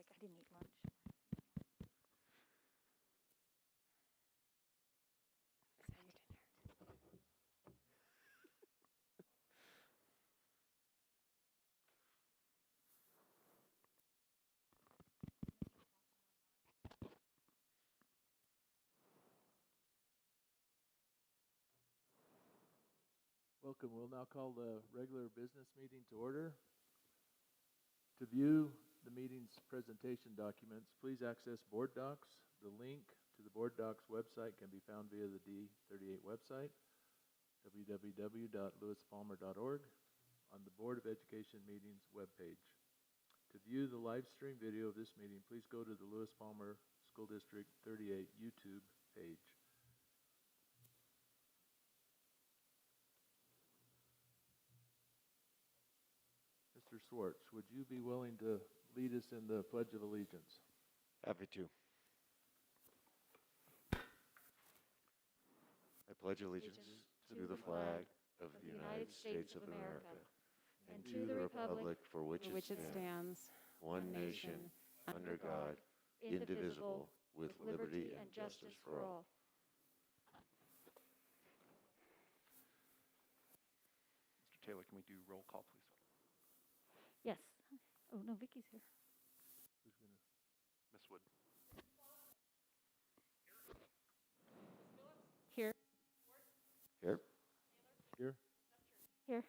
like I didn't eat lunch. Welcome. We'll now call the regular business meeting to order. To view the meeting's presentation documents, please access Board Docs. The link to the Board Docs website can be found via the D38 website, www.lewispalmer.org, on the Board of Education meetings webpage. To view the live stream video of this meeting, please go to the Lewis Palmer School District 38 YouTube page. Mr. Swartz, would you be willing to lead us in the Pledge of Allegiance? Happy to. I pledge allegiance to the flag of the United States of America and to the republic for which it stands, one nation, under God, indivisible, with liberty and justice for all. Mr. Taylor, can we do roll call, please? Yes. Oh, no, Vicky's here. Who's gonna? Ms. Wood. Here. Here. Here? Here.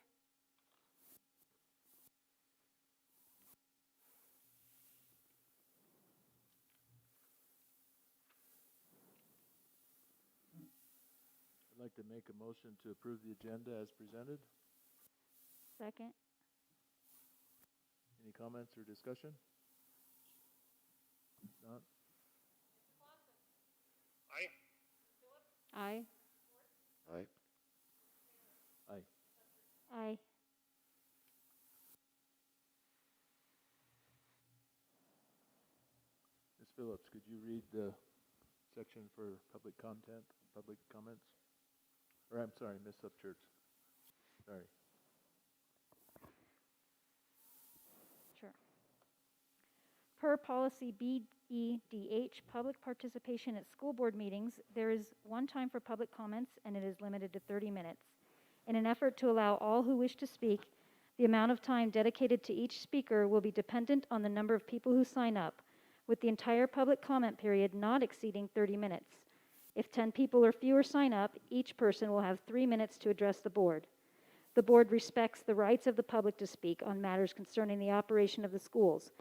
I'd like to make a motion to approve the agenda as presented. Second. Any comments or discussion? Not? Aye. Aye. Aye. Aye. Aye. Ms. Phillips, could you read the section for public content, public comments? Or I'm sorry, Ms. Upchurch. Sorry. Sure. Per policy BEDH, public participation at school board meetings, there is one time for public comments and it is limited to 30 minutes. In an effort to allow all who wish to speak, the amount of time dedicated to each speaker will be dependent on the number of people who sign up, with the entire public comment period not exceeding 30 minutes. If 10 people or fewer sign up, each person will have 3 minutes to address the board. The board respects the rights of the public to speak on matters concerning the operation of the schools.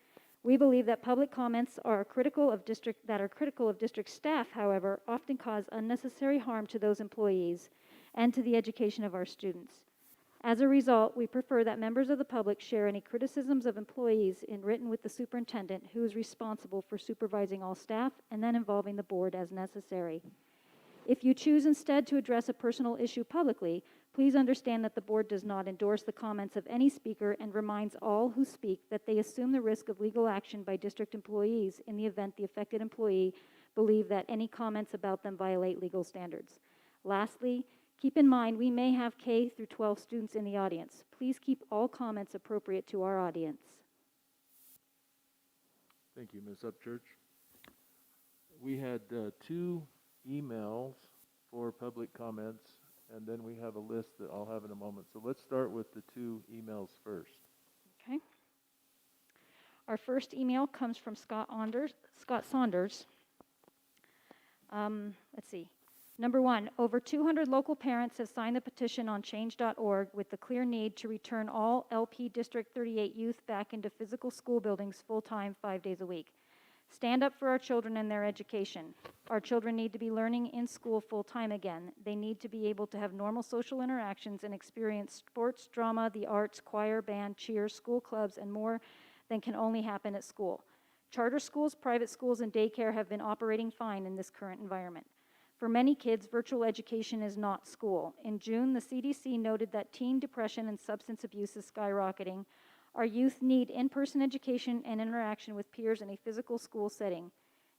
We believe that public comments are critical of district staff, however, often cause unnecessary harm to those employees and to the education of our students. As a result, we prefer that members of the public share any criticisms of employees in written with the superintendent, who is responsible for supervising all staff and then involving the board as necessary. If you choose instead to address a personal issue publicly, please understand that the board does not endorse the comments of any speaker and reminds all who speak that they assume the risk of legal action by district employees in the event the affected employee believe that any comments about them violate legal standards. Lastly, keep in mind we may have K through 12 students in the audience. Please keep all comments appropriate to our audience. Thank you, Ms. Upchurch. We had 2 emails for public comments, and then we have a list that I'll have in a moment. So let's start with the 2 emails first. Okay. Our first email comes from Scott Saunders. Let's see. Number 1, over 200 local parents have signed the petition on change.org with the clear need to return all LP District 38 youth back into physical school buildings full-time 5 days a week. Stand up for our children and their education. Our children need to be learning in school full-time again. They need to be able to have normal social interactions and experience sports, drama, the arts, choir, band, cheer, school clubs, and more than can only happen at school. Charter schools, private schools, and daycare have been operating fine in this current environment. For many kids, virtual education is not school. In June, the CDC noted that teen depression and substance abuse is skyrocketing. Our youth need in-person education and interaction with peers in a physical school setting.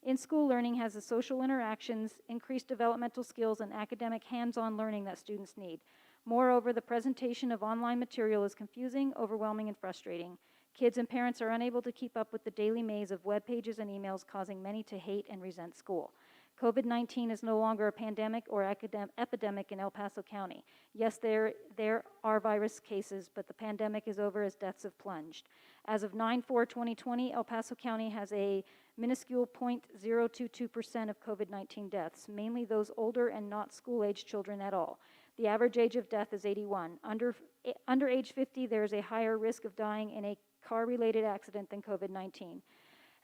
In-school learning has the social interactions, increased developmental skills, and academic hands-on learning that students need. Moreover, the presentation of online material is confusing, overwhelming, and frustrating. Kids and parents are unable to keep up with the daily maze of web pages and emails, causing many to hate and resent school. COVID-19 is no longer a pandemic or epidemic in El Paso County. Yes, there are virus cases, but the pandemic is over as deaths have plunged. As of 9/4/2020, El Paso County has a minuscule 0.022% of COVID-19 deaths, mainly those older and not school-age children at all. The average age of death is 81. Under age 50, there is a higher risk of dying in a car-related accident than COVID-19.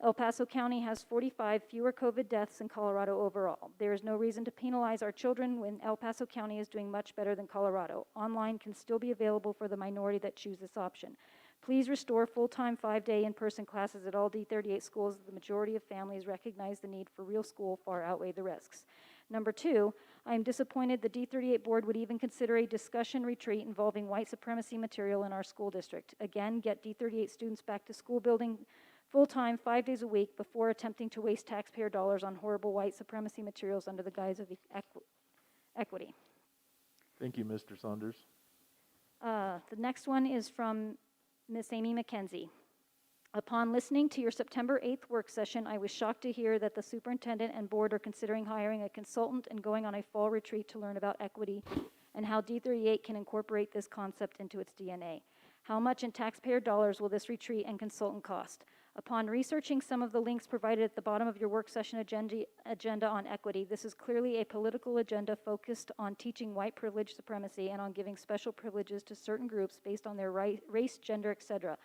El Paso County has 45 fewer COVID deaths than Colorado overall. There is no reason to penalize our children when El Paso County is doing much better than Colorado. Online can still be available for the minority that choose this option. Please restore full-time 5-day in-person classes at all D38 schools. The majority of families recognize the need for real school far outweigh the risks. Number 2, I am disappointed the D38 board would even consider a discussion retreat involving white supremacy material in our school district. Again, get D38 students back to school building full-time 5 days a week before attempting to waste taxpayer dollars on horrible white supremacy materials under the guise of equity. Thank you, Mr. Saunders. The next one is from Ms. Amy McKenzie. Upon listening to your September 8th work session, I was shocked to hear that the superintendent and board are considering hiring a consultant and going on a fall retreat to learn about equity and how D38 can incorporate this concept into its DNA. How much in taxpayer dollars will this retreat and consultant cost? Upon researching some of the links provided at the bottom of your work session agenda on equity, this is clearly a political agenda focused on teaching white privilege supremacy and on giving special privileges to certain groups based on their race, gender, etc.,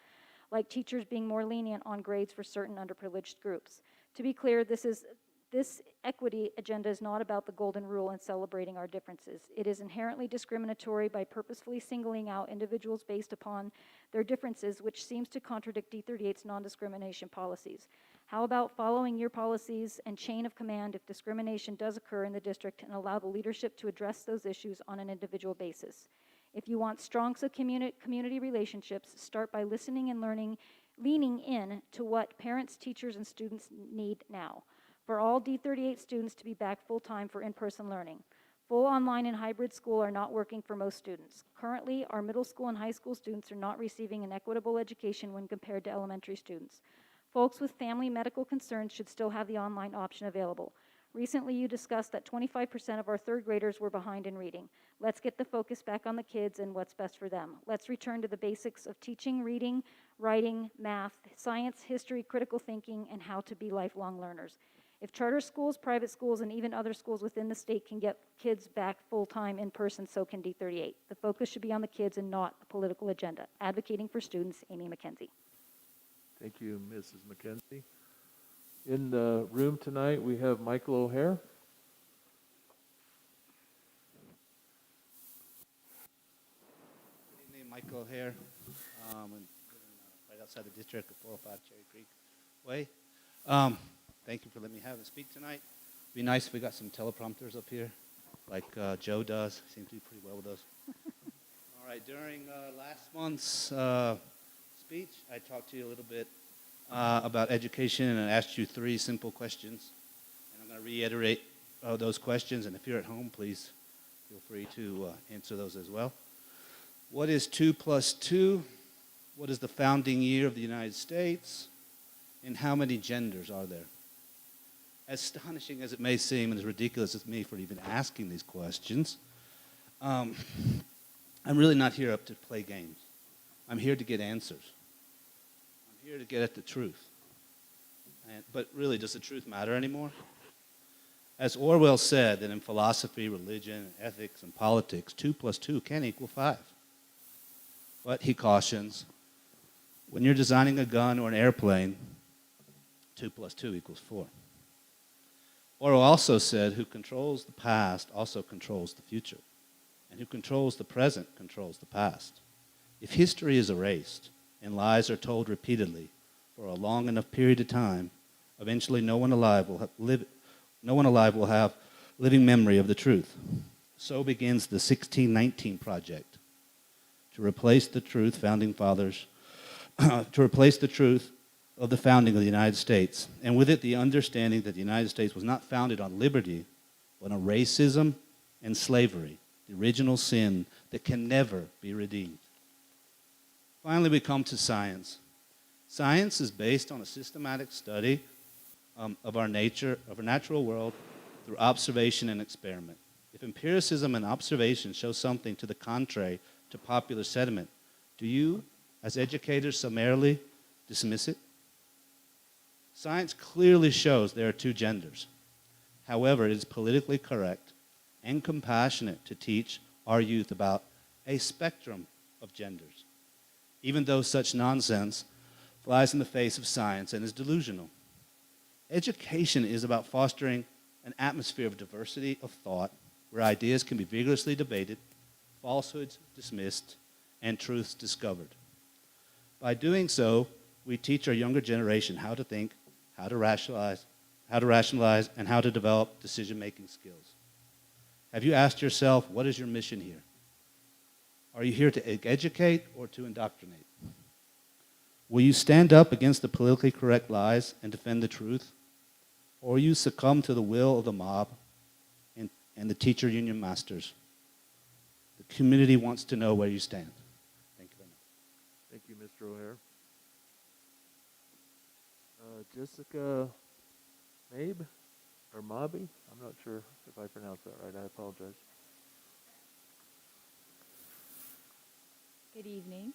like teachers being more lenient on grades for certain underprivileged groups. To be clear, this equity agenda is not about the golden rule and celebrating our differences. It is inherently discriminatory by purposefully singling out individuals based upon their differences, which seems to contradict D38's non-discrimination policies. How about following your policies and chain of command if discrimination does occur in the district and allow the leadership to address those issues on an individual basis? If you want strong community relationships, start by listening and leaning in to what parents, teachers, and students need now. For all D38 students to be back full-time for in-person learning. Full online and hybrid school are not working for most students. Currently, our middle school and high school students are not receiving an equitable education when compared to elementary students. Folks with family medical concerns should still have the online option available. Recently, you discussed that 25% of our third graders were behind in reading. Let's get the focus back on the kids and what's best for them. Let's return to the basics of teaching, reading, writing, math, science, history, critical thinking, and how to be lifelong learners. If charter schools, private schools, and even other schools within the state can get kids back full-time in person, so can D38. The focus should be on the kids and not a political agenda. Advocating for students, Amy McKenzie. Thank you, Mrs. McKenzie. In the room tonight, we have Michael O'Hare. Good evening, Michael O'Hare. Right outside the district of 405 Cherry Creek Way. Thank you for letting me have a speak tonight. It'd be nice if we got some teleprompters up here, like Joe does. Seems to do pretty well with those. All right, during last month's speech, I talked to you a little bit about education, and I asked you 3 simple questions. And I'm going to reiterate those questions, and if you're at home, please feel free to answer those as well. What is 2 plus 2? What is the founding year of the United States? And how many genders are there? As astonishing as it may seem, and as ridiculous as me for even asking these questions, I'm really not here up to play games. I'm here to get answers. I'm here to get at the truth. But really, does the truth matter anymore? As Orwell said, that in philosophy, religion, ethics, and politics, 2 plus 2 can equal 5. But he cautions, when you're designing a gun or an airplane, 2 plus 2 equals 4. Orwell also said, who controls the past also controls the future. And who controls the present controls the past. If history is erased and lies are told repeatedly for a long enough period of time, eventually no one alive will have living memory of the truth. So begins the 1619 Project to replace the truth of the founding of the United States, and with it the understanding that the United States was not founded on liberty, but on racism and slavery, the original sin that can never be redeemed. Finally, we come to science. Science is based on a systematic study of our natural world through observation and experiment. If empiricism and observation show something to the contrary to popular sentiment, do you, as educators, summarily dismiss it? Science clearly shows there are two genders. However, it is politically correct and compassionate to teach our youth about a spectrum of genders, even though such nonsense flies in the face of science and is delusional. Education is about fostering an atmosphere of diversity of thought where ideas can be vigorously debated, falsehoods dismissed, and truths discovered. By doing so, we teach our younger generation how to think, how to rationalize, and how to develop decision-making skills. Have you asked yourself, what is your mission here? Are you here to educate or to indoctrinate? Will you stand up against the politically correct lies and defend the truth? Or will you succumb to the will of the mob and the teacher union masters? The community wants to know where you stand. Thank you very much. Thank you, Mr. O'Hare. Jessica Mabe, or Mabi? I'm not sure if I pronounced that right. I apologize. Good evening.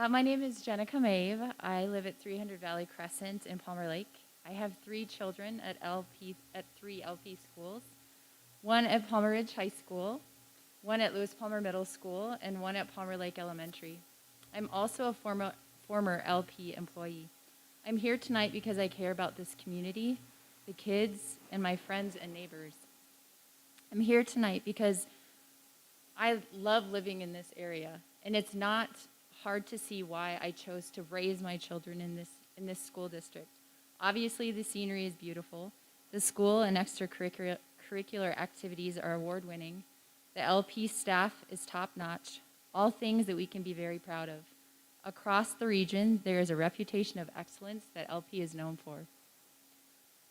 My name is Jenica Maeve. I live at 300 Valley Crescent in Palmer Lake. I have 3 children at 3 LP schools, one at Palmer Ridge High School, one at Lewis Palmer Middle School, and one at Palmer Lake Elementary. I'm also a former LP employee. I'm here tonight because I care about this community, the kids, and my friends and neighbors. I'm here tonight because I love living in this area, and it's not hard to see why I chose to raise my children in this school district. Obviously, the scenery is beautiful. The school and extracurricular activities are award-winning. The LP staff is top-notch, all things that we can be very proud of. Across the region, there is a reputation of excellence that LP is known for.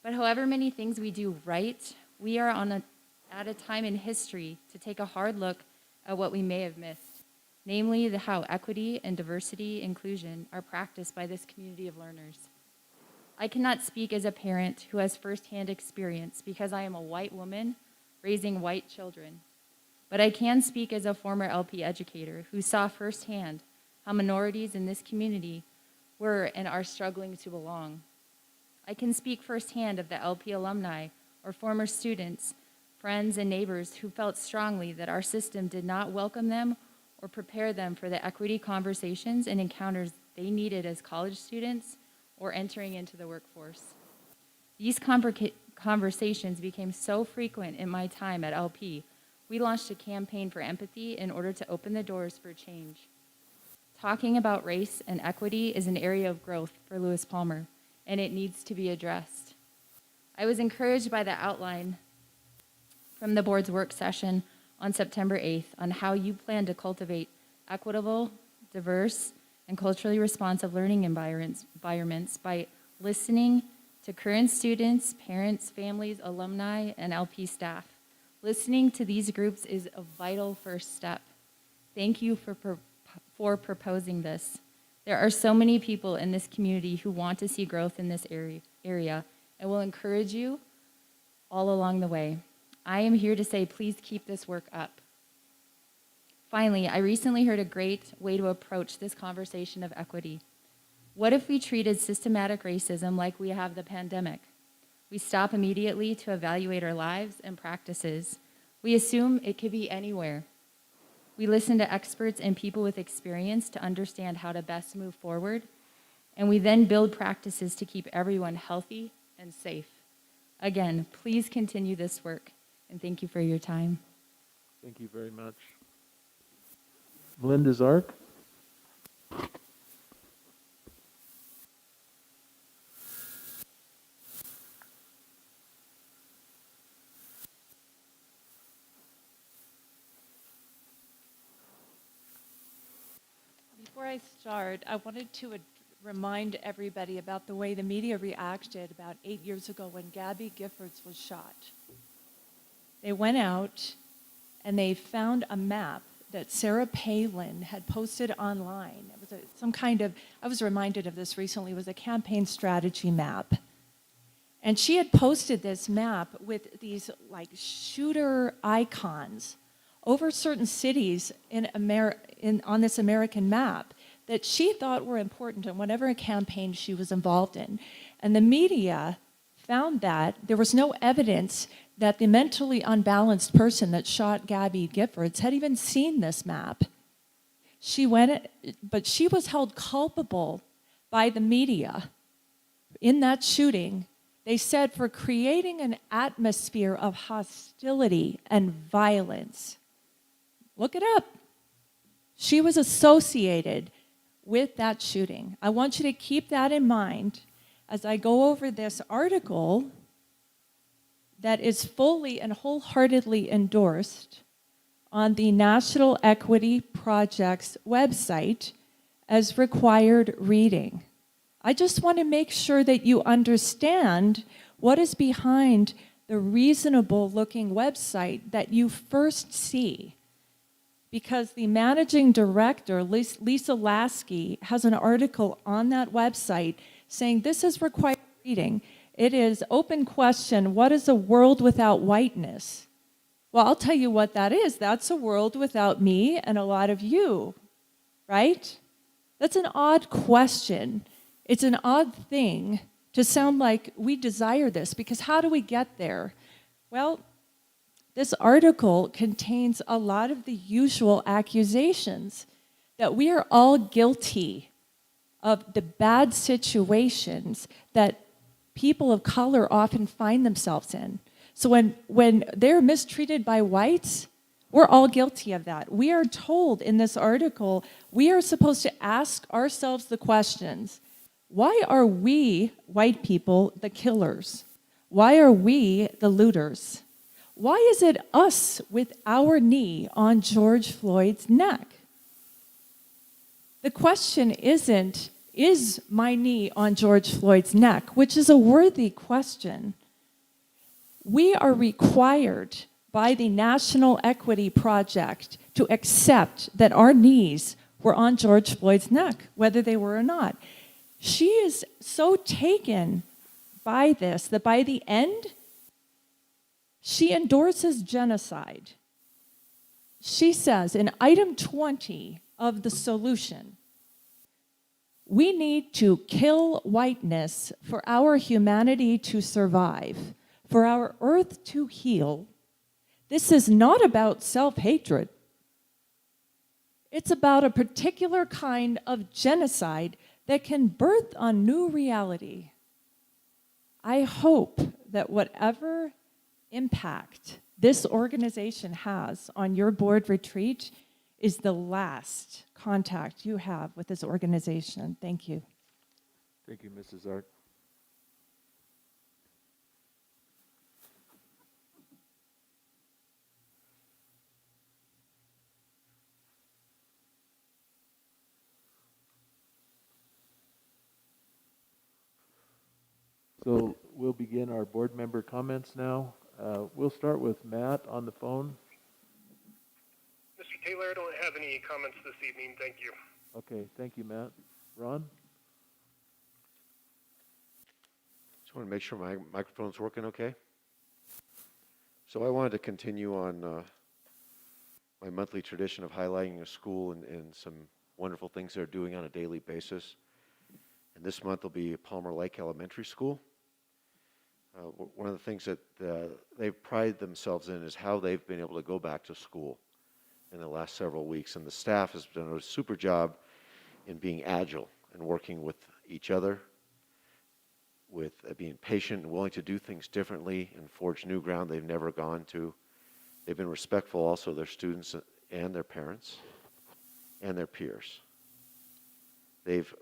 But however many things we do right, we are at a time in history to take a hard look at what we may have missed, namely how equity and diversity inclusion are practiced by this community of learners. I cannot speak as a parent who has firsthand experience because I am a white woman raising white children, but I can speak as a former LP educator who saw firsthand how minorities in this community were and are struggling to belong. I can speak firsthand of the LP alumni or former students, friends, and neighbors who felt strongly that our system did not welcome them or prepare them for the equity conversations and encounters they needed as college students or entering into the workforce. These conversations became so frequent in my time at LP, we launched a campaign for empathy in order to open the doors for change. Talking about race and equity is an area of growth for Lewis Palmer, and it needs to be addressed. I was encouraged by the outline from the board's work session on September 8th on how you plan to cultivate equitable, diverse, and culturally responsive learning environments by listening to current students, parents, families, alumni, and LP staff. Listening to these groups is a vital first step. Thank you for proposing this. There are so many people in this community who want to see growth in this area and will encourage you all along the way. I am here to say, please keep this work up. Finally, I recently heard a great way to approach this conversation of equity. What if we treated systematic racism like we have the pandemic? We stop immediately to evaluate our lives and practices. We assume it could be anywhere. We listen to experts and people with experience to understand how to best move forward, and we then build practices to keep everyone healthy and safe. Again, please continue this work, and thank you for your time. Thank you very much. Melinda Zark. Before I start, I wanted to remind everybody about the way the media reacted about 8 years ago when Gabby Giffords was shot. They went out and they found a map that Sarah Palin had posted online. It was some kind of, I was reminded of this recently, it was a campaign strategy map. And she had posted this map with these like shooter icons over certain cities on this American map that she thought were important in whatever campaign she was involved in. And the media found that there was no evidence that the mentally unbalanced person that shot Gabby Giffords had even seen this map. But she was held culpable by the media in that shooting. They said for creating an atmosphere of hostility and violence. Look it up. She was associated with that shooting. I want you to keep that in mind as I go over this article that is fully and wholeheartedly endorsed on the National Equity Project's website as required reading. I just want to make sure that you understand what is behind the reasonable-looking website that you first see. Because the managing director, Lisa Lasky, has an article on that website saying this is required reading. It is open question, what is a world without whiteness? Well, I'll tell you what that is. That's a world without me and a lot of you, right? That's an odd question. It's an odd thing to sound like we desire this, because how do we get there? Well, this article contains a lot of the usual accusations that we are all guilty of the bad situations that people of color often find themselves in. So when they're mistreated by whites, we're all guilty of that. We are told in this article, we are supposed to ask ourselves the questions, why are we, white people, the killers? Why are we the looters? Why is it us with our knee on George Floyd's neck? The question isn't, is my knee on George Floyd's neck, which is a worthy question. We are required by the National Equity Project to accept that our knees were on George Floyd's neck, whether they were or not. She is so taken by this that by the end, she endorses genocide. She says in item 20 of the solution, we need to kill whiteness for our humanity to survive, for our earth to heal. This is not about self-hatred. It's about a particular kind of genocide that can birth a new reality. I hope that whatever impact this organization has on your board retreat is the last contact you have with this organization. Thank you. Thank you, Mrs. Art. So we'll begin our board member comments now. We'll start with Matt on the phone. Mr. Taylor, I don't have any comments this evening. Thank you. Okay, thank you, Matt. Ron? Just want to make sure my microphone's working okay. So I wanted to continue on my monthly tradition of highlighting a school and some wonderful things they're doing on a daily basis. And this month will be Palmer Lake Elementary School. One of the things that they've prided themselves in is how they've been able to go back to school in the last several weeks. And the staff has done a super job in being agile and working with each other, with being patient and willing to do things differently and forge new ground they've never gone to. They've been respectful also of their students and their parents and their peers. They've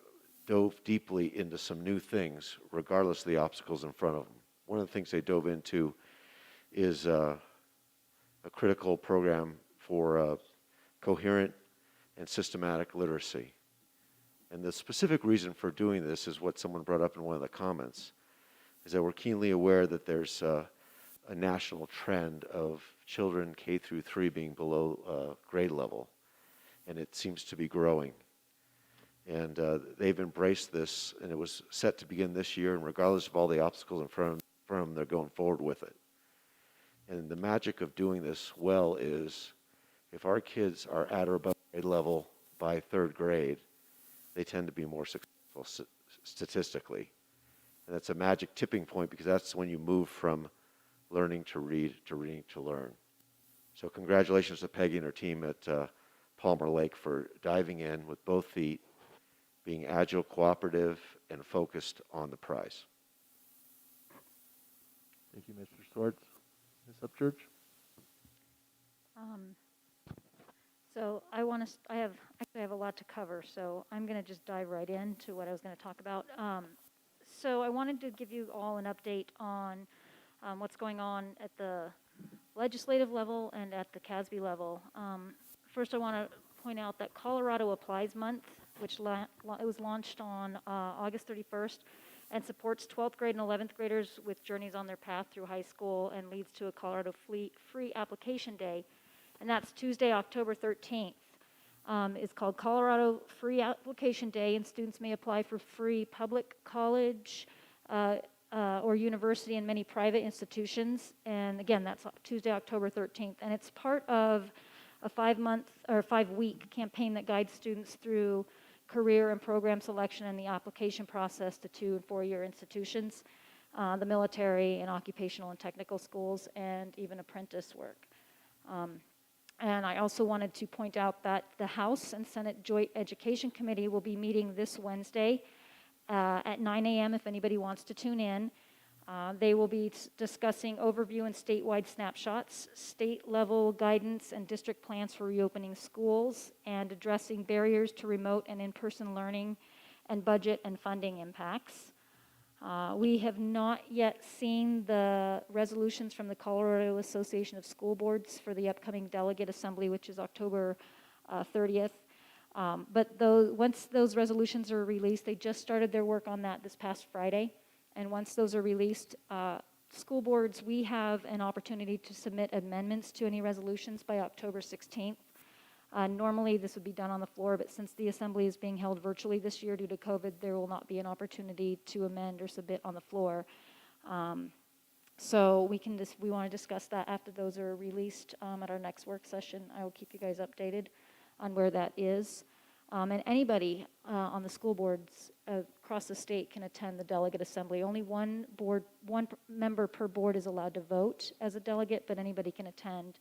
dove deeply into some new things, regardless of the obstacles in front of them. One of the things they dove into is a critical program for coherent and systematic literacy. And the specific reason for doing this is what someone brought up in one of the comments, is that we're keenly aware that there's a national trend of children K through 3 being below grade level. and it seems to be growing. And they've embraced this, and it was set to begin this year, and regardless of all the obstacles in front of them, they're going forward with it. And the magic of doing this well is if our kids are at or above grade level by third grade, they tend to be more successful statistically. And that's a magic tipping point because that's when you move from learning to read to reading to learn. So congratulations to Peggy and her team at Palmer Lake for diving in with both feet, being agile, cooperative, and focused on the prize. Thank you, Mr. Swartz. Ms. Upchurch? So I have a lot to cover, so I'm going to just dive right into what I was going to talk about. So I wanted to give you all an update on what's going on at the legislative level and at the CASB level. First, I want to point out that Colorado Applies Month, which it was launched on August 31st, and supports 12th grade and 11th graders with journeys on their path through high school and leads to a Colorado Free Application Day. And that's Tuesday, October 13th. It's called Colorado Free Application Day, and students may apply for free public college or university and many private institutions. And again, that's Tuesday, October 13th. And it's part of a 5-week campaign that guides students through career and program selection and the application process to 2- and 4-year institutions, the military and occupational and technical schools, and even apprentice work. And I also wanted to point out that the House and Senate Joint Education Committee will be meeting this Wednesday at 9 a.m. if anybody wants to tune in. They will be discussing overview and statewide snapshots, state-level guidance and district plans for reopening schools, and addressing barriers to remote and in-person learning and budget and funding impacts. We have not yet seen the resolutions from the Colorado Association of School Boards for the upcoming delegate assembly, which is October 30th. But once those resolutions are released, they just started their work on that this past Friday. And once those are released, school boards, we have an opportunity to submit amendments to any resolutions by October 16th. Normally, this would be done on the floor, but since the assembly is being held virtually this year due to COVID, there will not be an opportunity to amend or submit on the floor. So we want to discuss that after those are released at our next work session. I will keep you guys updated on where that is. And anybody on the school boards across the state can attend the delegate assembly. Only one member per board is allowed to vote as a delegate, but anybody can attend.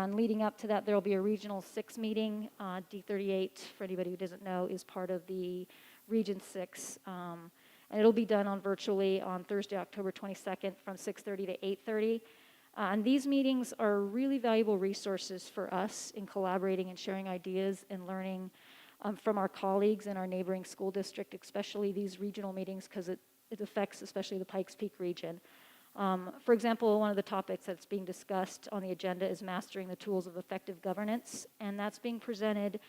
Leading up to that, there will be a Regional 6 meeting. D38, for anybody who doesn't know, is part of the Region 6. And it'll be done virtually on Thursday, October 22nd from 6:30 to 8:30. And these meetings are really valuable resources for us in collaborating and sharing ideas and learning from our colleagues in our neighboring school district, especially these regional meetings, because it affects especially the Pikes Peak region. For example, one of the topics that's being discussed on the agenda is mastering the tools of effective governance, and that's being presented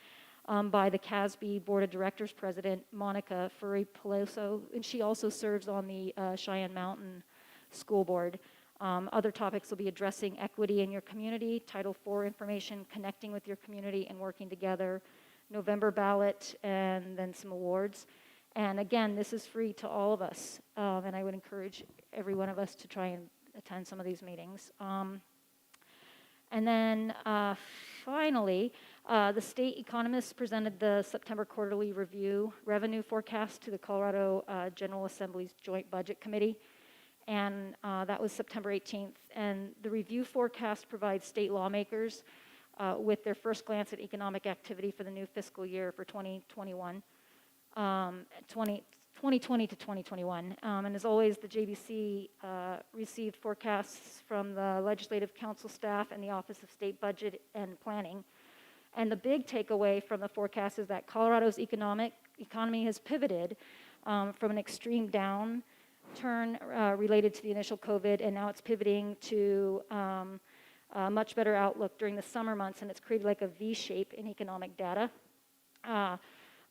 by the CASB Board of Directors President, Monica Furry-Peloso, and she also serves on the Cheyenne Mountain School Board. Other topics will be addressing equity in your community, Title IV information, connecting with your community and working together, November ballot, and then some awards. And again, this is free to all of us, and I would encourage every one of us to try and attend some of these meetings. And then finally, the state economists presented the September quarterly review revenue forecast to the Colorado General Assembly's Joint Budget Committee, and that was September 18th. And the review forecast provides state lawmakers with their first glance at economic activity for the new fiscal year for 2021. 2020 to 2021. And as always, the JBC received forecasts from the Legislative Council staff and the Office of State Budget and Planning. And the big takeaway from the forecast is that Colorado's economy has pivoted from an extreme downturn related to the initial COVID, and now it's pivoting to a much better outlook during the summer months, and it's created like a V shape in economic data.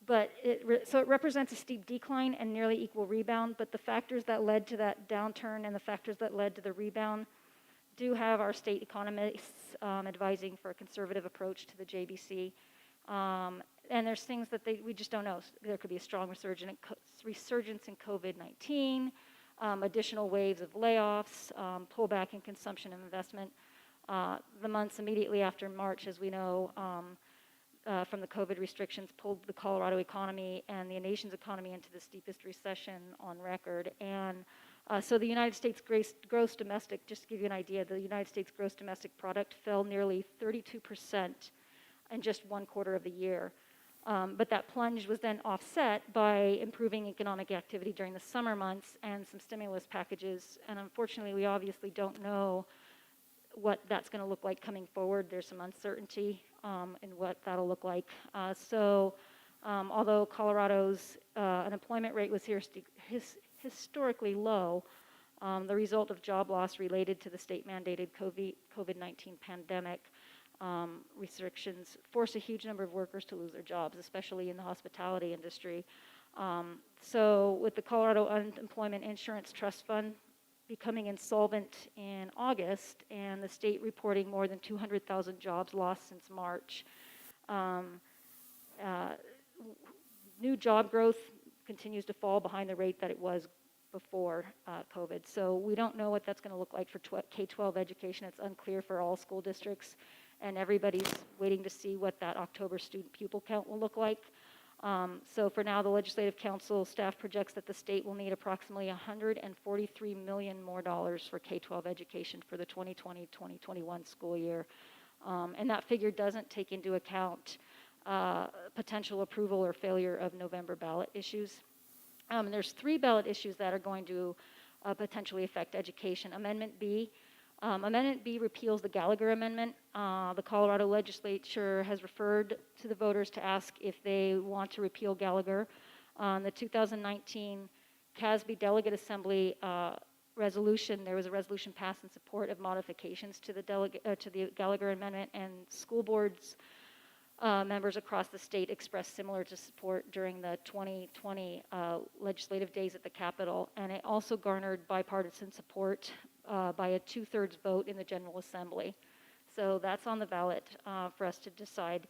So it represents a steep decline and nearly equal rebound, but the factors that led to that downturn and the factors that led to the rebound do have our state economists advising for a conservative approach to the JBC. And there's things that we just don't know. There could be a strong resurgence in COVID-19, additional waves of layoffs, pullback in consumption and investment. The months immediately after March, as we know, from the COVID restrictions, pulled the Colorado economy and the nation's economy into the steepest recession on record. And so the United States gross domestic, just to give you an idea, the United States gross domestic product fell nearly 32% in just one quarter of the year. But that plunge was then offset by improving economic activity during the summer months and some stimulus packages. And unfortunately, we obviously don't know what that's going to look like coming forward. There's some uncertainty in what that'll look like. Although Colorado's unemployment rate was historically low, the result of job loss related to the state-mandated COVID-19 pandemic restrictions forced a huge number of workers to lose their jobs, especially in the hospitality industry. So with the Colorado Unemployment Insurance Trust Fund becoming insolvent in August and the state reporting more than 200,000 jobs lost since March, new job growth continues to fall behind the rate that it was before COVID. So we don't know what that's going to look like for K-12 education. It's unclear for all school districts, and everybody's waiting to see what that October student pupil count will look like. So for now, the Legislative Council staff projects that the state will need approximately $143 million more for K-12 education for the 2020-2021 school year. And that figure doesn't take into account potential approval or failure of November ballot issues. There's 3 ballot issues that are going to potentially affect education. Amendment B repeals the Gallagher Amendment. The Colorado legislature has referred to the voters to ask if they want to repeal Gallagher. The 2019 CASB Delegate Assembly resolution, there was a resolution passed in support of modifications to the Gallagher Amendment, and school boards members across the state expressed similar to support during the 2020 legislative days at the Capitol, and it also garnered bipartisan support by a 2/3 vote in the General Assembly. So that's on the ballot for us to decide.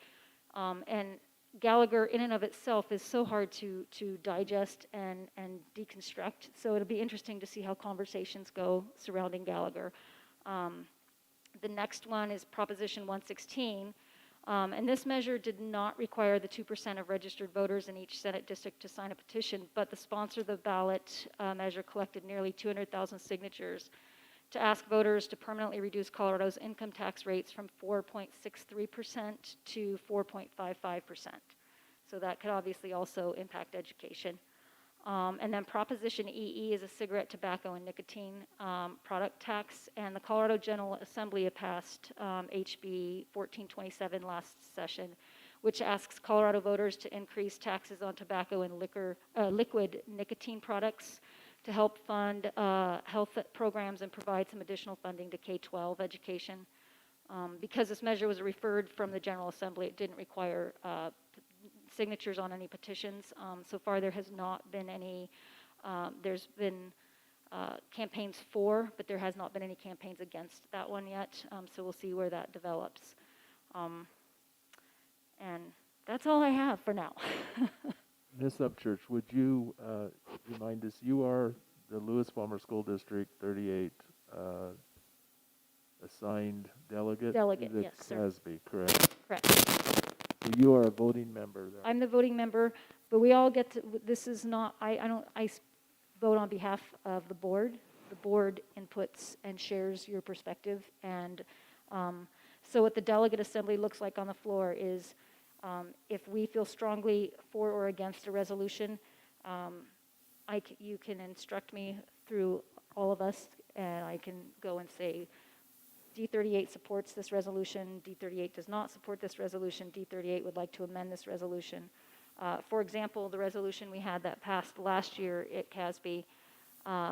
And Gallagher in and of itself is so hard to digest and deconstruct, so it'll be interesting to see how conversations go surrounding Gallagher. The next one is Proposition 116, and this measure did not require the 2% of registered voters in each Senate district to sign a petition, but the sponsor of the ballot measure collected nearly 200,000 signatures to ask voters to permanently reduce Colorado's income tax rates from 4.63% to 4.55%. So that could obviously also impact education. And then Proposition EE is a cigarette, tobacco, and nicotine product tax. And the Colorado General Assembly passed HB 1427 last session, which asks Colorado voters to increase taxes on tobacco and liquid nicotine products to help fund health programs and provide some additional funding to K-12 education. Because this measure was referred from the General Assembly, it didn't require signatures on any petitions. So far, there has not been any, there's been campaigns for, but there has not been any campaigns against that one yet. So we'll see where that develops. And that's all I have for now. Ms. Upchurch, would you remind us, you are the Lewis Palmer School District 38 assigned delegate? Delegate, to the yes, sir. CASB, correct? Correct. So you are a voting member there. I'm the voting member, but we all get to, this is not, I vote on behalf of the board. The board inputs and shares your perspective. And so what the delegate assembly looks like on the floor is if we feel strongly for or against a resolution, you can instruct me through all of us, and I can go and say, D38 supports this resolution, D38 does not support this resolution, D38 would like to amend this resolution. For example, the resolution we had that passed last year at CASB,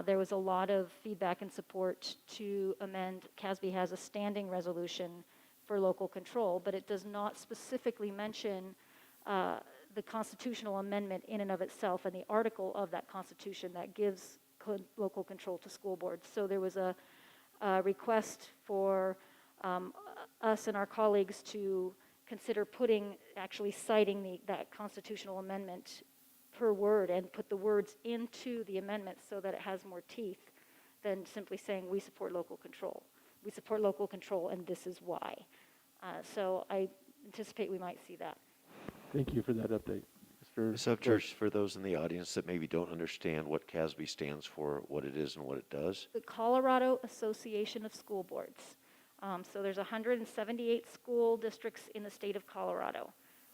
there was a lot of feedback and support to amend. CASB has a standing resolution for local control, but it does not specifically mention the constitutional amendment in and of itself and the article of that constitution that gives local control to school boards. So there was a request for us and our colleagues to consider actually citing that constitutional amendment per word and put the words into the amendment so that it has more teeth than simply saying we support local control. We support local control and this is why. So I anticipate we might see that. Thank you for that update. Mr. Ms. Upchurch, for those in the audience that maybe don't understand what CASB stands for, what it is and what it does. The Colorado Association of School Boards. So there's 178 school districts in the state of Colorado.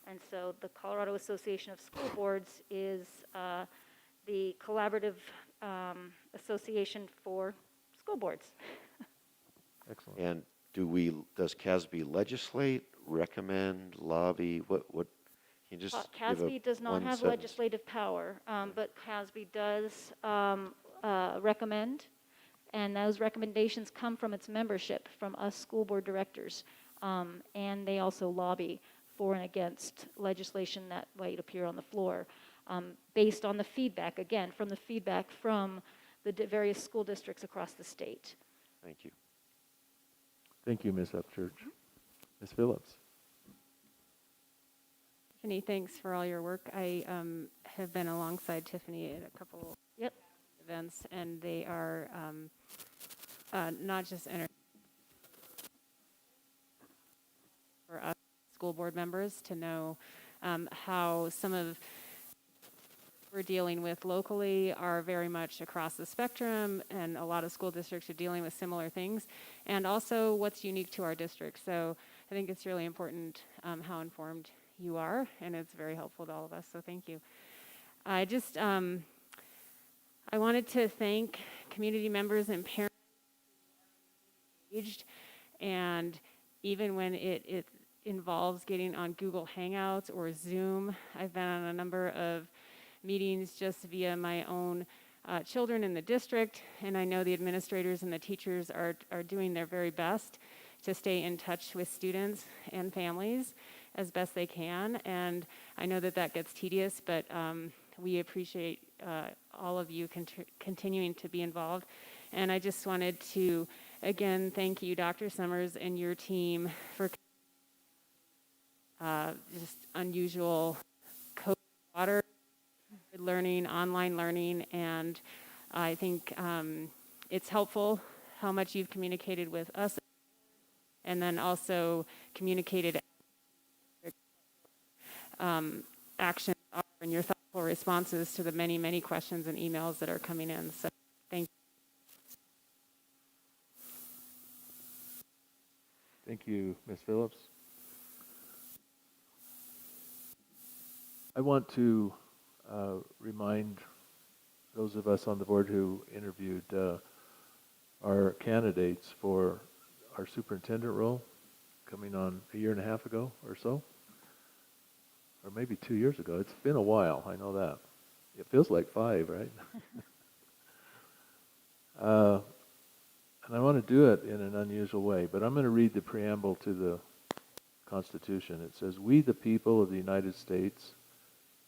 And so the Colorado Association of School Boards is the collaborative association for school boards. Excellent. And does CASB legislate, recommend, lobby? What can you just give CASB does not one have sentence? legislative power, but CASB does recommend, and those recommendations come from its membership, from us school board directors, and they also lobby for and against legislation that might appear on the floor, based on the feedback, again, from the various school districts across the state. Thank you. Thank you, Ms. Upchurch. Ms. Phillips. Tiffany, thanks for all your work. I have been alongside Tiffany at a couple events, and they are not just for us school board members to know how some of we're dealing with locally are very much across the spectrum, and a lot of school districts are dealing with similar things, and also what's unique to our district. So I think it's really important how informed you are, and it's very helpful to all of us, so thank you. I just, I wanted to thank community members and parents engaged, and even when it involves getting on Google Hangouts or Zoom, I've been on a number of meetings just via my own children in the district, and I know the administrators and the teachers are doing their very best to stay in touch with students and families as best they can, and I know that gets tedious, but we appreciate all of you continuing to be involved. And I just wanted to, again, thank you, Dr. Summers, and your team for just unusual water learning, online learning, and I think it's helpful how much you've communicated with us, and then also communicated actions and your thoughtful responses to the many, many questions and emails that are coming in. So thank you. Thank you, Ms. Phillips. I want to remind those of us on the board who interviewed our candidates for our superintendent role coming on a year and a half ago or so, or maybe 2 years ago. It's been a while, I know that. It feels like 5, right? And I want to do it in an unusual way, but I'm going to read the preamble to the Constitution. It says, "We, the people of the United States,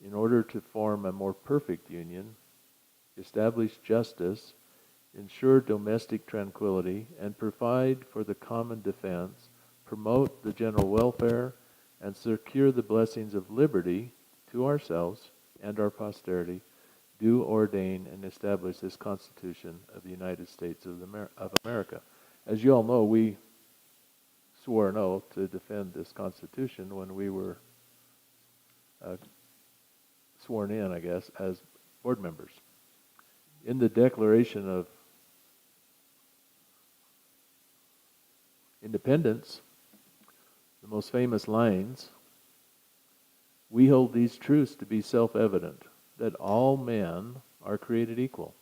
in order to form a more perfect union, establish justice, ensure domestic tranquility, and provide for the common defense, promote the general welfare, and secure the blessings of liberty to ourselves and our posterity, do ordain and establish this Constitution of the United States of America." As you all know, we swore an oath to defend this Constitution when we were sworn in, I guess, as board members. In the Declaration of Independence, the most famous lines, "We hold these truths to be self-evident, that all men are created equal,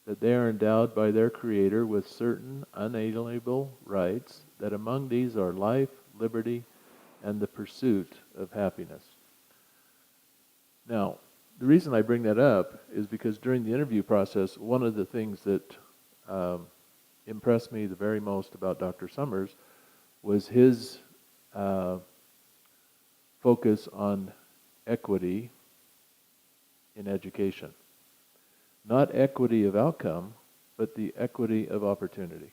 that they are endowed by their Creator with certain unalienable rights, that among these are life, liberty, and the pursuit of happiness." Now, the reason I bring that up is because during the interview process, one of the things that impressed me the very most about Dr. Summers was his focus on equity in education. Not equity of outcome, but the equity of opportunity.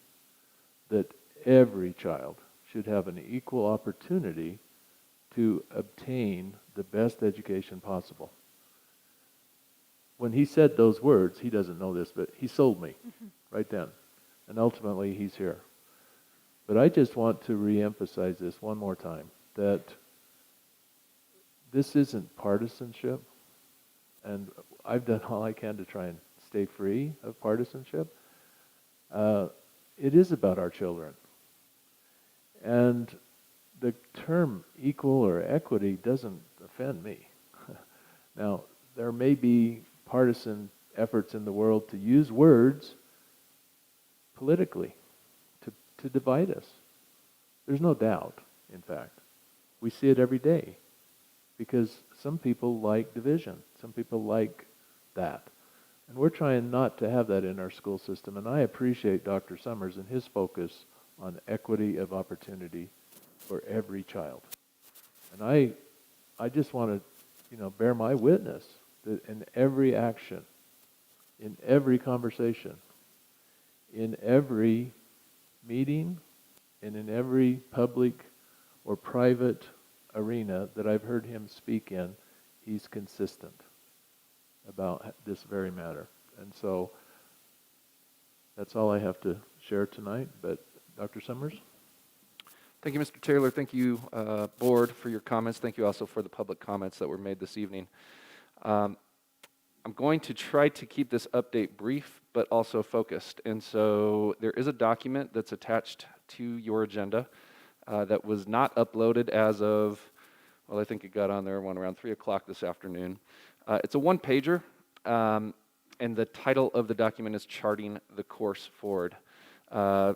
That every child should have an equal opportunity to obtain the best education possible. When he said those words, he doesn't know this, but he sold me right then. And ultimately, he's here. But I just want to reemphasize this one more time, that this isn't partisanship, and I've done all I can to try and stay free of partisanship. It is about our children. And the term equal or equity doesn't offend me. Now, there may be partisan efforts in the world to use words politically to divide us. There's no doubt, in fact. We see it every day because some people like division. Some people like that. And we're trying not to have that in our school system. And I appreciate Dr. Summers and his focus on equity of opportunity for every child. And I just want to, bear my witness that in every action, in every conversation, in every meeting, and in every public or private arena that I've heard him speak in, he's consistent about this very matter. And so that's all I have to share tonight. But Dr. Summers? Thank you, Mr. Taylor. Thank you, board, for your comments. Thank you also for the public comments that were made this evening. I'm going to try to keep this update brief, but also focused. And so there is a document that's attached to your agenda that was not uploaded as of, well, I think it got on there around 3 o'clock this afternoon. It's a one-pager, and the title of the document is Charting the Course Forward. I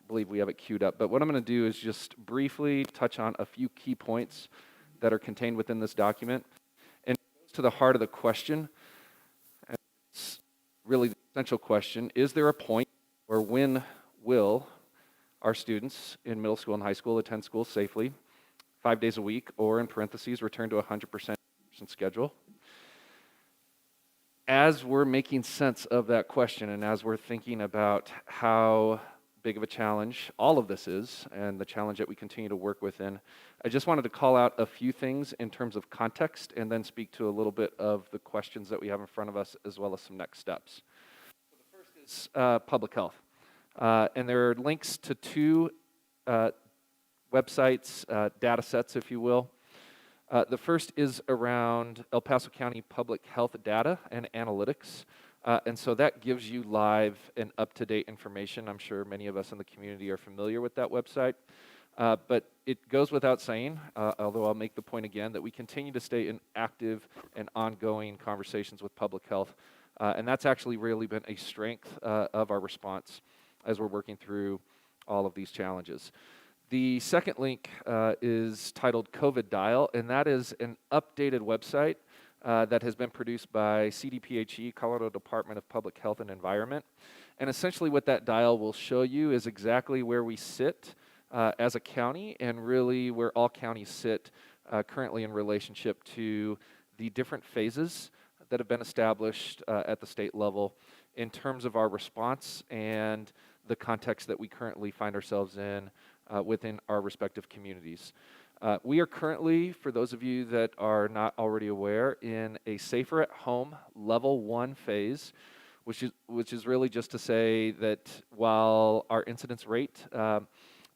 believe we have it queued up. But what I'm going to do is just briefly touch on a few key points that are contained within this document. And it goes to the heart of the question. And it's really the essential question: is there a point, or when will our students in middle school and high school attend school safely, 5 days a week, or in parentheses, return to 100% schedule? As we're making sense of that question, and as we're thinking about how big of a challenge all of this is, and the challenge that we continue to work within, I just wanted to call out a few things in terms of context, and then speak to a little bit of the questions that we have in front of us, as well as some next steps. So the first is public health. And there are links to two websites, data sets, if you will. The first is around El Paso County public health data and analytics. And so that gives you live and up-to-date information. I'm sure many of us in the community are familiar with that website. But it goes without saying, although I'll make the point again, that we continue to stay in active and ongoing conversations with public health. And that's actually really been a strength of our response as we're working through all of these challenges. The second link is titled COVID Dial, and that is an updated website that has been produced by CDPHE, Colorado Department of Public Health and Environment. And essentially what that dial will show you is exactly where we sit as a county, and really where all counties sit currently in relationship to the different phases that have been established at the state level in terms of our response and the context that we currently find ourselves in within our respective communities. We are currently, for those of you that are not already aware, in a safer at home level 1 phase, which is really just to say that while our incidence rate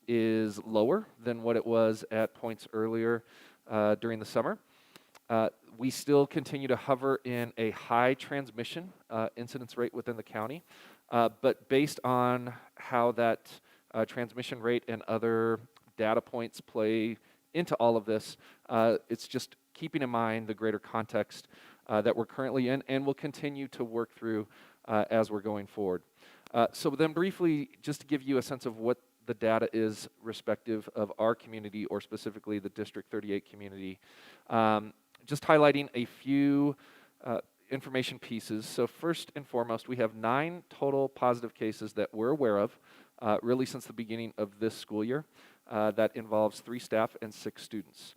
is lower than what it was at points earlier during the summer, we still continue to hover in a high transmission incidence rate within the county. But based on how that transmission rate and other data points play into all of this, it's just keeping in mind the greater context that we're currently in, and will continue to work through as we're going forward. So then briefly, just to give you a sense of what the data is respective of our community, or specifically the District 38 community, just highlighting a few information pieces. So first and foremost, we have 9 total positive cases that we're aware of, really since the beginning of this school year. That involves 3 staff and 6 students.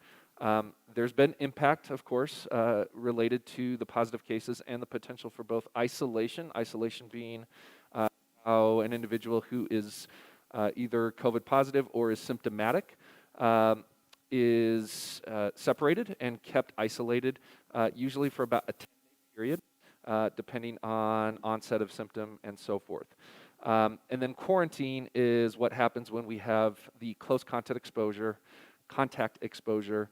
There's been impact, of course, related to the positive cases and the potential for both isolation being how an individual who is either COVID positive or is symptomatic is separated and kept isolated, usually for about a 10-day period, depending on onset of symptom and so forth. And then quarantine is what happens when we have the close contact exposure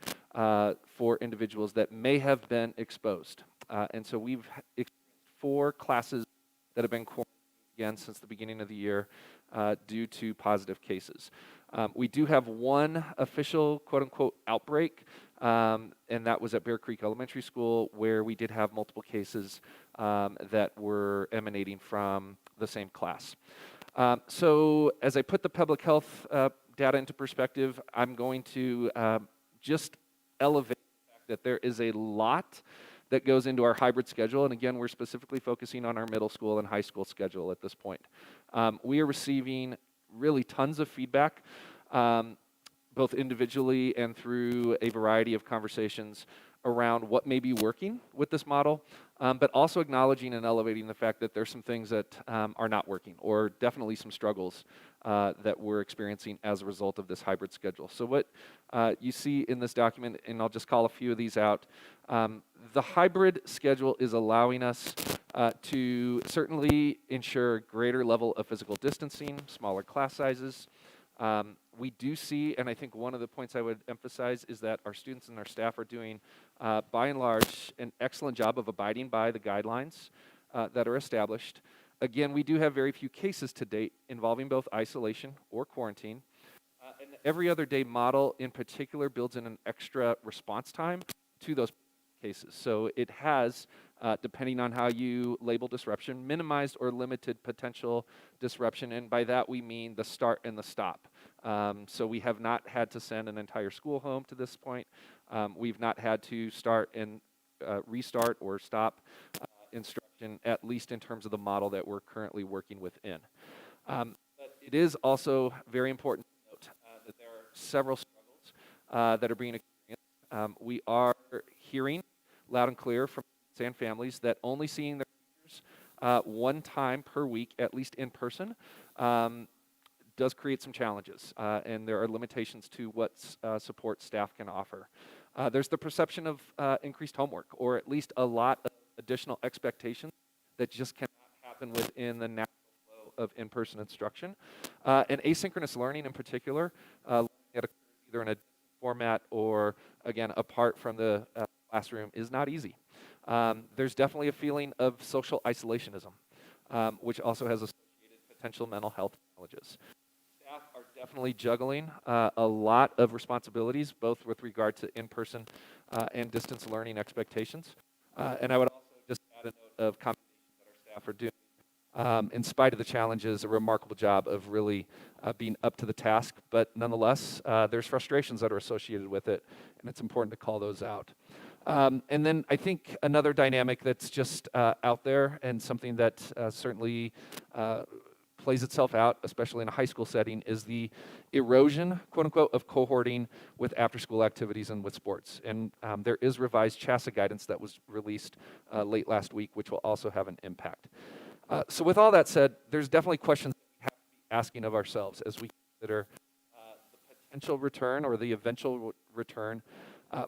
for individuals that may have been exposed. And so we've experienced 4 classes that have been quarantined again since the beginning of the year due to positive cases. We do have one official quote-unquote outbreak, and that was at Bear Creek Elementary School, where we did have multiple cases that were emanating from the same class. So as I put the public health data into perspective, I'm going to just elevate the fact that there is a lot that goes into our hybrid schedule. And again, we're specifically focusing on our middle school and high school schedule at this point. We are receiving really tons of feedback, both individually and through a variety of conversations around what may be working with this model, but also acknowledging and elevating the fact that there's some things that are not working, or definitely some struggles that we're experiencing as a result of this hybrid schedule. So what you see in this document, and I'll just call a few of these out, the hybrid schedule is allowing us to certainly ensure greater level of physical distancing, smaller class sizes. We do see, and I think one of the points I would emphasize is that our students and our staff are doing, by and large, an excellent job of abiding by the guidelines that are established. Again, we do have very few cases to date involving both isolation or quarantine. And the every other day model in particular builds in an extra response time to those cases. So it has, depending on how you label disruption, minimized or limited potential disruption. And by that we mean the start and the stop. So we have not had to send an entire school home to this point. We've not had to start and restart or stop instruction, at least in terms of the model that we're currently working within. But it is also very important to note that there are several struggles that are being experienced. We are hearing loud and clear from students and families that only seeing their teachers one time per week, at least in person, does create some challenges, and there are limitations to what support staff can offer. There's the perception of increased homework, or at least a lot of additional expectations that just cannot happen within the natural flow of in-person instruction. And asynchronous learning in particular, either in a format or, again, apart from the classroom is not easy. There's definitely a feeling of social isolationism, which also has associated potential mental health challenges. Staff are definitely juggling a lot of responsibilities, both with regard to in-person and distance learning expectations. And I would also just add a note of commendation that our staff are doing, in spite of the challenges, a remarkable job of really being up to the task. But nonetheless, there's frustrations that are associated with it, and it's important to call those out. And then I think another dynamic that's just out there, and something that certainly plays itself out, especially in a high school setting, is the erosion, quote unquote, of cohorting with after-school activities and with sports. And there is revised CHASA guidance that was released late last week, which will also have an impact. So with all that said, there's definitely questions we have to be asking of ourselves as we consider the potential return or the eventual return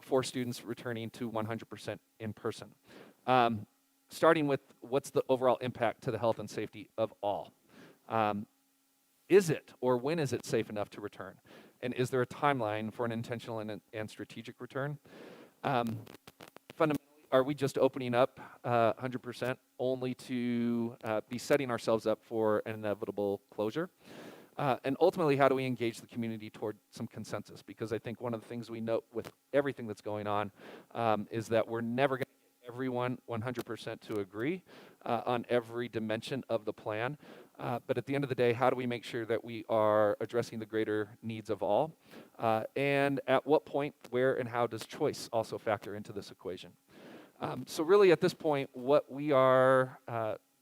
for students returning to 100% in person. Starting with what's the overall impact to the health and safety of all? Is it, or when is it safe enough to return? And is there a timeline for an intentional and strategic return? Fundamentally, are we just opening up 100% only to be setting ourselves up for an inevitable closure? And ultimately, how do we engage the community toward some consensus? Because I think one of the things we note with everything that's going on is that we're never going to get everyone 100% to agree on every dimension of the plan. But at the end of the day, how do we make sure that we are addressing the greater needs of all? And at what point, where, and how does choice also factor into this equation? So really at this point, what we are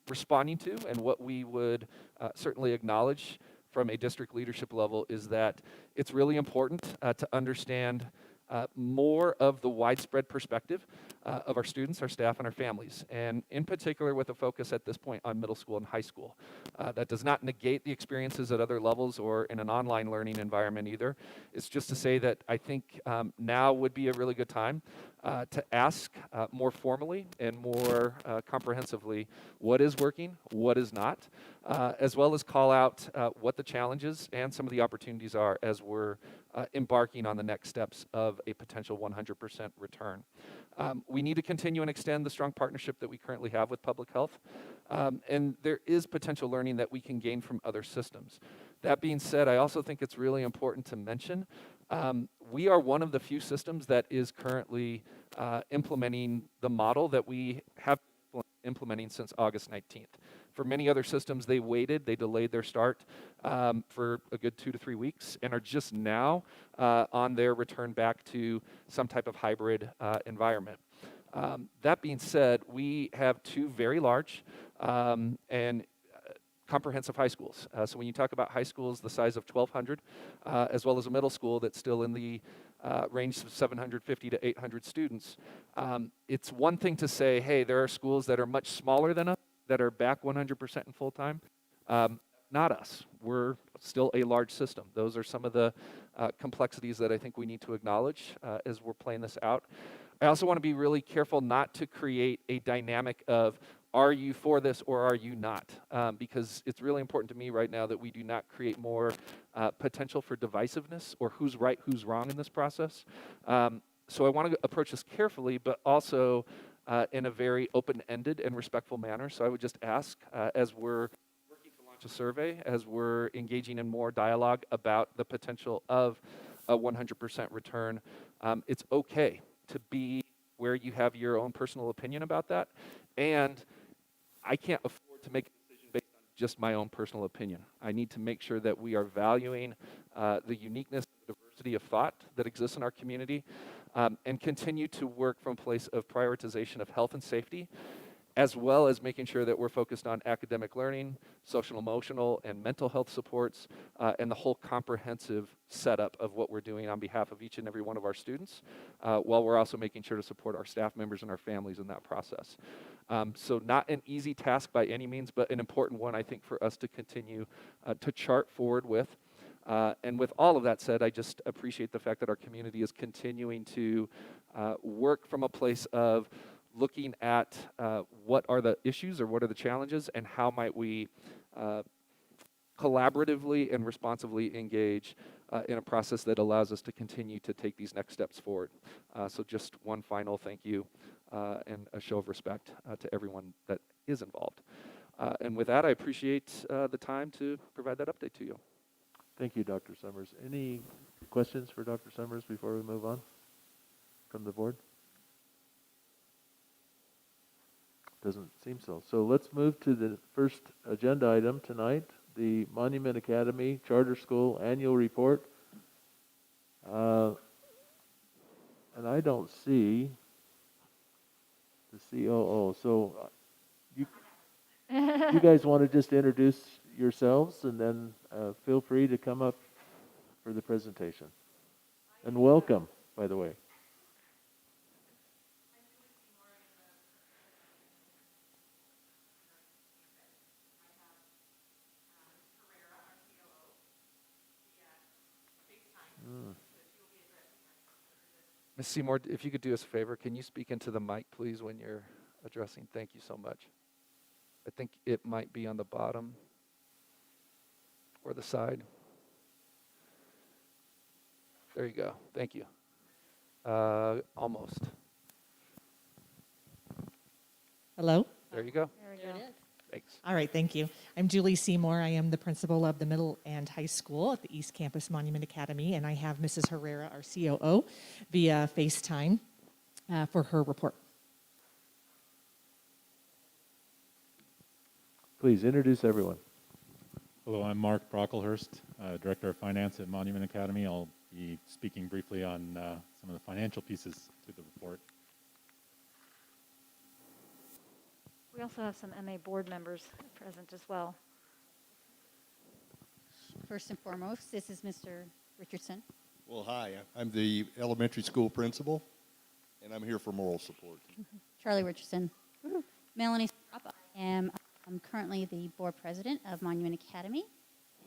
responding to and what we would certainly acknowledge from a district leadership level is that it's really important to understand more of the widespread perspective of our students, our staff, and our families, and in particular with a focus at this point on middle school and high school. That does not negate the experiences at other levels or in an online learning environment either. It's just to say that I think now would be a really good time to ask more formally and more comprehensively what is working, what is not, as well as call out what the challenges and some of the opportunities are as we're embarking on the next steps of a potential 100% return. We need to continue and extend the strong partnership that we currently have with public health, and there is potential learning that we can gain from other systems. That being said, I also think it's really important to mention we are one of the few systems that is currently implementing the model that we have been implementing since August 19th. For many other systems, they waited, they delayed their start for a good 2 to 3 weeks and are just now on their return back to some type of hybrid environment. That being said, we have 2 very large and comprehensive high schools. So when you talk about high schools the size of 1,200, as well as a middle school that's still in the range of 750 to 800 students, it's one thing to say, hey, there are schools that are much smaller than us that are back 100% in full time. Not us. We're still a large system. Those are some of the complexities that I think we need to acknowledge as we're playing this out. I also want to be really careful not to create a dynamic of, are you for this or are you not? Because it's really important to me right now that we do not create more potential for divisiveness or who's right, who's wrong in this process. So I want to approach this carefully, but also in a very open-ended and respectful manner. So I would just ask, as we're working to launch a survey, as we're engaging in more dialogue about the potential of a 100% return, it's okay to be where you have your own personal opinion about that. And I can't afford to make a decision based on just my own personal opinion. I need to make sure that we are valuing the uniqueness and diversity of thought that exists in our community and continue to work from a place of prioritization of health and safety, as well as making sure that we're focused on academic learning, social, emotional, and mental health supports, and the whole comprehensive setup of what we're doing on behalf of each and every one of our students, while we're also making sure to support our staff members and our families in that process. So not an easy task by any means, but an important one, I think, for us to continue to chart forward with. And with all of that said, I just appreciate the fact that our community is continuing to work from a place of looking at what are the issues or what are the challenges and how might we collaboratively and responsively engage in a process that allows us to continue to take these next steps forward. So just one final thank you and a show of respect to everyone that is involved. And with that, I appreciate the time to provide that update to you. Thank you, Dr. Summers. Any questions for Dr. Summers before we move on from the board? Doesn't seem so. So let's move to the first agenda item tonight, the Monument Academy Charter School Annual Report. And I don't see the COO. So you guys want to just introduce yourselves and then feel free to come up for the presentation. And welcome, by the way. Ms. Seymour, if you could do us a favor, can you speak into the mic, please, when you're addressing? Thank you so much. I think it might be on the bottom or the side. There you go. Thank you. Almost. Hello? There you go. There we go. Thanks. All right, thank you. I'm Julie Seymour. I am the principal of the middle and high school at the East Campus Monument Academy, and I have Mrs. Herrera, our COO, via FaceTime for her report. Please introduce everyone. Hello, I'm Mark Brocklehurst, Director of Finance at Monument Academy. I'll be speaking briefly on some of the financial pieces to the report. We also have some MA board members present as well. First and foremost, this is Mr. Richardson. Well, hi, I'm the elementary school principal. And I'm here for moral support. Charlie Richardson. Melanie Strop. I'm currently the board president of Monument Academy,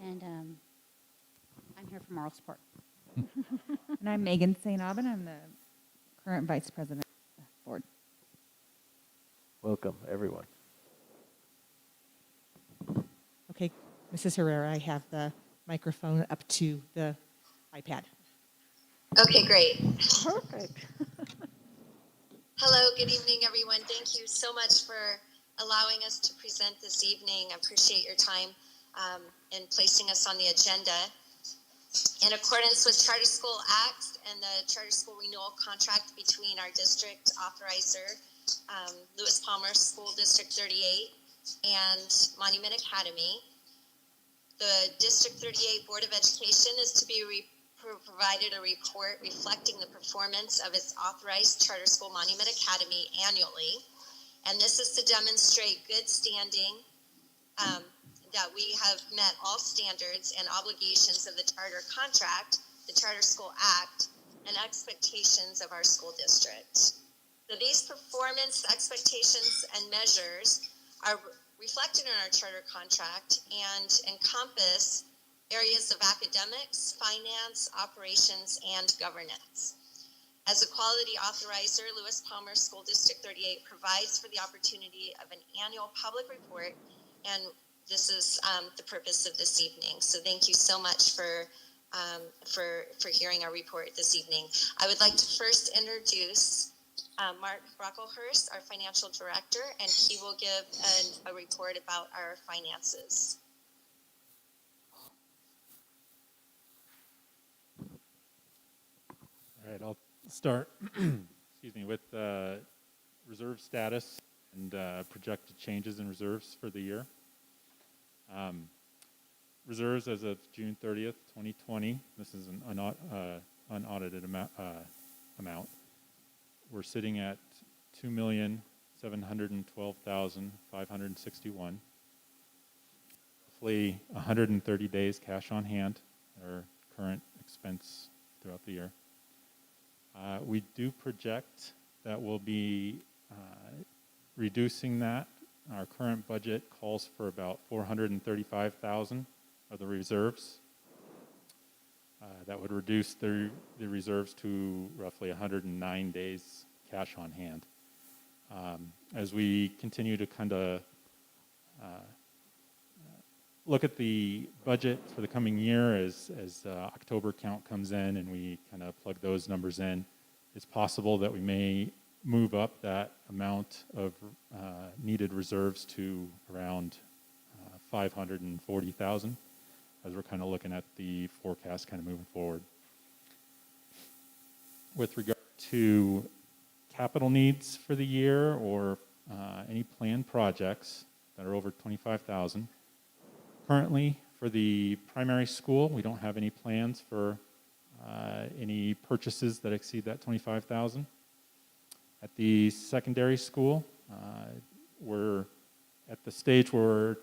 and I'm here for moral support. And I'm Megan St. Aubin. I'm the current vice president of the board. Welcome, everyone. Okay, Mrs. Herrera, I have the microphone up to the iPad. Okay, great. Perfect. Hello, good evening, everyone. Thank you so much for allowing us to present this evening. I appreciate your time in placing us on the agenda. In accordance with Charter School Act and the Charter School Renewal Contract between our district authorizer, Lewis Palmer School District 38, and Monument Academy, the District 38 Board of Education is to be provided a report reflecting the performance of its authorized charter school Monument Academy annually. And this is to demonstrate good standing, that we have met all standards and obligations of the charter contract, the Charter School Act, and expectations of our school district. So these performance expectations and measures are reflected in our charter contract and encompass areas of academics, finance, operations, and governance. As a quality authorizer, Lewis Palmer School District 38 provides for the opportunity of an annual public report, and this is the purpose of this evening. So thank you so much for hearing our report this evening. I would like to first introduce Mark Brocklehurst, our financial director, and he will give a report about our finances. All right, I'll start excuse me, with reserve status and projected changes in reserves for the year. Reserves as of June 30th, 2020, this is an unaudited amount. We're sitting at $2,712,561. Roughly 130 days cash on hand, our current expense throughout the year. We do project that we'll be reducing that. Our current budget calls for about $435,000 of the reserves. That would reduce the reserves to roughly 109 days cash on hand. As we continue to kind of look at the budget for the coming year, as October count comes in and we kind of plug those numbers in, it's possible that we may move up that amount of needed reserves to around 540,000 as we're kind of looking at the forecast kind of moving forward. With regard to capital needs for the year or any planned projects that are over 25,000, currently for the primary school, we don't have any plans for any purchases that exceed that 25,000. At the secondary school, we're at the stage where we're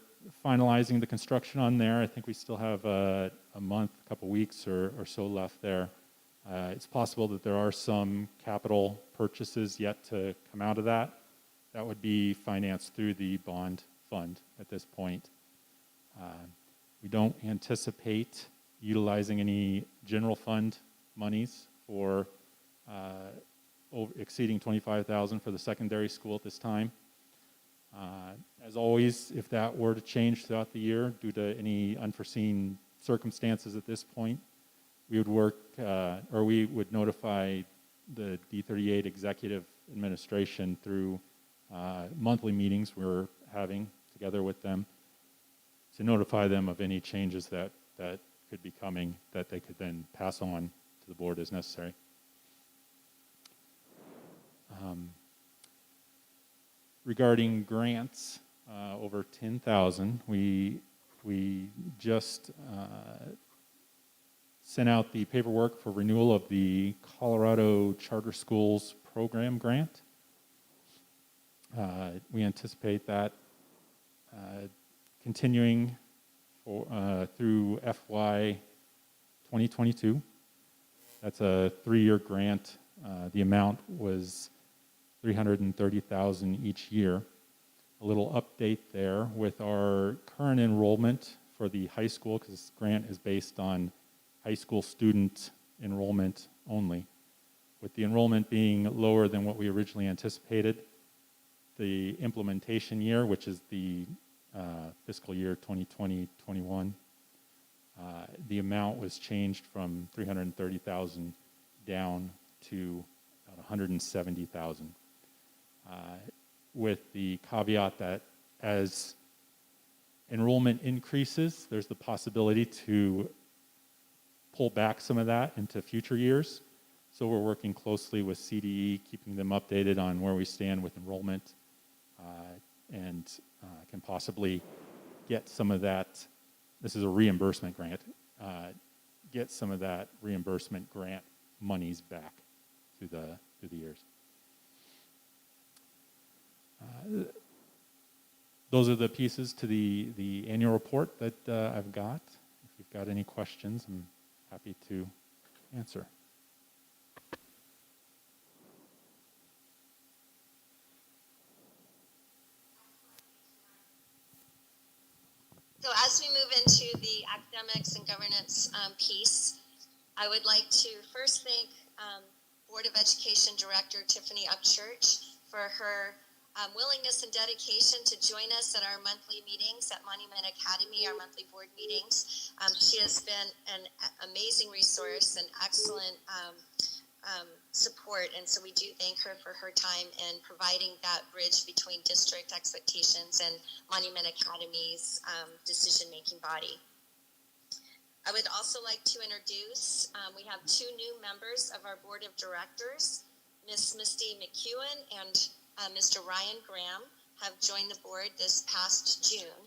finalizing the construction on there. I think we still have a month, a couple weeks or so left there. It's possible that there are some capital purchases yet to come out of that. That would be financed through the bond fund at this point. We don't anticipate utilizing any general fund monies for exceeding 25,000 for the secondary school at this time. As always, if that were to change throughout the year due to any unforeseen circumstances at this point, we would work, or we would notify the D38 executive administration through monthly meetings we're having together with them to notify them of any changes that could be coming that they could then pass on to the board as necessary. Regarding grants, over 10,000, we just sent out the paperwork for renewal of the Colorado Charter Schools Program grant. We anticipate that continuing through FY 2022. That's a 3-year grant The amount was $330,000 each year. A little update there with our current enrollment for the high school, because this grant is based on high school student enrollment only. With the enrollment being lower than what we originally anticipated, the implementation year, which is the fiscal year 2020-21, the amount was changed from $330,000 down to about $170,000. With the caveat that as enrollment increases, there's the possibility to pull back some of that into future years. So we're working closely with CDE, keeping them updated on where we stand with enrollment, and can possibly get some of that. This is a reimbursement grant. Get some of that reimbursement grant monies back through the years. Those are the pieces to the annual report that I've got. If you've got any questions, I'm happy to answer. So as we move into the academics and governance piece, I would like to first thank Board of Education Director Tiffany Upchurch for her willingness and dedication to join us at our monthly meetings at Monument Academy, our monthly board meetings. She has been an amazing resource and excellent support, and so we do thank her for her time in providing that bridge between district expectations and Monument Academy's decision-making body. I would also like to introduce, we have two new members of our board of directors. Ms. Misty McEwen and Mr. Ryan Graham have joined the board this past June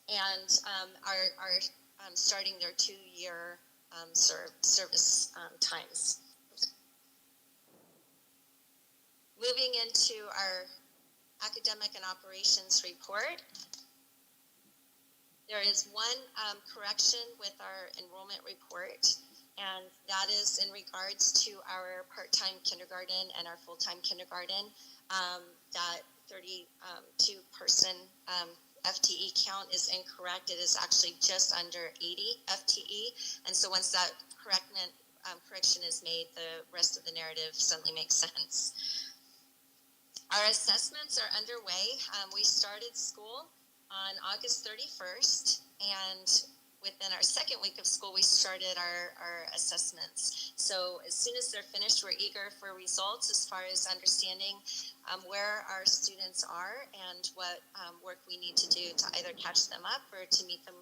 and are starting their 2-year service times. Moving into our academic and operations report, there is one correction with our enrollment report, and that is in regards to our part-time kindergarten and our full-time kindergarten. That 32-person FTE count is incorrect. It is actually just under 80 FTE, and so once that correction is made, the rest of the narrative suddenly makes sense. Our assessments are underway. We started school on August 31st, and within our second week of school, we started our assessments. So as soon as they're finished, we're eager for results as far as understanding where our students are and what work we need to do to either catch them up or to meet them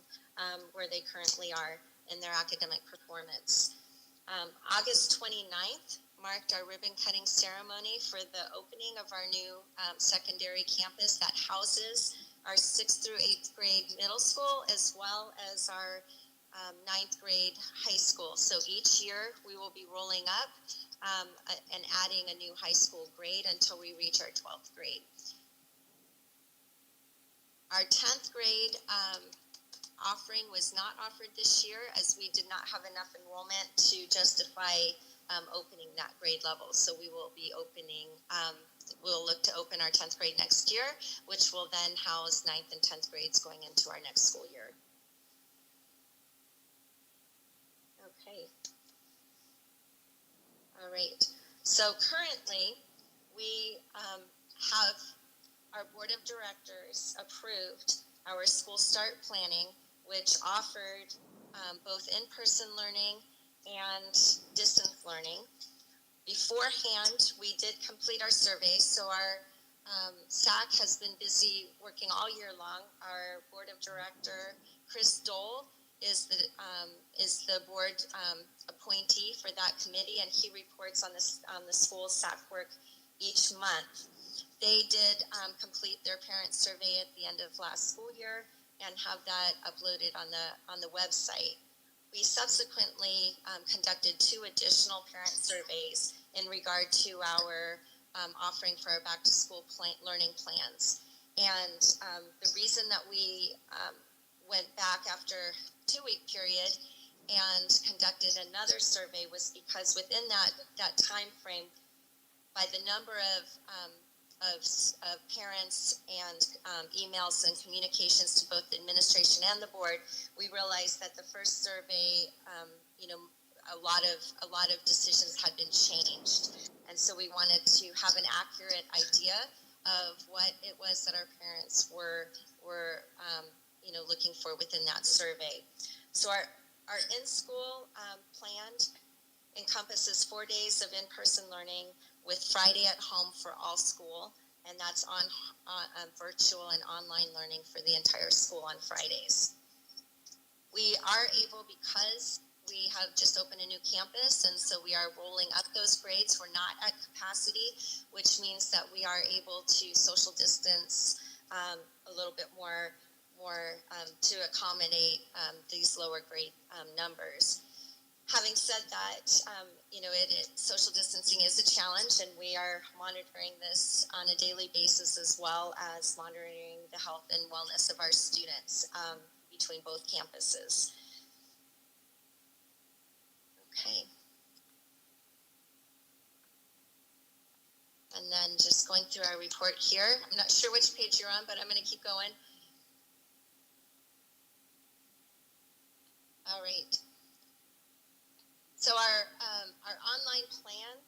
where they currently are in their academic performance. August 29th marked our ribbon cutting ceremony for the opening of our new secondary campus that houses our 6th through 8th grade middle school as well as our 9th grade high school. So each year we will be rolling up and adding a new high school grade until we reach our 12th grade. Our 10th grade offering was not offered this year as we did not have enough enrollment to justify opening that grade level. So we will be opening, we'll look to open our 10th grade next year, which will then house 9th and 10th grades going into our next school year. Okay. All right. So currently we have our board of directors approved our school start planning, which offered both in-person learning and distance learning. Beforehand, we did complete our surveys, so our SAC has been busy working all year long. Our board of director, Chris Dole, is the board appointee for that committee, and he reports on the school's SAC work each month. They did complete their parent survey at the end of last school year and have that uploaded on the website. We subsequently conducted 2 additional parent surveys in regard to our offering for our back-to-school learning plans. And the reason that we went back after a 2-week period and conducted another survey was because within that time frame, by the number of parents and emails and communications to both the administration and the board, we realized that the first survey, a lot of decisions had been changed, and so we wanted to have an accurate idea of what it was that our parents were looking for within that survey. So our in-school plan encompasses 4 days of in-person learning with Friday at home for all school, and that's on virtual and online learning for the entire school on Fridays. We are able, because we have just opened a new campus, and so we are rolling up those grades. We're not at capacity, which means that we are able to social distance a little bit more to accommodate these lower grade numbers. Having said that, social distancing is a challenge, and we are monitoring this on a daily basis, as well as monitoring the health and wellness of our students between both campuses. Okay. And then just going through our report here. I'm not sure which page you're on, but I'm going to keep going. All right. So our online plan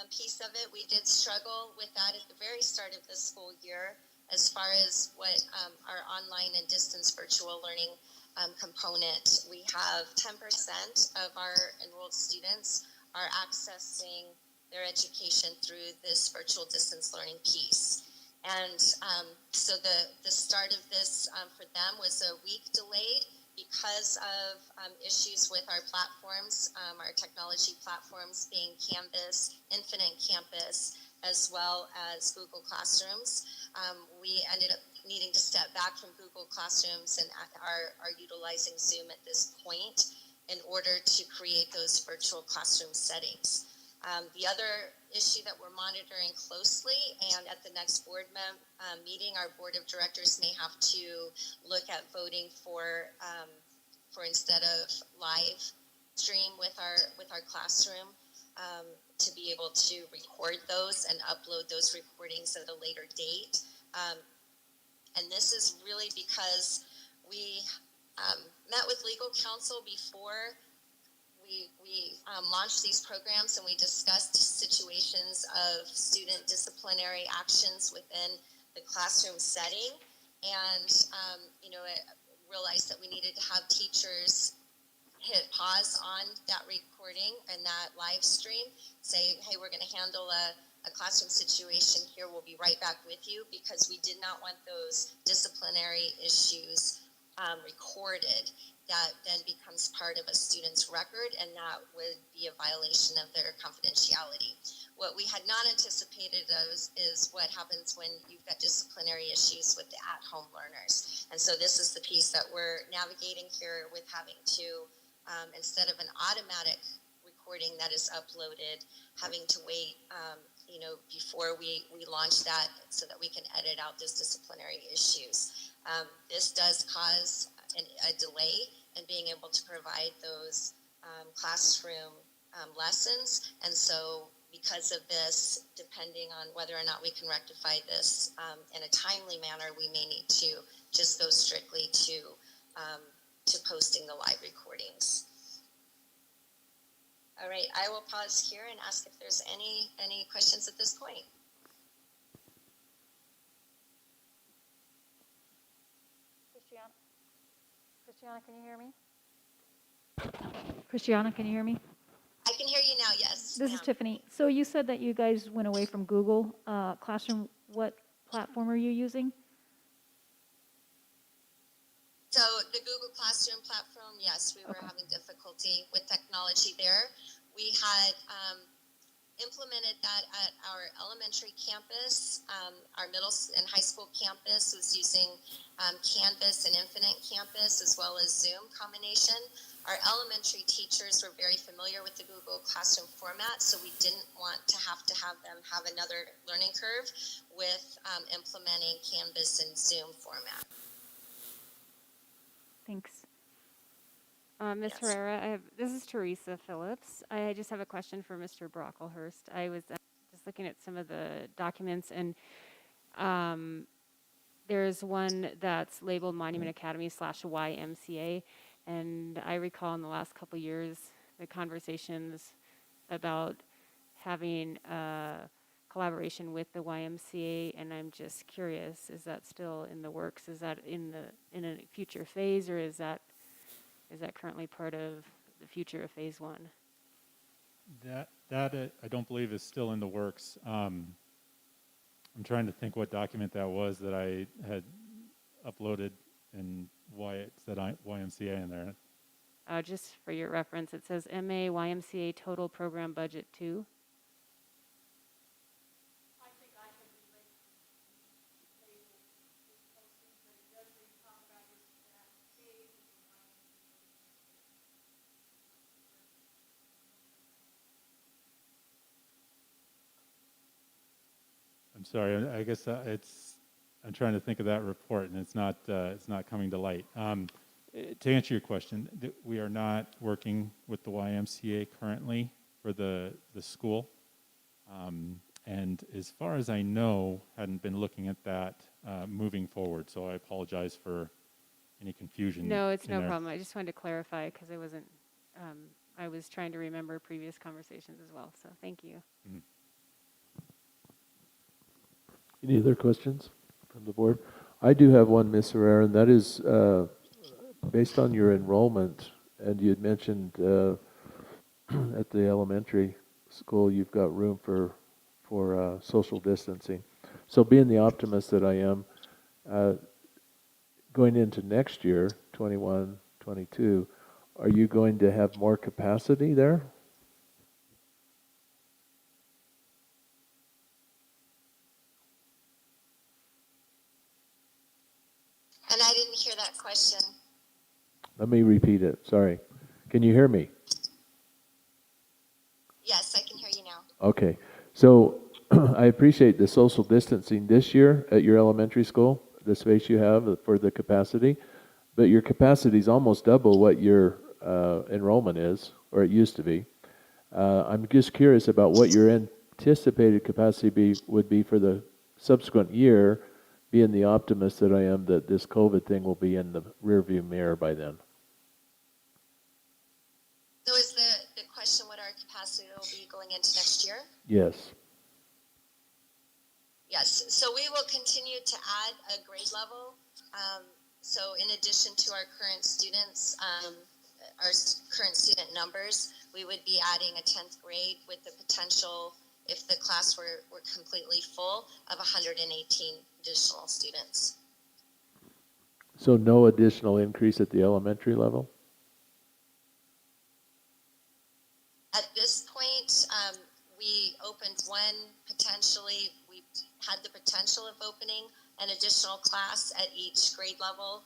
piece of it, we did struggle with that at the very start of the school year, as far as what our online and distance virtual learning component. We have 10% of our enrolled students are accessing their education through this virtual distance learning piece. And so the start of this for them was a week delayed, because of issues with our platforms, our technology platforms being Canvas, Infinite Campus, as well as Google Classrooms. We ended up needing to step back from Google Classrooms and are utilizing Zoom at this point in order to create those virtual classroom settings. The other issue that we're monitoring closely, and at the next board meeting, our board of directors may have to look at voting for instead of live stream with our classroom, to be able to record those and upload those recordings at a later date. And this is really because we met with legal counsel before we launched these programs, and we discussed situations of student disciplinary actions within the classroom setting, and realized that we needed to have teachers hit pause on that recording and that live stream, say, hey, we're going to handle a classroom situation here, we'll be right back with you, because we did not want those disciplinary issues recorded. That then becomes part of a student's record, and that would be a violation of their confidentiality. What we had not anticipated is what happens when you've got disciplinary issues with the at-home learners. And so this is the piece that we're navigating here, with having to, instead of an automatic recording that is uploaded, having to wait before we launch that, so that we can edit out those disciplinary issues. This does cause a delay in being able to provide those classroom lessons, and so because of this, depending on whether or not we can rectify this in a timely manner, we may need to just go strictly to posting the live recordings. All right, I will pause here and ask if there's any questions at this point. Christiana, can you hear me? Christiana, can you hear me? I can hear you now, yes. This is Tiffany. So you said that you guys went away from Google Classroom. What platform are you using? So the Google Classroom platform, yes, we were having difficulty with technology there. We had implemented that at our elementary campus. Our middle and high school campus was using Canvas and Infinite Campus, as well as Zoom combination. Our elementary teachers were very familiar with the Google Classroom format, so we didn't want to have them have another learning curve with implementing Canvas and Zoom format. Thanks. Ms. Yes. Herrera, this is Teresa Phillips. I just have a question for Mr. Brocklehurst. I was just looking at some of the documents, and there's one that's labeled Monument Academy / YMCA, and I recall in the last couple of years the conversations about having collaboration with the YMCA, and I'm just curious, is that still in the works? Is that in a future phase, or is that currently part of the future of phase 1? That I don't believe is still in the works. I'm trying to think what document that was that I had uploaded and why it said YMCA in there. Just for your reference, it says MA YMCA total program budget 2. I'm sorry. I guess I'm trying to think of that report, and it's not coming to light. To answer your question, we are not working with the YMCA currently for the school, and as far as I know, hadn't been looking at that moving forward. So I apologize for any confusion. No, it's no there. problem. I just wanted to clarify because I wasn't. I was trying to remember previous conversations as well. So thank you. Mm-hmm. Any other questions from the board? I do have one, Ms. Herrera, and that is based on your enrollment, and you had mentioned at the elementary school you've got room for social distancing. So being the optimist that I am, going into next year, 21, 22, are you going to have more capacity there? And I didn't hear that question. Let me repeat it. Sorry. Can you hear me? Yes, I can hear you now. Okay. So I appreciate the social distancing this year at your elementary school, the space you have for the capacity, but your capacity is almost double what your enrollment is, or it used to be. I'm just curious about what your anticipated capacity would be for the subsequent year, being the optimist that I am that this COVID thing will be in the rearview mirror by then. So is the question what our capacity will be going into next year? Yes. Yes, so we will continue to add a grade level. So in addition to our current students, our current student numbers, we would be adding a 10th grade with the potential, if the class were completely full, of 118 additional students. So no additional increase at the elementary level? At this point, we opened one potentially, we had the potential of opening an additional class at each grade level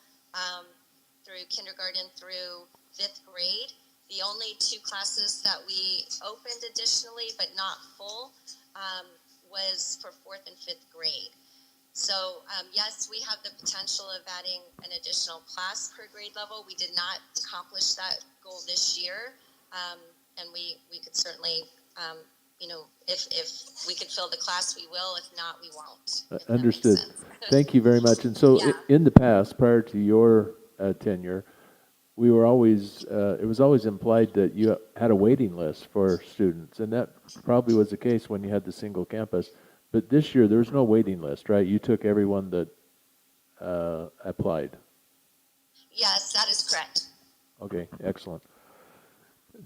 through kindergarten through 5th grade. The only 2 classes that we opened additionally, but not full, was for 4th and 5th grade. So yes, we have the potential of adding an additional class per grade level. We did not accomplish that goal this year. And we could certainly, if we could fill the class, we will. If not, we won't. Understood. Thank you very much. And so in the past, prior to your tenure, we were always, it was always implied that you had a waiting list for students. And that probably was the case when you had the single campus. But this year, there's no waiting list, right? You took everyone that applied. Yes, that is correct. Okay, excellent.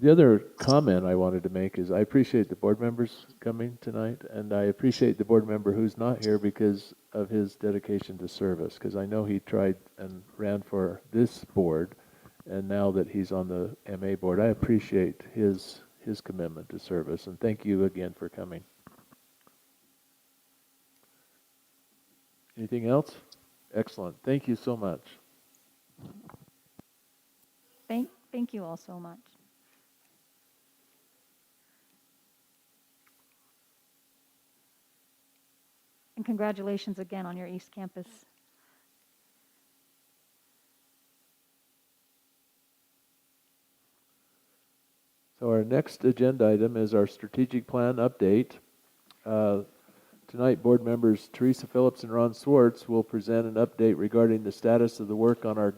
The other comment I wanted to make is I appreciate the board members coming tonight, and I appreciate the board member who's not here because of his dedication to service, because I know he tried and ran for this board, and now that he's on the MA board, I appreciate his commitment to service, and thank you again for coming. Anything else? Excellent. Thank you so much. Thank you all so much. And congratulations again on your East Campus. So our next agenda item is our strategic plan update. Tonight, board members Teresa Phillips and Ron Swartz will present an update regarding the status of the work on our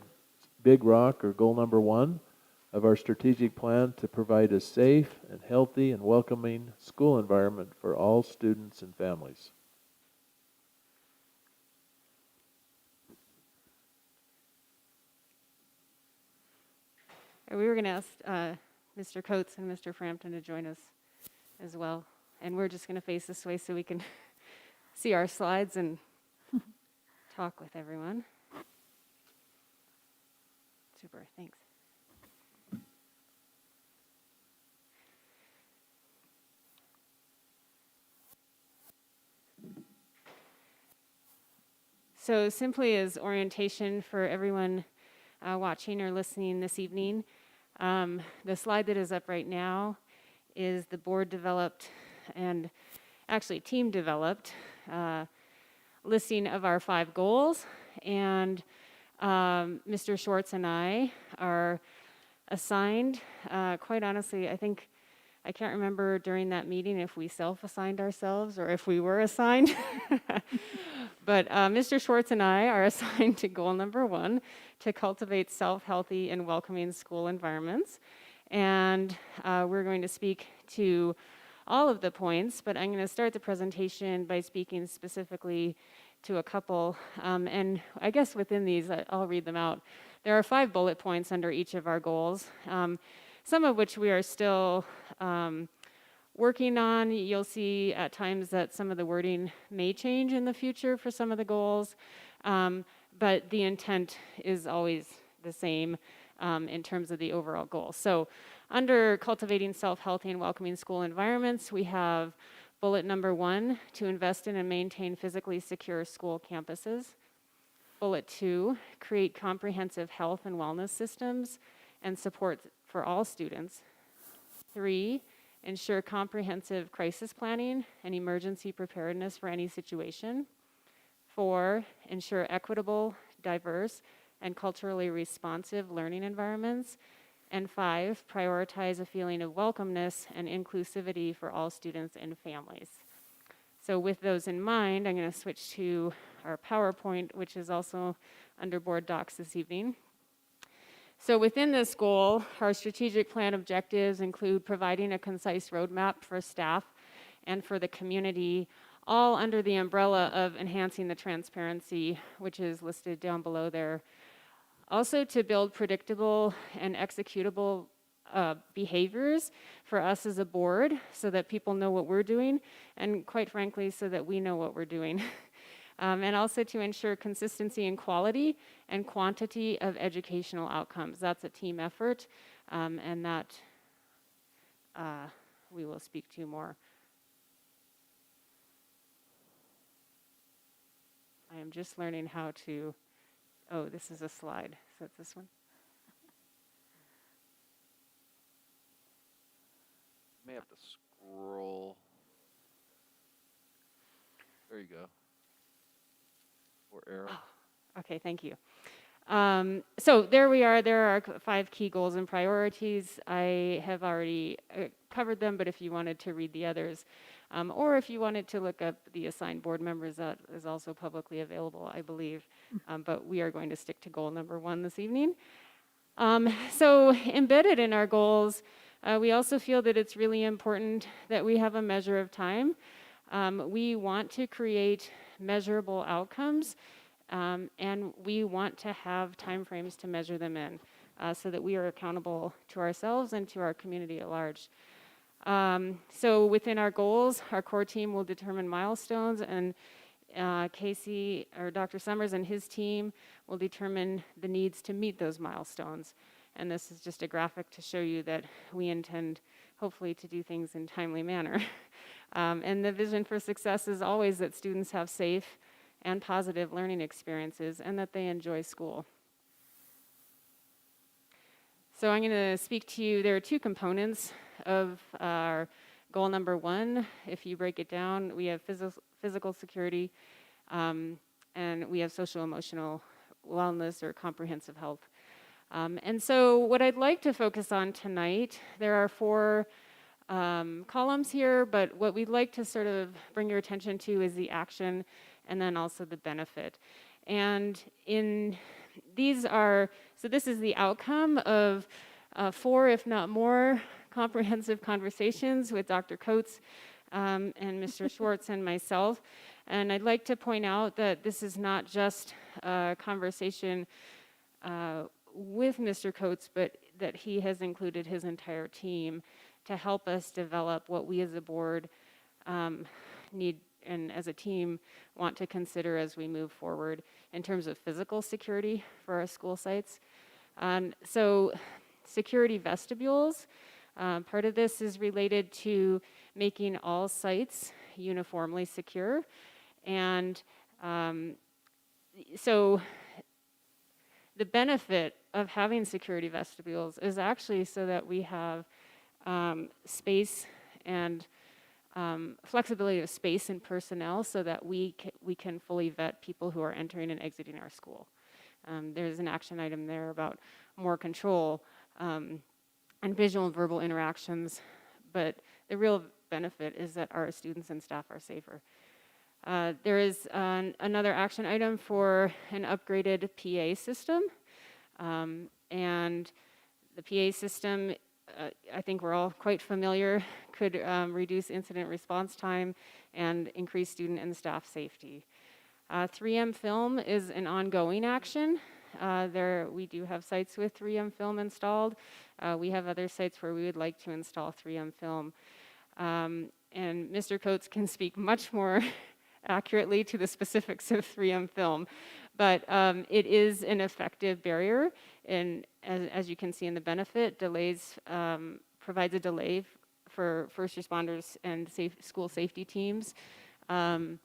big rock, or goal number 1, of our strategic plan to provide a safe and healthy and welcoming school environment for all students and families. We were going to ask Mr. Coates and Mr. Frampton to join us as well. And we're just going to face this way so we can see our slides and talk with everyone. Super, thanks. So simply as orientation for everyone watching or listening this evening, the slide that is up right now is the board developed and actually team developed listing of our 5 goals. And Mr. Schwartz and I are assigned, quite honestly, I can't remember during that meeting if we self-assigned ourselves or if we were assigned. But Mr. Schwartz and I are assigned to goal number 1, to cultivate healthy and welcoming school environments. And we're going to speak to all of the points, but I'm going to start the presentation by speaking specifically to a couple. And I guess within these, I'll read them out. There are 5 bullet points under each of our goals, some of which we are still working on. You'll see at times that some of the wording may change in the future for some of the goals, but the intent is always the same in terms of the overall goal. So under cultivating healthy and welcoming school environments, we have bullet number 1, to invest in and maintain physically secure school campuses. Bullet 2, create comprehensive health and wellness systems and support for all students. 3, ensure comprehensive crisis planning and emergency preparedness for any situation. 4, ensure equitable, diverse, and culturally responsive learning environments. And 5, prioritize a feeling of welcomeness and inclusivity for all students and families. So with those in mind, I'm going to switch to our PowerPoint, which is also under board docs this evening. So within this goal, our strategic plan objectives include providing a concise roadmap for staff and for the community, all under the umbrella of enhancing the transparency, which is listed down below there. Also to build predictable and executable behaviors for us as a board so that people know what we're doing, and quite frankly, so that we know what we're doing. And also to ensure consistency in quality and quantity of educational outcomes. That's a team effort, and that we will speak to more. I am just learning how to, oh, this is a slide. Is that this one? May have to scroll. There you go. Or arrow. Oh, okay, thank you. So there we are. There are 5 key goals and priorities. I have already covered them, but if you wanted to read the others, or if you wanted to look up the assigned board members, that is also publicly available, I believe. But we are going to stick to goal number 1 this evening. So embedded in our goals, we also feel that it's really important that we have a measure of time. We want to create measurable outcomes, and we want to have timeframes to measure them in so that we are accountable to ourselves and to our community at large. So within our goals, our core team will determine milestones, and Casey, or Dr. Summers and his team will determine the needs to meet those milestones. And this is just a graphic to show you that we intend, hopefully, to do things in a timely manner. And the vision for success is always that students have safe and positive learning experiences and that they enjoy school. So I'm going to speak to you. There are 2 components of our goal number 1. If you break it down, we have physical security, and we have social emotional wellness or comprehensive health. And so what I'd like to focus on tonight, there are 4 columns here, but what we'd like to sort of bring your attention to is the action and then also the benefit. And so this is the outcome of 4, if not more, comprehensive conversations with Dr. Coates and Mr. Schwartz and myself. And I'd like to point out that this is not just a conversation with Mr. Coates, but that he has included his entire team to help us develop what we as a board need and as a team want to consider as we move forward in terms of physical security for our school sites. So security vestibules, part of this is related to making all sites uniformly secure. And so the benefit of having security vestibules is actually so that we have space and flexibility of space and personnel so that we can fully vet people who are entering and exiting our school. There's an action item there about more control and visual and verbal interactions, but the real benefit is that our students and staff are safer. There is another action item for an upgraded PA system, and the PA system, I think we're all quite familiar, could reduce incident response time and increase student and staff safety. 3M film is an ongoing action. We do have sites with 3M film installed. We have other sites where we would like to install 3M film. And Mr. Coates can speak much more accurately to the specifics of 3M film, but it is an effective barrier, and as you can see in the benefit, provides a delay for first responders and school safety teams, and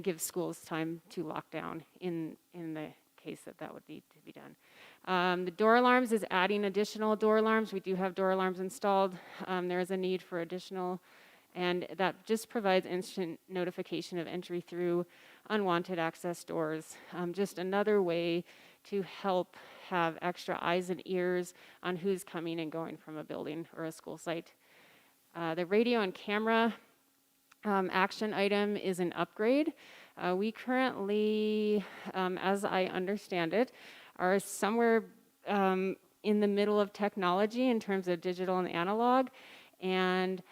gives schools time to lock down in the case that would need to be done. The door alarms is adding additional door alarms. We do have door alarms installed. There is a need for additional, and that just provides instant notification of entry through unwanted access doors. Just another way to help have extra eyes and ears on who's coming and going from a building or a school site. The radio and camera action item is an upgrade. We currently, as I understand it, are somewhere in the middle of technology in terms of digital and analog. And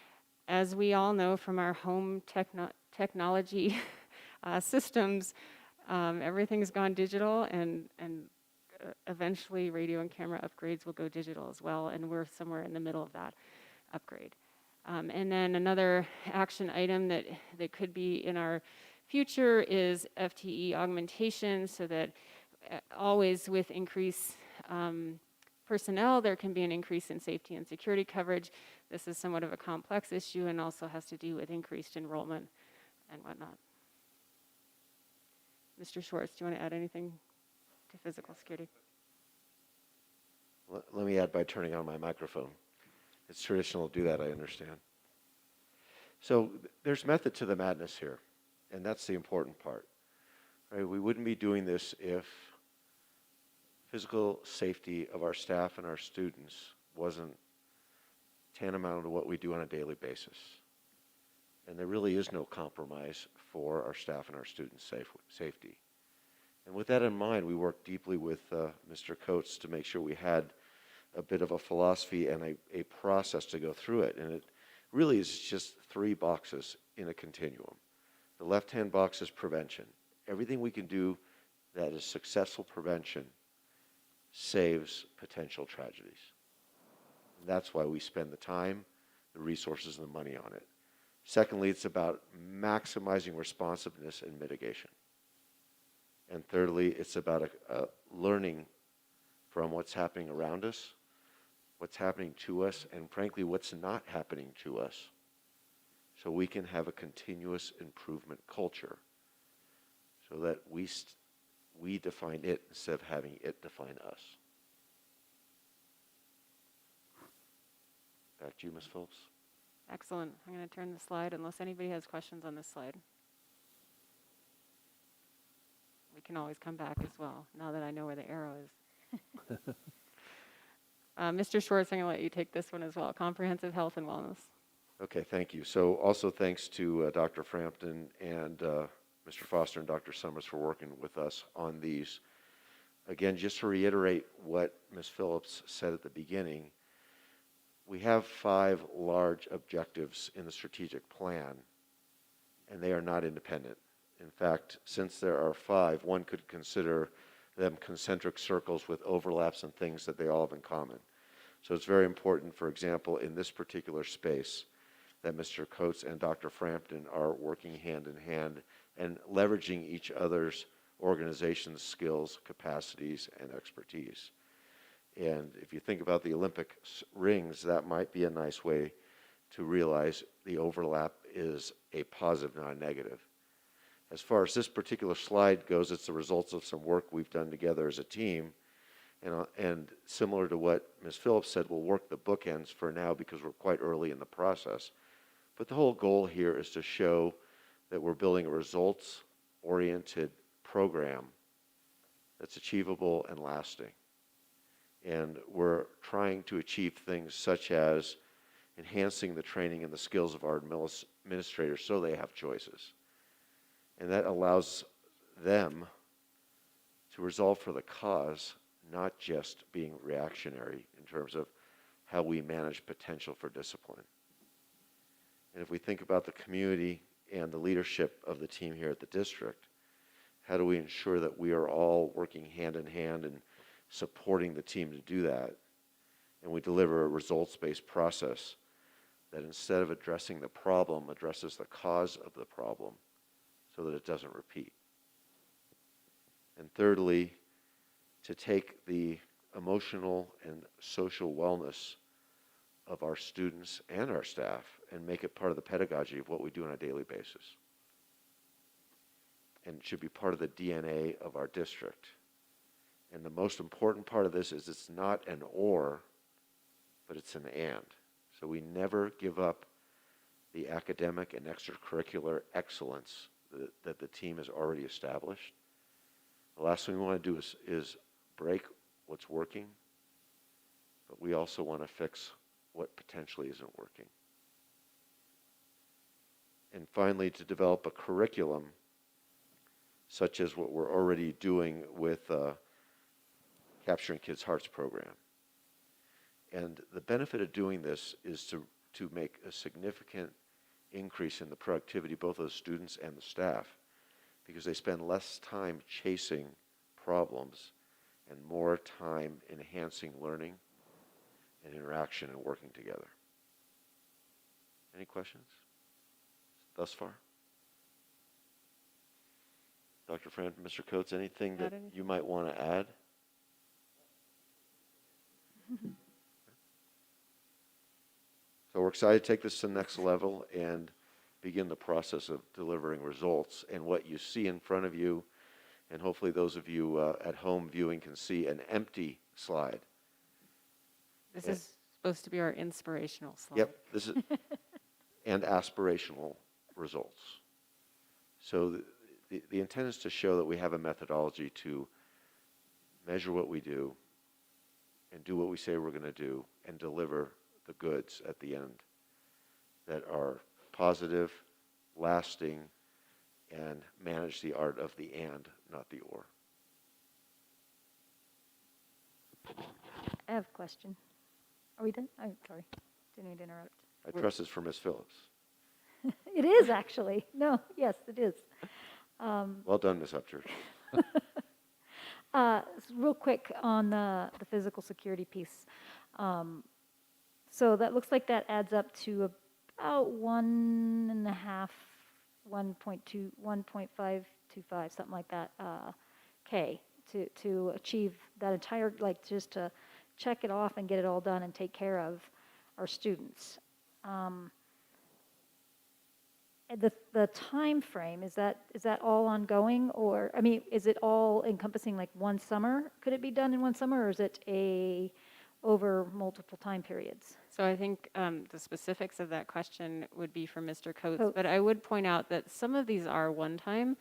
as we all know from our home technology systems, everything's gone digital, and eventually radio and camera upgrades will go digital as well, and we're somewhere in the middle of that upgrade. And then another action item that could be in our future is FTE augmentation, so that always with increased personnel, there can be an increase in safety and security coverage. This is somewhat of a complex issue and also has to do with increased enrollment and whatnot. Mr. Schwartz, do you want to add anything to physical security? Let me add by turning on my microphone. It's traditional to do that, I understand. So there's method to the madness here, and that's the important part. Right? We wouldn't be doing this if physical safety of our staff and our students wasn't tantamount to what we do on a daily basis. And there really is no compromise for our staff and our students' safety. And with that in mind, we worked deeply with Mr. Coates to make sure we had a bit of a philosophy and a process to go through it. And it really is just 3 boxes in a continuum. The left-hand box is prevention. Everything we can do that is successful prevention saves potential tragedies. And that's why we spend the time, the resources, and the money on it. Secondly, it's about maximizing responsiveness and mitigation. And thirdly, it's about learning from what's happening around us, what's happening to us, and frankly, what's not happening to us, so we can have a continuous improvement culture so that we define it instead of having it define us. Back to you, Ms. Phillips. Excellent. I'm going to turn the slide unless anybody has questions on this slide. We can always come back as well, now that I know where the arrow is. Mr. Schwartz, I'm going to let you take this one as well. Comprehensive health and wellness. Okay, thank you. So also thanks to Dr. Frampton and Mr. Foster and Dr. Summers for working with us on these. Again, just to reiterate what Ms. Phillips said at the beginning, we have 5 large objectives in the strategic plan, and they are not independent. In fact, since there are 5, one could consider them concentric circles with overlaps and things that they all have in common. So it's very important, for example, in this particular space, that Mr. Coates and Dr. Frampton are working hand in hand and leveraging each other's organization's skills, capacities, and expertise. And if you think about the Olympic rings, that might be a nice way to realize the overlap is a positive, not a negative. As far as this particular slide goes, it's the results of some work we've done together as a team. And similar to what Ms. Phillips said, we'll work the bookends for now because we're quite early in the process. But the whole goal here is to show that we're building a results-oriented program that's achievable and lasting. And we're trying to achieve things such as enhancing the training and the skills of our administrators so they have choices. And that allows them to resolve for the cause, not just being reactionary in terms of how we manage potential for discipline. And if we think about the community and the leadership of the team here at the district, how do we ensure that we are all working hand in hand and supporting the team to do that? And we deliver a results-based process that instead of addressing the problem, addresses the cause of the problem so that it doesn't repeat. And thirdly, to take the emotional and social wellness of our students and our staff and make it part of the pedagogy of what we do on a daily basis. And it should be part of the DNA of our district. And the most important part of this is it's not an or, but it's an and. So we never give up the academic and extracurricular excellence that the team has already established. The last thing we want to do is break what's working, but we also want to fix what potentially isn't working. And finally, to develop a curriculum such as what we're already doing with Capturing Kids' Hearts program. And the benefit of doing this is to make a significant increase in the productivity both of the students and the staff, because they spend less time chasing problems and more time enhancing learning and interaction and working together. Any questions thus far? Dr. Frampton, Mr. Coates, anything that you might want to add? So we're excited to take this to the next level and begin the process of delivering results. And what you see in front of you, and hopefully those of you at home viewing can see an empty slide. This is supposed to be our inspirational slide. Yep, this is and aspirational results. So the intent is to show that we have a methodology to measure what we do and do what we say we're going to do and deliver the goods at the end that are positive, lasting, and manage the art of the and, not the or. I have a question. Are we done? I'm sorry. Didn't mean to interrupt. I trust it's for Ms. Phillips. It is actually. No, yes, it is. Well done, Ms. Upchurch. Real quick on the physical security piece. So that looks like that adds up to about 1.5, 1.2, 1.525, something like that, K to achieve that entire, like just to check it off and get it all done and take care of our students. The time frame, is that all ongoing, or I mean, is it all encompassing like one summer? Could it be done in one summer, or is it over multiple time periods? So I think the specifics of that question would be for Mr. Coates, but I would point out that some of these are one-time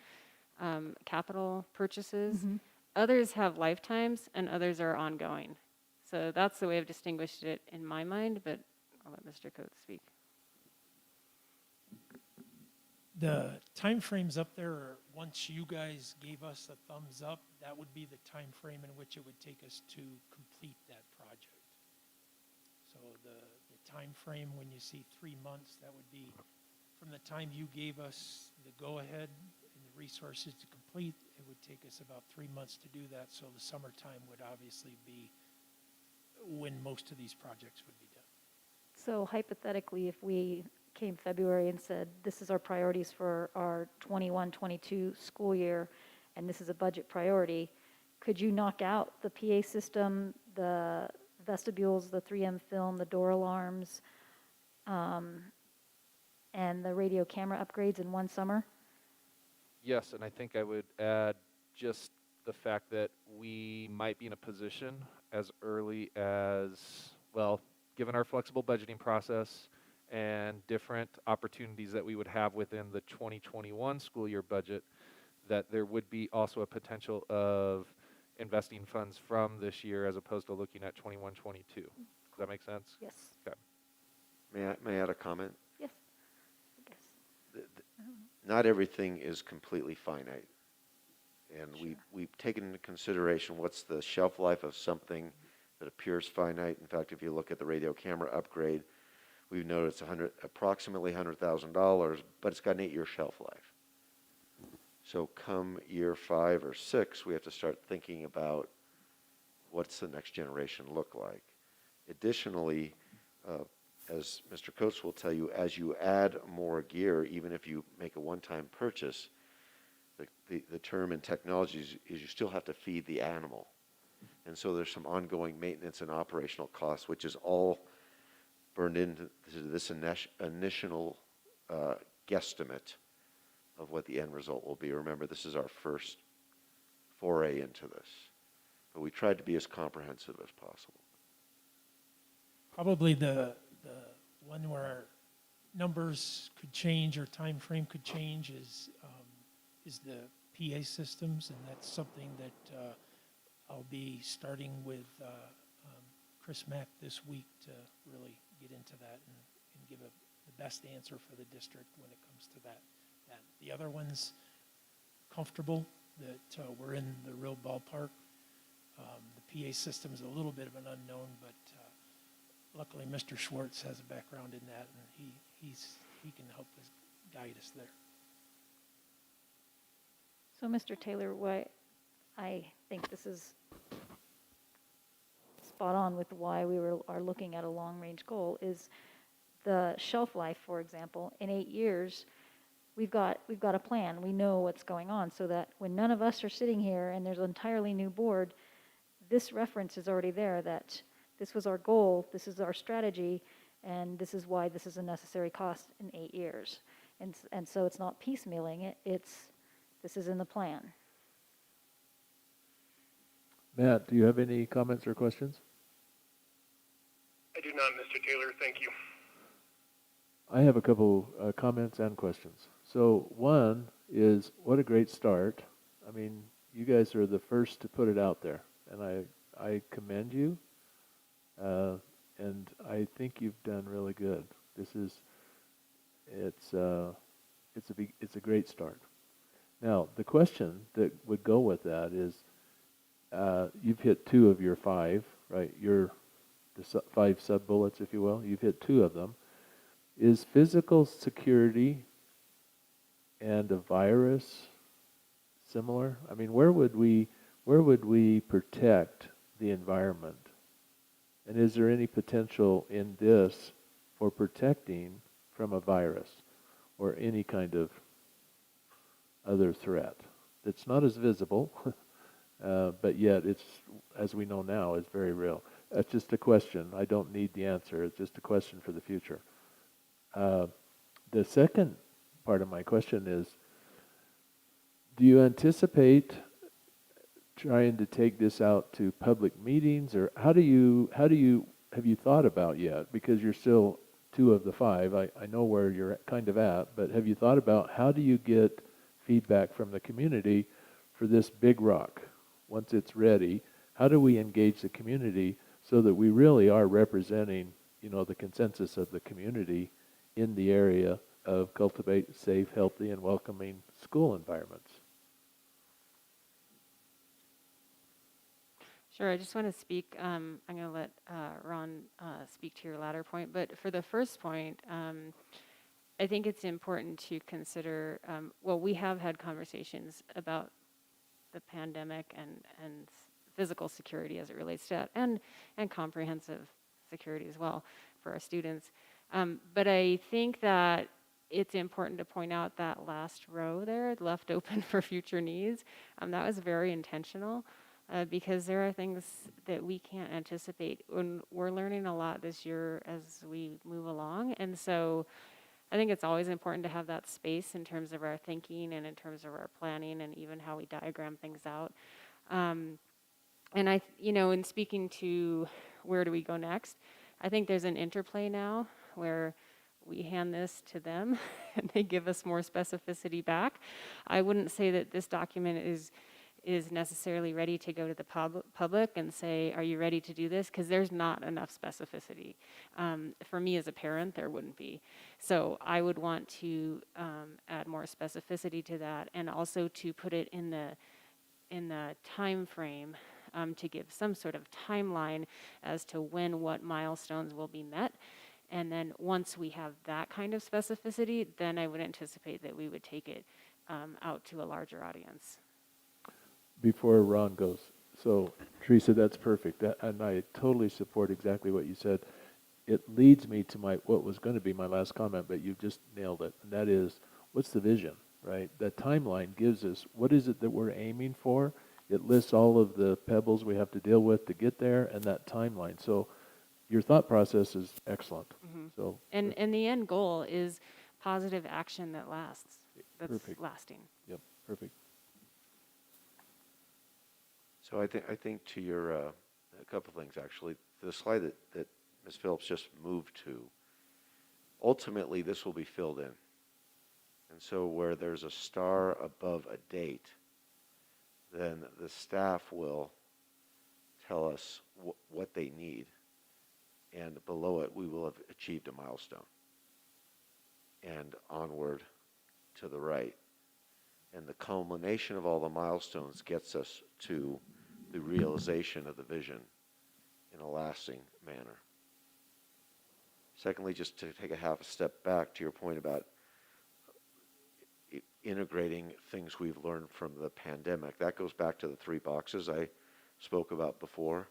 capital purchases, Others have lifetimes and others are ongoing. So that's the way I've distinguished it in my mind, but I'll let Mr. Coates speak. The time frames up there are, once you guys gave us a thumbs up, that would be the time frame in which it would take us to complete that project. So the time frame, when you see 3 months, that would be from the time you gave us the go-ahead and the resources to complete. It would take us about 3 months to do that, so the summertime would obviously be when most of these projects would be done. So hypothetically, if we came February and said, this is our priorities for our 21-22 school year, and this is a budget priority, could you knock out the PA system, the vestibules, the 3M film, the door alarms, and the radio camera upgrades in one summer? Yes, and I think I would add just the fact that we might be in a position as early as, well, given our flexible budgeting process and different opportunities that we would have within the 2021 school year budget, that there would be also a potential of investing funds from this year as opposed to looking at 21-22. Does that make sense? Yes. Okay. May I add a comment? Yes. I guess. Not everything is completely finite. And Sure. we've taken into consideration what's the shelf life of something that appears finite. In fact, if you look at the radio camera upgrade, we've noticed approximately $100,000, but it's got an 8-year shelf life. So come year 5 or 6, we have to start thinking about what's the next generation look like. Additionally, as Mr. Coates will tell you, as you add more gear, even if you make a one-time purchase, the term in technology is you still have to feed the animal. And so there's some ongoing maintenance and operational costs, which is all burned into this initial guesstimate of what the end result will be. Remember, this is our first foray into this. But we tried to be as comprehensive as possible. Probably the one where numbers could change or time frame could change is the PA systems, and that's something that I'll be starting with Chris Mack this week to really get into that and give the best answer for the district when it comes to that. The other one's comfortable that we're in the real ballpark. The PA system is a little bit of an unknown, but luckily Mr. Schwartz has a background in that, and he can help us guide us there. So, Mr. Taylor, what I think this is spot on with why we are looking at a long-range goal is the shelf life. For example, in 8 years, we've got a plan. We know what's going on, so that when none of us are sitting here and there's an entirely new board, this reference is already there. That this was our goal, this is our strategy, and this is why this is a necessary cost in 8 years. And so it's not piecemealing it. This is in the plan. Matt, do you have any comments or questions? I do not, Mr. Taylor. Thank you. I have a couple comments and questions. So one is, what a great start. I mean, you guys are the first to put it out there, and I commend you. And I think you've done really good. It's a great start. Now, the question that would go with that is, you've hit 2 of your 5, right? The 5 sub-bullets, if you will. You've hit 2 of them. Is physical security and a virus similar? I mean, where would we protect the environment? And is there any potential in this for protecting from a virus or any kind of other threat that's not as visible, but yet it's, as we know now, is very real? That's just a question. I don't need the answer. It's just a question for the future. The second part of my question is, do you anticipate trying to take this out to public meetings, or have you thought about yet, because you're still 2 of the 5, I know where you're kind of at, but have you thought about how do you get feedback from the community for this big rock? once it's ready, how do we engage the community so that we really are representing, the consensus of the community in the area of cultivate safe, healthy, and welcoming school environments? Sure, I just want to speak. I'm going to let Ron speak to your latter point. But for the first point, I think it's important to consider, well, we have had conversations about the pandemic and physical security as it relates to that, and comprehensive security as well for our students. But I think that it's important to point out that last row there, left open for future needs. That was very intentional. Because there are things that we can't anticipate. When we're learning a lot this year as we move along, and so I think it's always important to have that space in terms of our thinking and in terms of our planning and even how we diagram things out. And in speaking to where do we go next, I think there's an interplay now where we hand this to them and they give us more specificity back. I wouldn't say that this document is necessarily ready to go to the public and say, are you ready to do this? Because there's not enough specificity. For me as a parent, there wouldn't be. So I would want to add more specificity to that, and also to put it in the time frame, to give some sort of timeline as to when what milestones will be met. And then once we have that kind of specificity, then I would anticipate that we would take it out to a larger audience. Before Ron goes, so Teresa, that's perfect, and I totally support exactly what you said. It leads me to what was going to be my last comment, but you just nailed it, and that is, what's the vision, right? That timeline gives us, what is it that we're aiming for? It lists all of the pebbles we have to deal with to get there, and that timeline. So your thought process is excellent. Mm-hmm. So and the end goal is positive action that lasts, that's perfect. lasting. Yep, perfect. So I think to your, a couple things actually. The slide that Ms. Phillips just moved to, ultimately this will be filled in. And so where there's a star above a date, then the staff will tell us what they need. And below it, we will have achieved a milestone. And onward to the right. And the culmination of all the milestones gets us to the realization of the vision in a lasting manner. Secondly, just to take a half a step back to your point about integrating things we've learned from the pandemic, that goes back to the 3 boxes I spoke about before,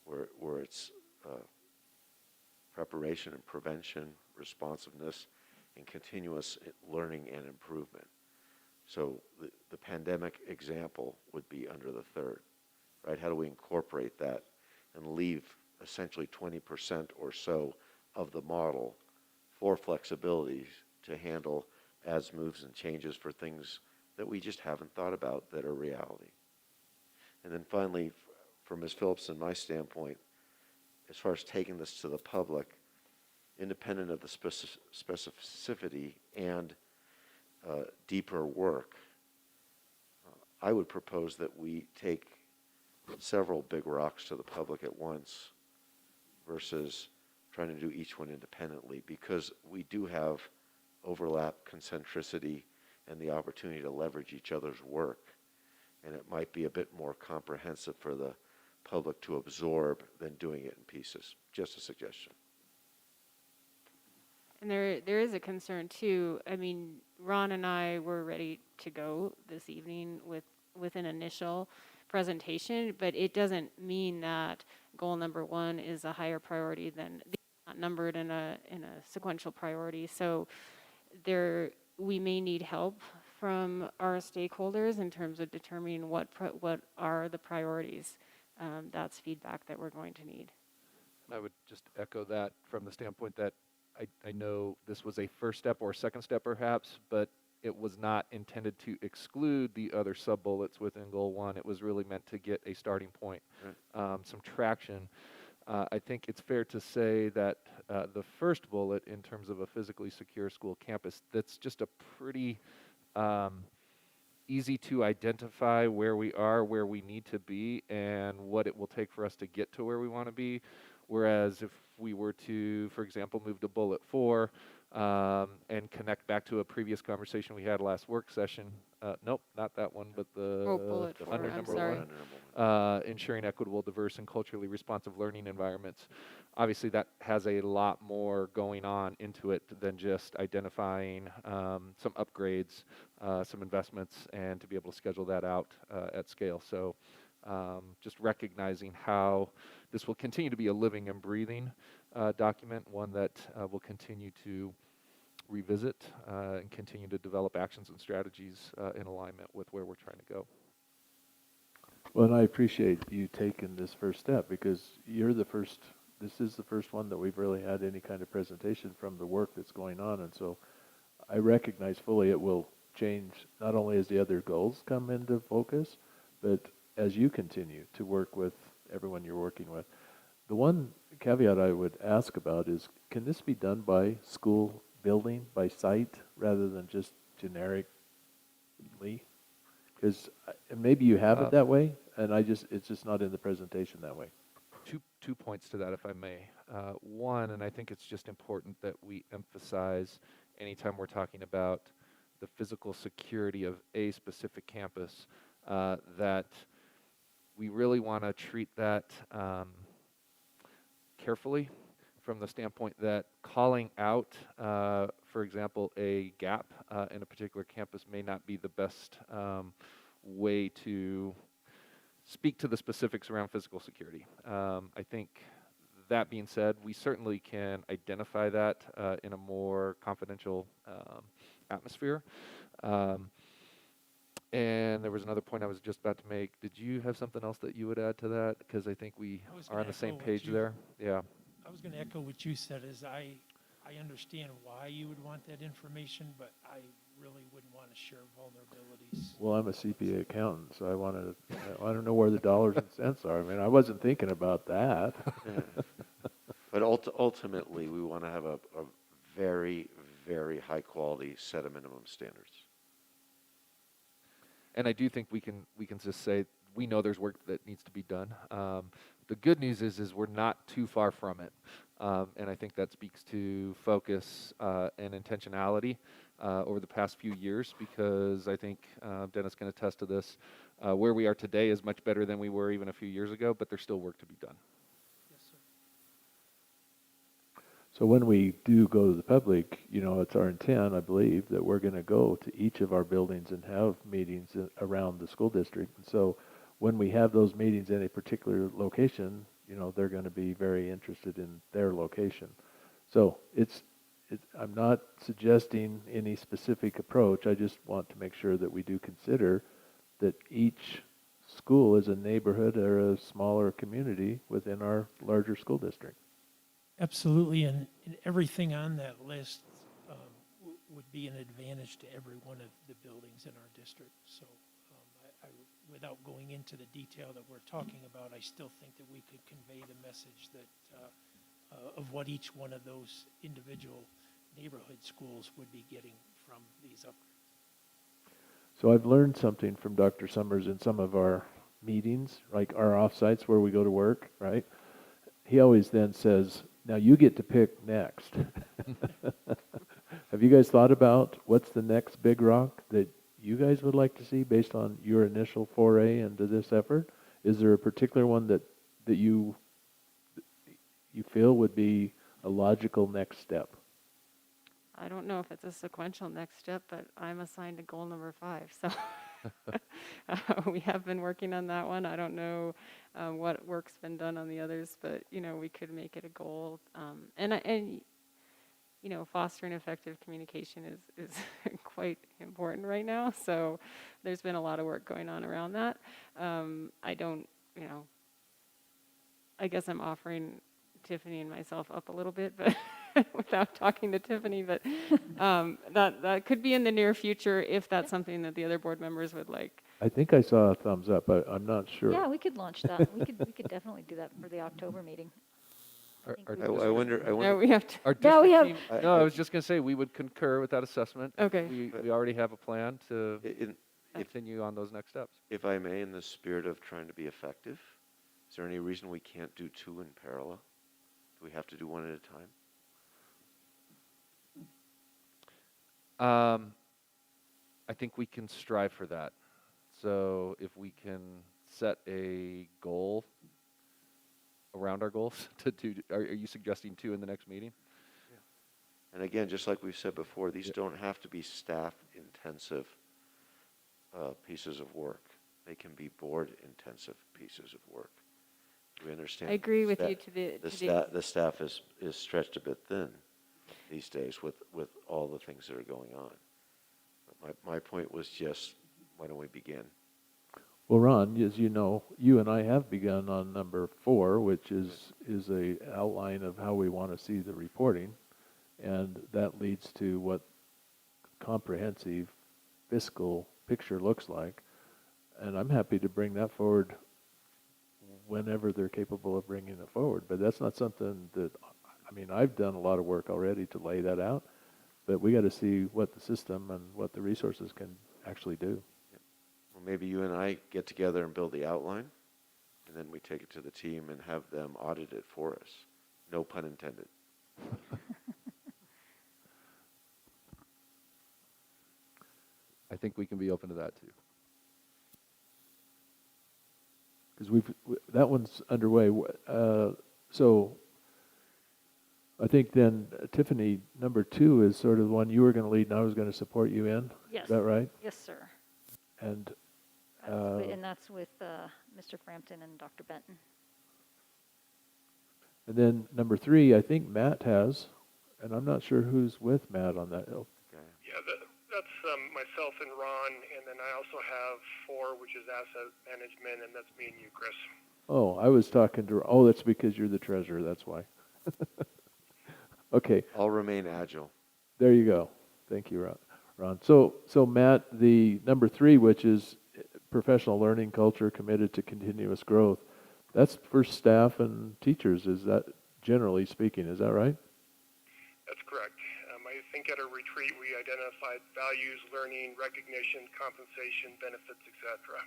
where it's preparation and prevention, responsiveness, and continuous learning and improvement. So the pandemic example would be under the 3rd, right? How do we incorporate that and leave essentially 20% or so of the model for flexibility to handle as moves and changes for things that we just haven't thought about that are reality. And then finally, from Ms. Phillips and my standpoint, as far as taking this to the public, independent of the specificity and deeper work, I would propose that we take several big rocks to the public at once versus trying to do each one independently, because we do have overlap, concentricity, and the opportunity to leverage each other's work. And it might be a bit more comprehensive for the public to absorb than doing it in pieces. Just a suggestion. And there is a concern too. I mean, Ron and I were ready to go this evening with an initial presentation, but it doesn't mean that goal number 1 is a higher priority than not numbered in a sequential priority. So we may need help from our stakeholders in terms of determining what are the priorities. That's feedback that we're going to need. I would just echo that from the standpoint that I know this was a first step or second step perhaps, but it was not intended to exclude the other sub-bullets within Goal 1. It was really meant to get a starting point, some traction. I think it's fair to say that the first bullet in terms of a physically secure school campus, that's just a pretty easy to identify where we are, where we need to be, and what it will take for us to get to where we want to be. Whereas if we were to, for example, move to bullet 4 and connect back to a previous conversation we had last work session, nope, not that one, but bullet the 4, under I'm number sorry. one, ensuring equitable, diverse, and culturally responsive learning environments. Obviously, that has a lot more going on into it than just identifying some upgrades, some investments, and to be able to schedule that out at scale. So just recognizing how this will continue to be a living and breathing document, one that will continue to revisit and continue to develop actions and strategies in alignment with where we're trying to go. Well, and I appreciate you taking this first step, because this is the first one that we've really had any kind of presentation from the work that's going on. And so I recognize fully it will change not only as the other goals come into focus, but as you continue to work with everyone you're working with. The one caveat I would ask about is, can this be done by school building, by site, rather than just generically? Because maybe you have it that way, and it's just not in the presentation that way. Two points to that, if I may. One, and I think it's just important that we emphasize anytime we're talking about the physical security of a specific campus, that we really want to treat that carefully from the standpoint that calling out, for example, a gap in a particular campus may not be the best way to speak to the specifics around physical security. I think that being said, we certainly can identify that in a more confidential atmosphere. And there was another point I was just about to make. Did you have something else that you would add to that? Because I think we are on the same page there. Yeah. I was going to echo what you said, is I understand why you would want that information, but I really wouldn't want to share vulnerabilities. Well, I'm a CPA accountant, so I don't know where the dollars and cents are. I mean, I wasn't thinking about that. Yeah. But ultimately, we want to have a very, very high quality set of minimum standards. And I do think we can just say we know there's work that needs to be done. The good news is we're not too far from it, and I think that speaks to focus and intentionality over the past few years, because I think Dennis can attest to this. Where we are today is much better than we were even a few years ago, but there's still work to be done. Yes, sir. So when we do go to the public, it's our intent, I believe, that we're going to go to each of our buildings and have meetings around the school district. And so when we have those meetings in a particular location, they're going to be very interested in their location. So I'm not suggesting any specific approach. I just want to make sure that we do consider that each school is a neighborhood or a smaller community within our larger school district. Absolutely, and everything on that list would be an advantage to every one of the buildings in our district. So without going into the detail that we're talking about, I still think that we could convey the message that of what each one of those individual neighborhood schools would be getting from these upgrades. So I've learned something from Dr. Summers in some of our meetings, like our offsites where we go to work, right? He always then says, now you get to pick next. Have you guys thought about what's the next big rock that you guys would like to see based on your initial foray into this effort? Is there a particular one that you feel would be a logical next step? I don't know if it's a sequential next step, but I'm assigned to goal number 5. So we have been working on that one. I don't know what work's been done on the others, but we could make it a goal. And fostering effective communication is quite important right now. So there's been a lot of work going on around that. I guess I'm offering Tiffany and myself up a little bit, but without talking to Tiffany, but that could be in the near future if that's something that the other board members would like. I think I saw a thumbs up. I'm not sure. Yeah, we could launch that. We could definitely do that for the October meeting. I wonder. No, we have to. Our No, we district have. team. No, I was just going to say we would concur with that assessment. Okay. We already have a plan to. continue on those next steps. If I may, in the spirit of trying to be effective, is there any reason we can't do two in parallel? Do we have to do one at a time? I think we can strive for that. So if we can set a goal around our goals to do, are you suggesting 2 in the next meeting? And again, just like we've said before, these don't have to be staff-intensive pieces of work. They can be board-intensive pieces of work. Do we understand? I agree with you to The staff is stretched a bit thin these days with all the things that are going on. But my point was just, why don't we begin? Well, Ron, as you know, you and I have begun on number 4, which is a outline of how we want to see the reporting, and that leads to what comprehensive fiscal picture looks like. And I'm happy to bring that forward whenever they're capable of bringing it forward. But that's not something that, I mean, I've done a lot of work already to lay that out, but we got to see what the system and what the resources can actually do. Well, maybe you and I get together and build the outline, and then we take it to the team and have them audit it for us. No pun intended. I think we can be open to that too. Because that one's underway. So I think then, Tiffany, number 2 is sort of the one you were going to lead and I was going to support you in. Yes. Is that right? Yes, sir. And That's with Mr. Frampton and Dr. Benton. and then number 3, I think Matt has, and I'm not sure who's with Matt on that. Oh, Yeah, that's myself and Ron, and then I also have 4, which is asset management, and that's me and you, Chris. oh, I was talking to. Oh, that's because you're the treasurer. That's why. Okay. I'll remain agile. There you go. Thank you, Ron. So Matt, the number 3, which is professional learning culture committed to continuous growth, that's for staff and teachers. Is that, generally speaking, is that right? That's correct. I think at a retreat we identified values, learning, recognition, compensation, benefits, etc.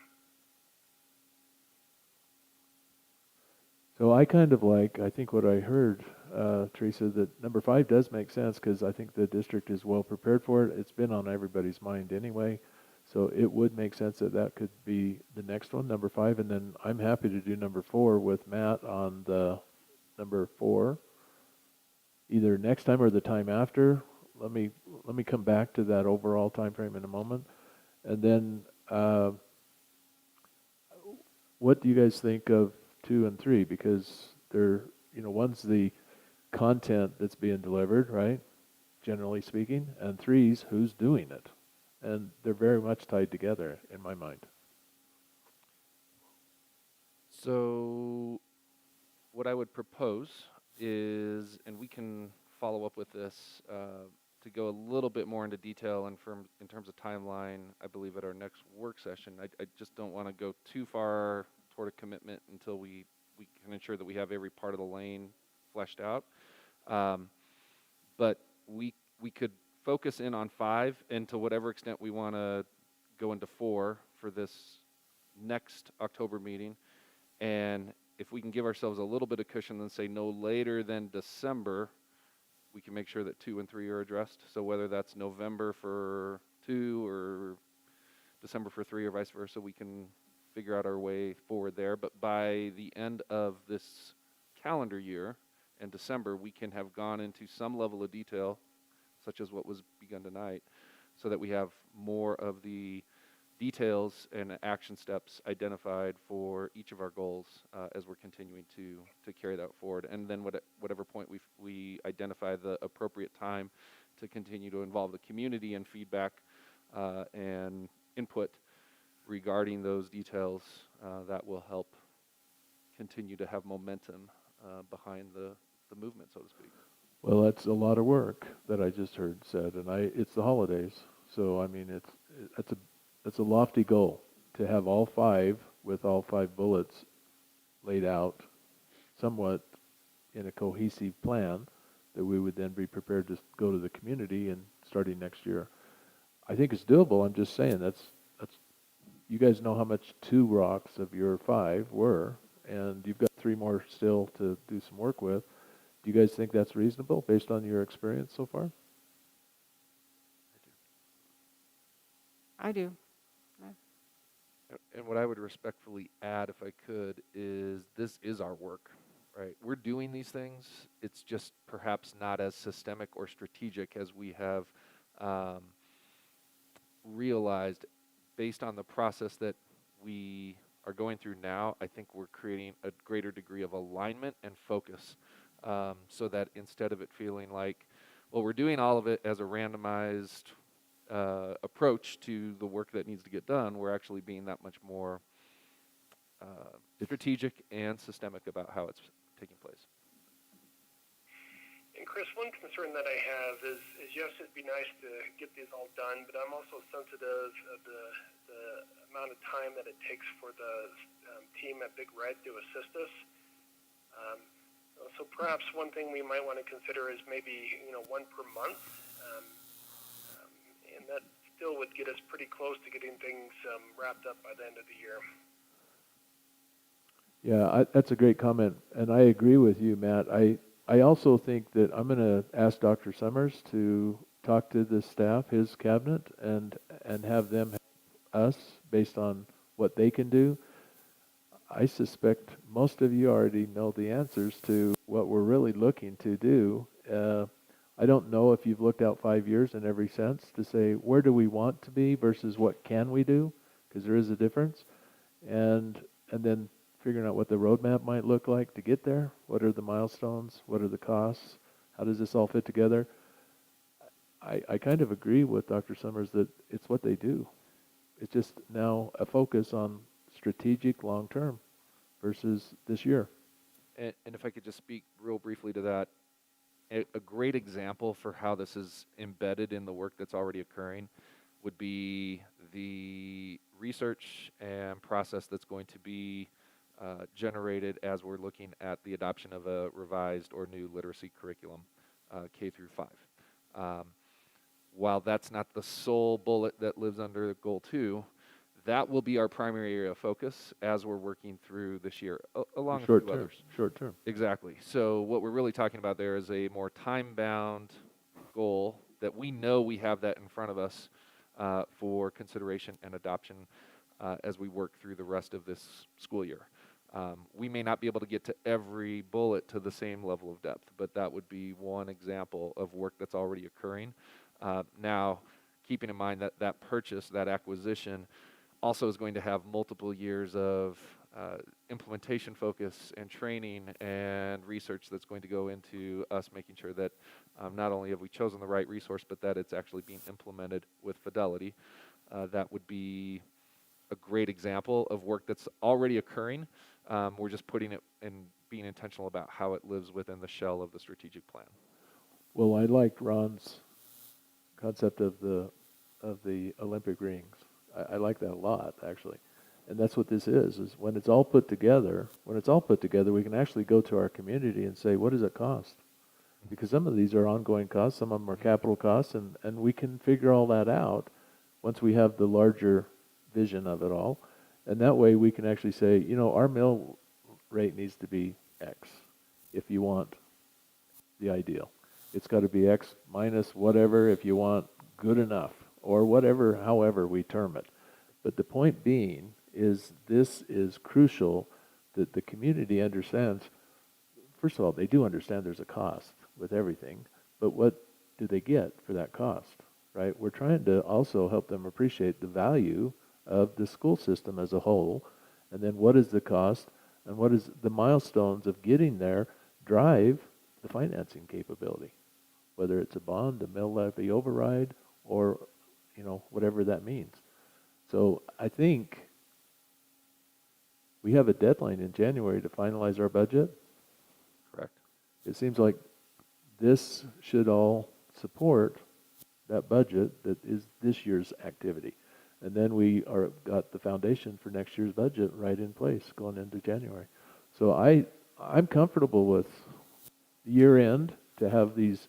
So I kind of I think what I heard, Teresa, that number 5 does make sense because I think the district is well prepared for it. It's been on everybody's mind anyway. So it would make sense that that could be the next one, number 5. And then I'm happy to do number 4 with Matt on the number 4, either next time or the time after. Let me come back to that overall time frame in a moment. And then what do you guys think of 2 and 3? Because they're, one's the content that's being delivered, right? Generally speaking, and 3's who's doing it. And they're very much tied together in my mind. So what I would propose is, and we can follow up with this to go a little bit more into detail in terms of timeline, I believe, at our next work session. I just don't want to go too far toward a commitment until we can ensure that we have every part of the lane fleshed out. But we could focus in on 5, and to whatever extent we want to go into 4 for this next October meeting. And if we can give ourselves a little bit of cushion and say no later than December, we can make sure that 2 and 3 are addressed. So whether that's November for 2 or December for 3 or vice versa, we can figure out our way forward there. But by the end of this calendar year in December, we can have gone into some level of detail, such as what was begun tonight, so that we have more of the details and action steps identified for each of our goals as we're continuing to carry that forward. And then whatever point we identify the appropriate time to continue to involve the community in feedback and input regarding those details, that will help continue to have momentum behind the movement, so to speak. Well, that's a lot of work that I just heard said, and it's the holidays, so I mean it's a lofty goal to have all 5 with all 5 bullets laid out somewhat in a cohesive plan that we would then be prepared to go to the community and starting next year. I think it's doable. I'm just saying that's you guys know how much 2 rocks of your 5 were, and you've got 3 more still to do some work with. Do you guys think that's reasonable based on your experience so far? I do. And what I would respectfully add, if I could, is this is our work, right? We're doing these things. It's just perhaps not as systemic or strategic as we have realized based on the process that we are going through now. I think we're creating a greater degree of alignment and focus so that instead of it feeling like, well, we're doing all of it as a randomized approach to the work that needs to get done, we're actually being that much more strategic and systemic about how it's taking place. And Chris, one concern that I have is yes, it'd be nice to get these all done, but I'm also sensitive of the amount of time that it takes for the team at Big Red to assist us. So perhaps one thing we might want to consider is maybe 1 per month, and that still would get us pretty close to getting things wrapped up by the end of the year. Yeah, that's a great comment, and I agree with you, Matt. I also think that I'm going to ask Dr. Summers to talk to the staff, his cabinet, and have them help us based on what they can do. I suspect most of you already know the answers to what we're really looking to do. I don't know if you've looked out 5 years in every sense to say, where do we want to be versus what can we do? Because there is a difference. And then figuring out what the roadmap might look like to get there. What are the milestones? What are the costs? How does this all fit together? I kind of agree with Dr. Summers that it's what they do. It's just now a focus on strategic long-term versus this year. And if I could just speak real briefly to that, a great example for how this is embedded in the work that's already occurring would be the research and process that's going to be generated as we're looking at the adoption of a revised or new literacy curriculum, K through 5. While that's not the sole bullet that lives under Goal 2, that will be our primary area of focus as we're working through this year, along with a few others. Short term. Exactly. So what we're really talking about there is a more time-bound goal that we know we have that in front of us for consideration and adoption as we work through the rest of this school year. We may not be able to get to every bullet to the same level of depth, but that would be one example of work that's already occurring. Now, keeping in mind that that purchase, that acquisition, also is going to have multiple years of implementation focus and training and research that's going to go into us making sure that not only have we chosen the right resource, but that it's actually being implemented with fidelity. That would be a great example of work that's already occurring. We're just putting it and being intentional about how it lives within the shell of the strategic plan. Well, I liked Ron's concept of the Olympic rings. I like that a lot, actually. And that's what this is when it's all put together, we can actually go to our community and say, what does it cost? Because some of these are ongoing costs, some of them are capital costs, and we can figure all that out once we have the larger vision of it all. And that way we can actually say, our mill rate needs to be X if you want the ideal. It's got to be X minus whatever if you want good enough, or whatever, however we term it. But the point being is this is crucial that the community understands. First of all, they do understand there's a cost with everything, but what do they get for that cost, right? We're trying to also help them appreciate the value of the school system as a whole, and then what is the cost, and what is the milestones of getting there drive the financing capability, whether it's a bond, a mill levy override, or whatever that means. So I think we have a deadline in January to finalize our budget. Correct. It seems like this should all support that budget that is this year's activity. And then we got the foundation for next year's budget right in place going into January. So I'm comfortable with year end to have these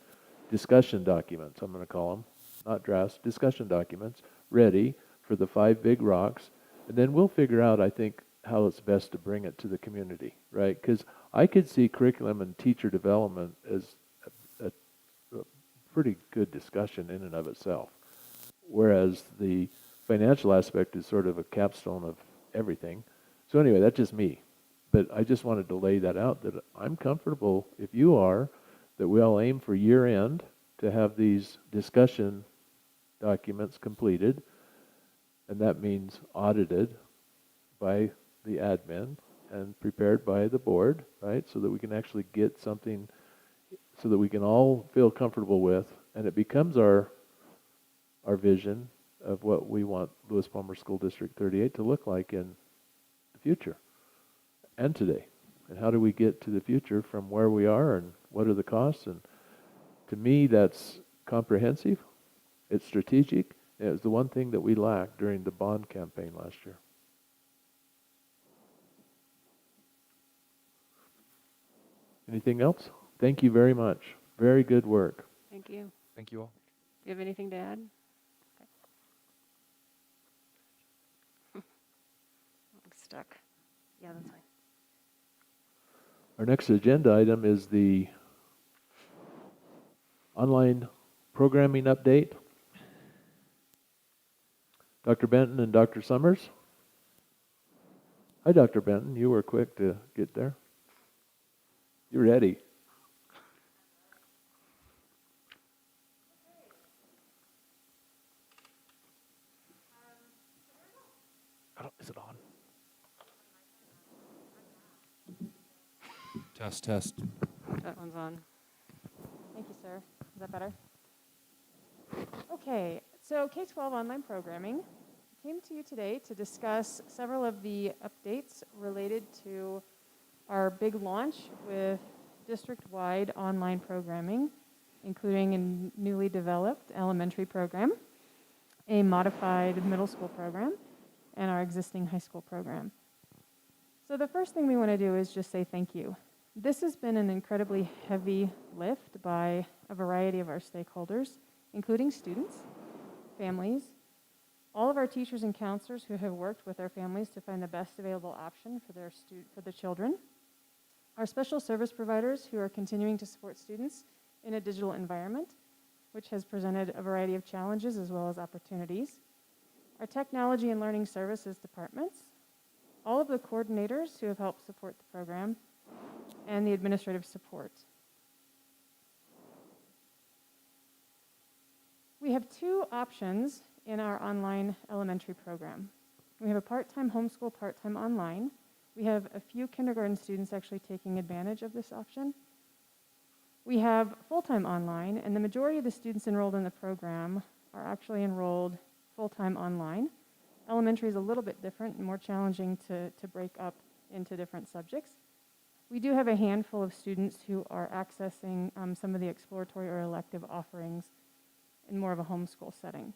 discussion documents, I'm going to call them, not drafts, discussion documents, ready for the 5 big rocks And then we'll figure out, I think, how it's best to bring it to the community, right? Because I could see curriculum and teacher development as a pretty good discussion in and of itself, whereas the financial aspect is sort of a capstone of everything. So anyway, that's just me. But I just wanted to lay that out, that I'm comfortable, if you are, that we all aim for year end to have these discussion documents completed, and that means audited by the admin and prepared by the board, right? So that we can actually get something so that we can all feel comfortable with, and it becomes our vision of what we want Lewis Palmer School District 38 to look like in the future and today. And how do we get to the future from where we are, and what are the costs? And to me, that's comprehensive, it's strategic, and it was the one thing that we lacked during the bond campaign last year. Anything else? Thank you very much. Very good work. Thank you. Thank you all. Do you have anything to add? Okay. I'm stuck. Yeah, that's fine. Our next agenda item is the online programming update. Dr. Benton and Dr. Summers. Hi, Dr. Benton. You were quick to get there. You're ready. Is it on? Test, test. That one's on. Thank you, sir. Is that better? Okay, so K-12 online programming came to you today to discuss several of the updates related to our big launch with district-wide online programming, including a newly developed elementary program, a modified middle school program, and our existing high school program. So the first thing we want to do is just say thank you. This has been an incredibly heavy lift by a variety of our stakeholders, including students, families, all of our teachers and counselors who have worked with our families to find the best available option for the children, our special service providers who are continuing to support students in a digital environment, which has presented a variety of challenges as well as opportunities, our technology and learning services departments, all of the coordinators who have helped support the program, and the administrative support. We have two options in our online elementary program. We have a part-time homeschool, part-time online. We have a few kindergarten students actually taking advantage of this option. We have full-time online, and the majority of the students enrolled in the program are actually enrolled full-time online. Elementary is a little bit different and more challenging to break up into different subjects. We do have a handful of students who are accessing some of the exploratory or elective offerings in more of a homeschool setting.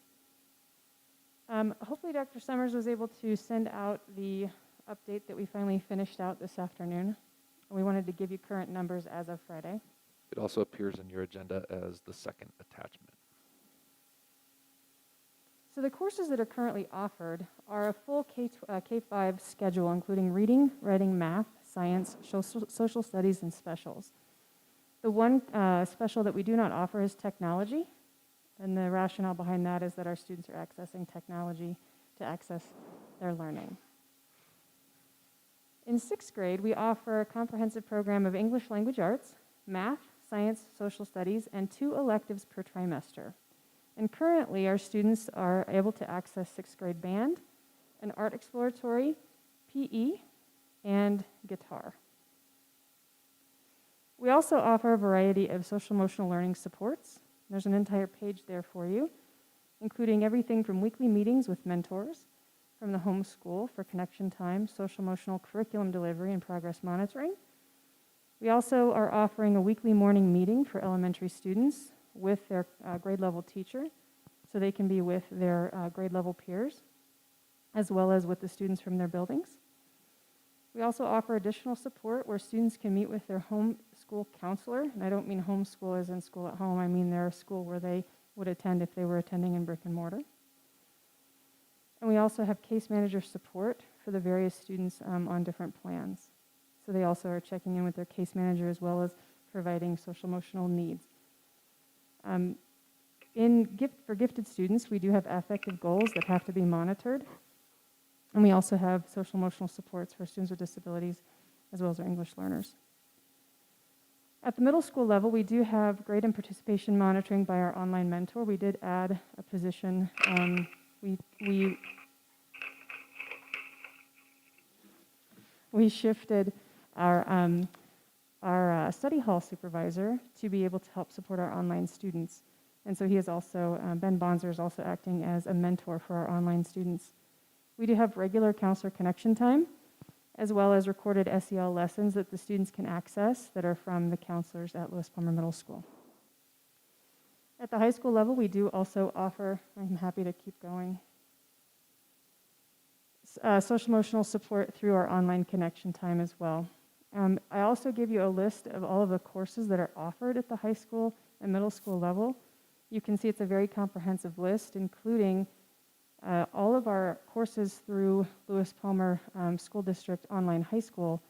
Hopefully Dr. Summers was able to send out the update that we finally finished out this afternoon. We wanted to give you current numbers as of Friday. It also appears in your agenda as the second attachment. So the courses that are currently offered are a full K-5 schedule, including reading, writing, math, science, social studies, and specials. The one special that we do not offer is technology, and the rationale behind that is that our students are accessing technology to access their learning. In 6th grade, we offer a comprehensive program of English language arts, math, science, social studies, and 2 electives per trimester. And currently, our students are able to access 6th grade band, an art exploratory, PE, and guitar. We also offer a variety of social emotional learning supports. There's an entire page there for you, including everything from weekly meetings with mentors, from the homeschool for connection time, social emotional curriculum delivery, and progress monitoring. We also are offering a weekly morning meeting for elementary students with their grade level teacher, so they can be with their grade level peers, as well as with the students from their buildings. We also offer additional support where students can meet with their homeschool counselor, and I don't mean homeschool as in school at home, I mean their school where they would attend if they were attending in brick and mortar. And we also have case manager support for the various students on different plans. So they also are checking in with their case manager as well as providing social emotional needs. For gifted students, we do have affective goals that have to be monitored. And we also have social emotional supports for students with disabilities as well as our English learners. At the middle school level, we do have grade and participation monitoring by our online mentor. We did add a position. We shifted our study hall supervisor to be able to help support our online students. And so he is also, Ben Bonzer is also acting as a mentor for our online students. We do have regular counselor connection time, as well as recorded SEL lessons that the students can access that are from the counselors at Lewis Palmer Middle School. At the high school level, we do also offer, I'm happy to keep going, social emotional support through our online connection time as well. I also give you a list of all of the courses that are offered at the high school and middle school level. You can see it's a very comprehensive list, including all of our courses through Lewis Palmer School District Online High School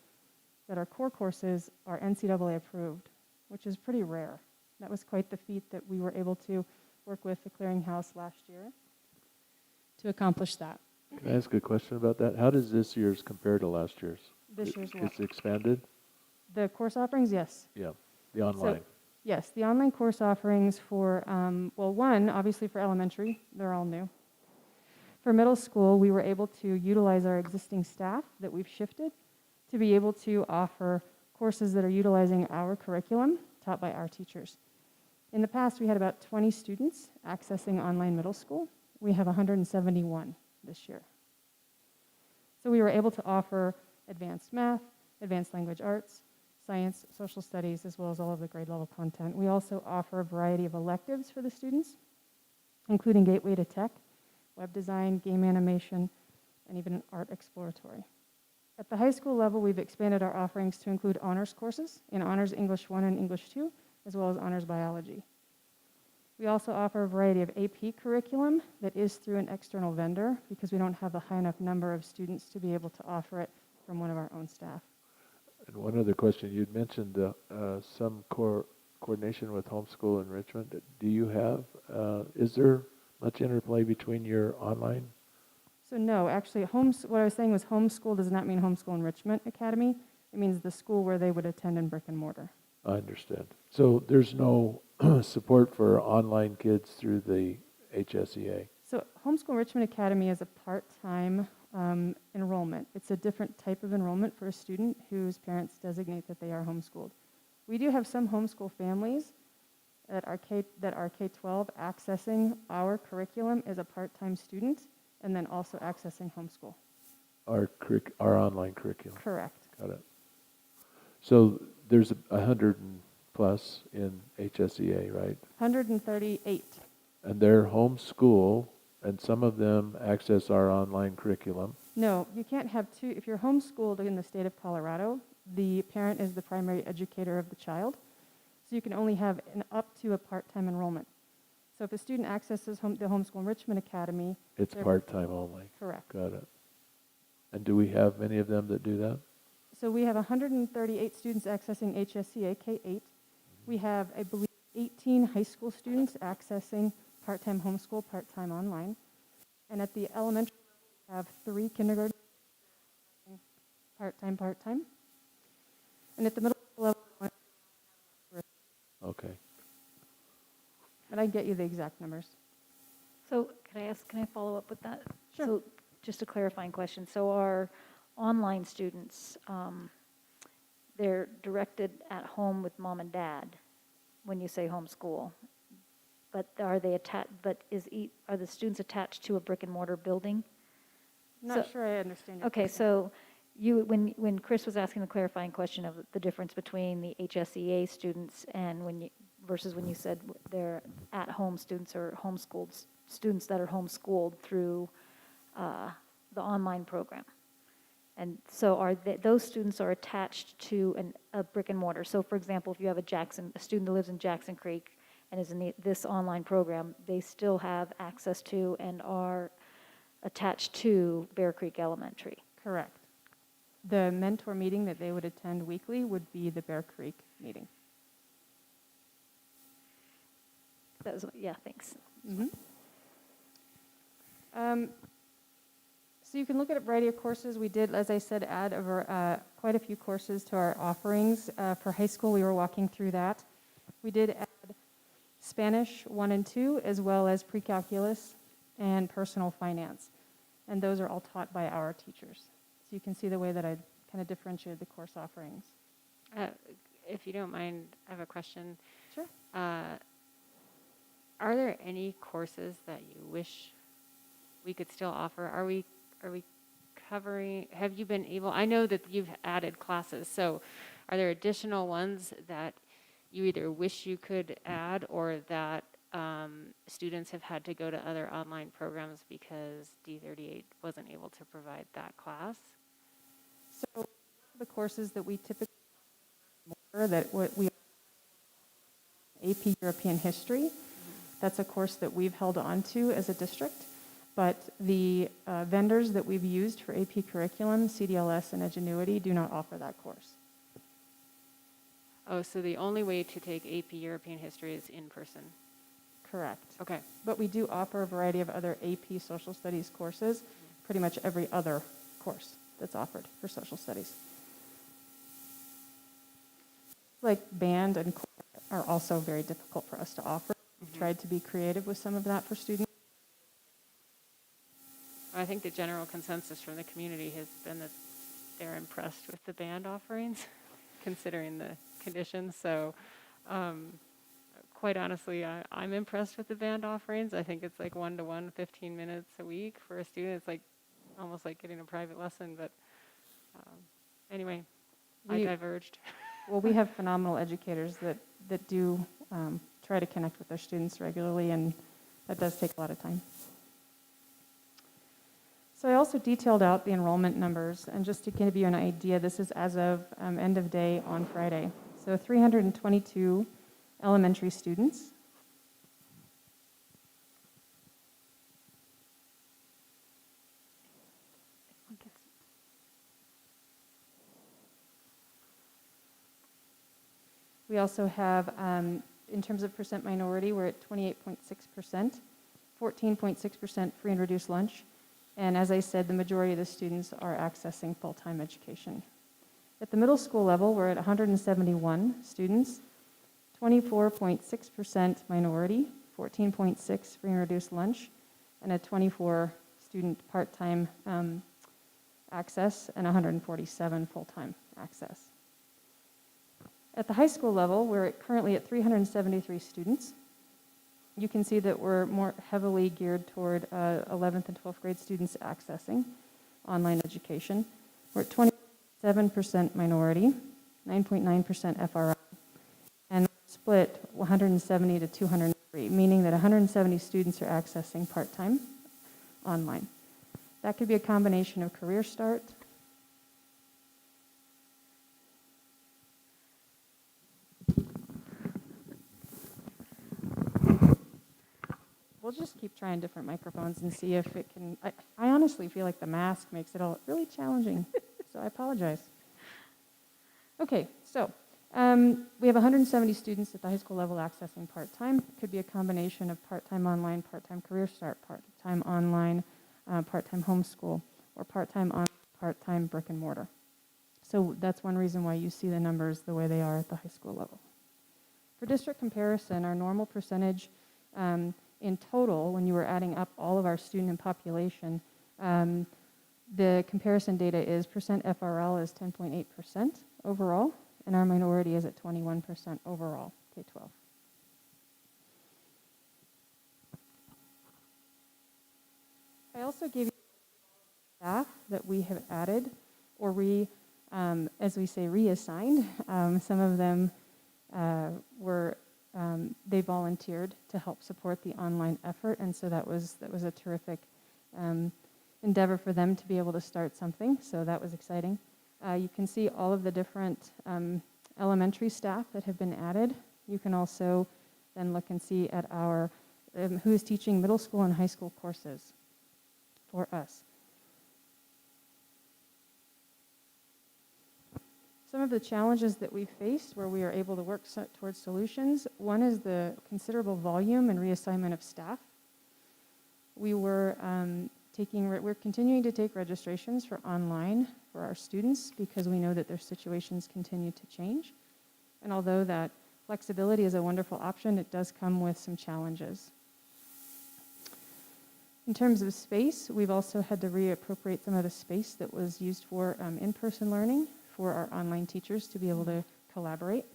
that are core courses are NCAA approved, which is pretty rare. That was quite the feat that we were able to work with the Clearinghouse last year to accomplish that. Can I ask a question about that? How does this year's compare to last year's? This year's what? It's expanded? The course offerings, yes. Yeah, the online. So, yes, the online course offerings for, well, one, obviously for elementary, they're all new. For middle school, we were able to utilize our existing staff that we've shifted to be able to offer courses that are utilizing our curriculum taught by our teachers. In the past, we had about 20 students accessing online middle school. We have 171 this year. So we were able to offer advanced math, advanced language arts, science, social studies, as well as all of the grade level content. We also offer a variety of electives for the students, including Gateway to Tech, web design, game animation, and even an art exploratory. At the high school level, we've expanded our offerings to include honors courses in Honors English 1 and English 2, as well as Honors Biology. We also offer a variety of AP curriculum that is through an external vendor because we don't have a high enough number of students to be able to offer it from one of our own staff. And one other question, you'd mentioned some coordination with homeschool enrichment. Do you have, is there much interplay between your online? So no, actually, what I was saying was homeschool does not mean Homeschool Enrichment Academy. It means the school where they would attend in brick and mortar. I understand. So there's no support for online kids through the HSEA? So Homeschool Enrichment Academy is a part-time enrollment. It's a different type of enrollment for a student whose parents designate that they are homeschooled. We do have some homeschool families that are K-12 accessing our curriculum as a part-time student and then also accessing homeschool. Our online curriculum? Correct. Got it. So there's 100 plus in HSEA, right? 138. And they're homeschool, and some of them access our online curriculum. No, you can't have two. If you're homeschooled in the state of Colorado, the parent is the primary educator of the child. So you can only have up to a part-time enrollment. So if a student accesses the Homeschool Enrichment Academy, it's part-time only. Correct. Got it. And do we have many of them that do that? So we have 138 students accessing HSCA K-8. We have, I believe, 18 high school students accessing part-time homeschool, part-time online. And at the elementary, we have 3 kindergarten part-time. And at the middle school level, okay. But I can get you the exact numbers. So can I follow up with that? Sure. So just a clarifying question. So our online students, they're directed at home with mom and dad when you say homeschool. But are they attached? Are the students attached to a brick and mortar building? Not sure I understand your Okay, question. so when Chris was asking the clarifying question of the difference between the HSEA students and versus when you said they're at-home students or homeschooled students that are homeschooled through the online program. And so those students are attached to a brick and mortar. So for example, if you have a student that lives in Jackson Creek and is in this online program, they still have access to and are attached to Bear Creek Elementary. Correct. The mentor meeting that they would attend weekly would be the Bear Creek meeting. That was, yeah, thanks. Mm-hmm. So you can look at a variety of courses. We did, as I said, add over quite a few courses to our offerings. For high school, we were walking through that. We did add Spanish 1 and 2, as well as pre-calculus and personal finance. And those are all taught by our teachers. So you can see the way that I kind of differentiated the course offerings. If you don't mind, I have a question. Sure. Are there any courses that you wish we could still offer? Are we covering, have you been able, I know that you've added classes, so are there additional ones that you either wish you could add or that students have had to go to other online programs because D38 wasn't able to provide that class? So the courses that we typically offer, that what we AP European History, that's a course that we've held on to as a district. But the vendors that we've used for AP Curriculum, CDLS and Edgenuity, do not offer that course. Oh, so the only way to take AP European History is in person? Correct. Okay. But we do offer a variety of other AP Social Studies courses, pretty much every other course that's offered for Social Studies. Like band and choir are also very difficult for us to offer. We've tried to be creative with some of that for students. I think the general consensus from the community has been that they're impressed with the band offerings, considering the conditions. So quite honestly, I'm impressed with the band offerings. I think it's like 1-to-1, 15 minutes a week for a student. It's like almost like getting a private lesson. But anyway, I diverged. Well, we have phenomenal educators that do try to connect with their students regularly, and that does take a lot of time. So I also detailed out the enrollment numbers, and just to give you an idea, this is as of end of day on Friday. So 322 elementary students. We also have, in terms of percent minority, we're at 28.6%, 14.6% free and reduced lunch. And as I said, the majority of the students are accessing full-time education. At the middle school level, we're at 171 students, 24.6% minority, 14.6% free and reduced lunch, and a 24 student part-time access, and 147 full-time access. At the high school level, we're currently at 373 students. You can see that we're more heavily geared toward 11th and 12th grade students accessing online education. We're at 27% minority, 9.9% FRI, and split 170 to 203, meaning that 170 students are accessing part-time online. That could be a combination of Career Start, we'll just keep trying different microphones and see if it can. I honestly feel like the mask makes it all really challenging, so I apologize. Okay, so we have 170 students at the high school level accessing part-time. It could be a combination of part-time online, part-time Career Start, part-time online, part-time homeschool, or part-time on, part-time brick and mortar. So that's one reason why you see the numbers the way they are at the high school level. For district comparison, our normal percentage in total, when you were adding up all of our student and population, the comparison data is percent FRL is 10.8% overall, and our minority is at 21% overall, K-12. I also gave you staff that we have added, or as we say, reassigned. Some of them they volunteered to help support the online effort, and so that was a terrific endeavor for them to be able to start something, so that was exciting. You can see all of the different elementary staff that have been added. You can also then look and see at our who is teaching middle school and high school courses. for us. Some of the challenges that we faced where we are able to work towards solutions, one is the considerable volume and reassignment of staff. We're continuing to take registrations for online for our students because we know that their situations continue to change. And although that flexibility is a wonderful option, it does come with some challenges. In terms of space, we've also had to reappropriate some of the space that was used for in-person learning for our online teachers to be able to collaborate.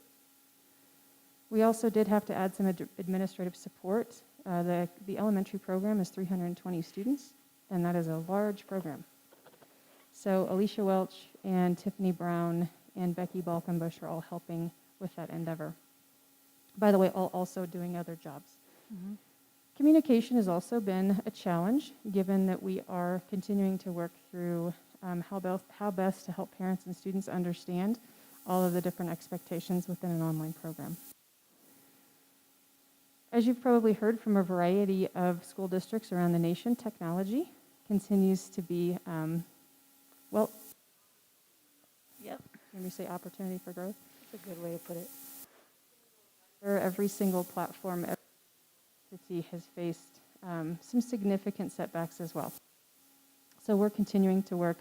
We also did have to add some administrative support. The elementary program is 320 students, and that is a large program. So Alicia Welch and Tiffany Brown and Becky Balkenbush are all helping with that endeavor. By the way, all also doing other jobs. Mm-hmm. Communication has also been a challenge, given that we are continuing to work through how best to help parents and students understand all of the different expectations within an online program. As you've probably heard from a variety of school districts around the nation, technology continues to be, Yep. Can we say opportunity for growth? That's a good way to put it. Every single platform, every entity has faced some significant setbacks as well. So we're continuing to work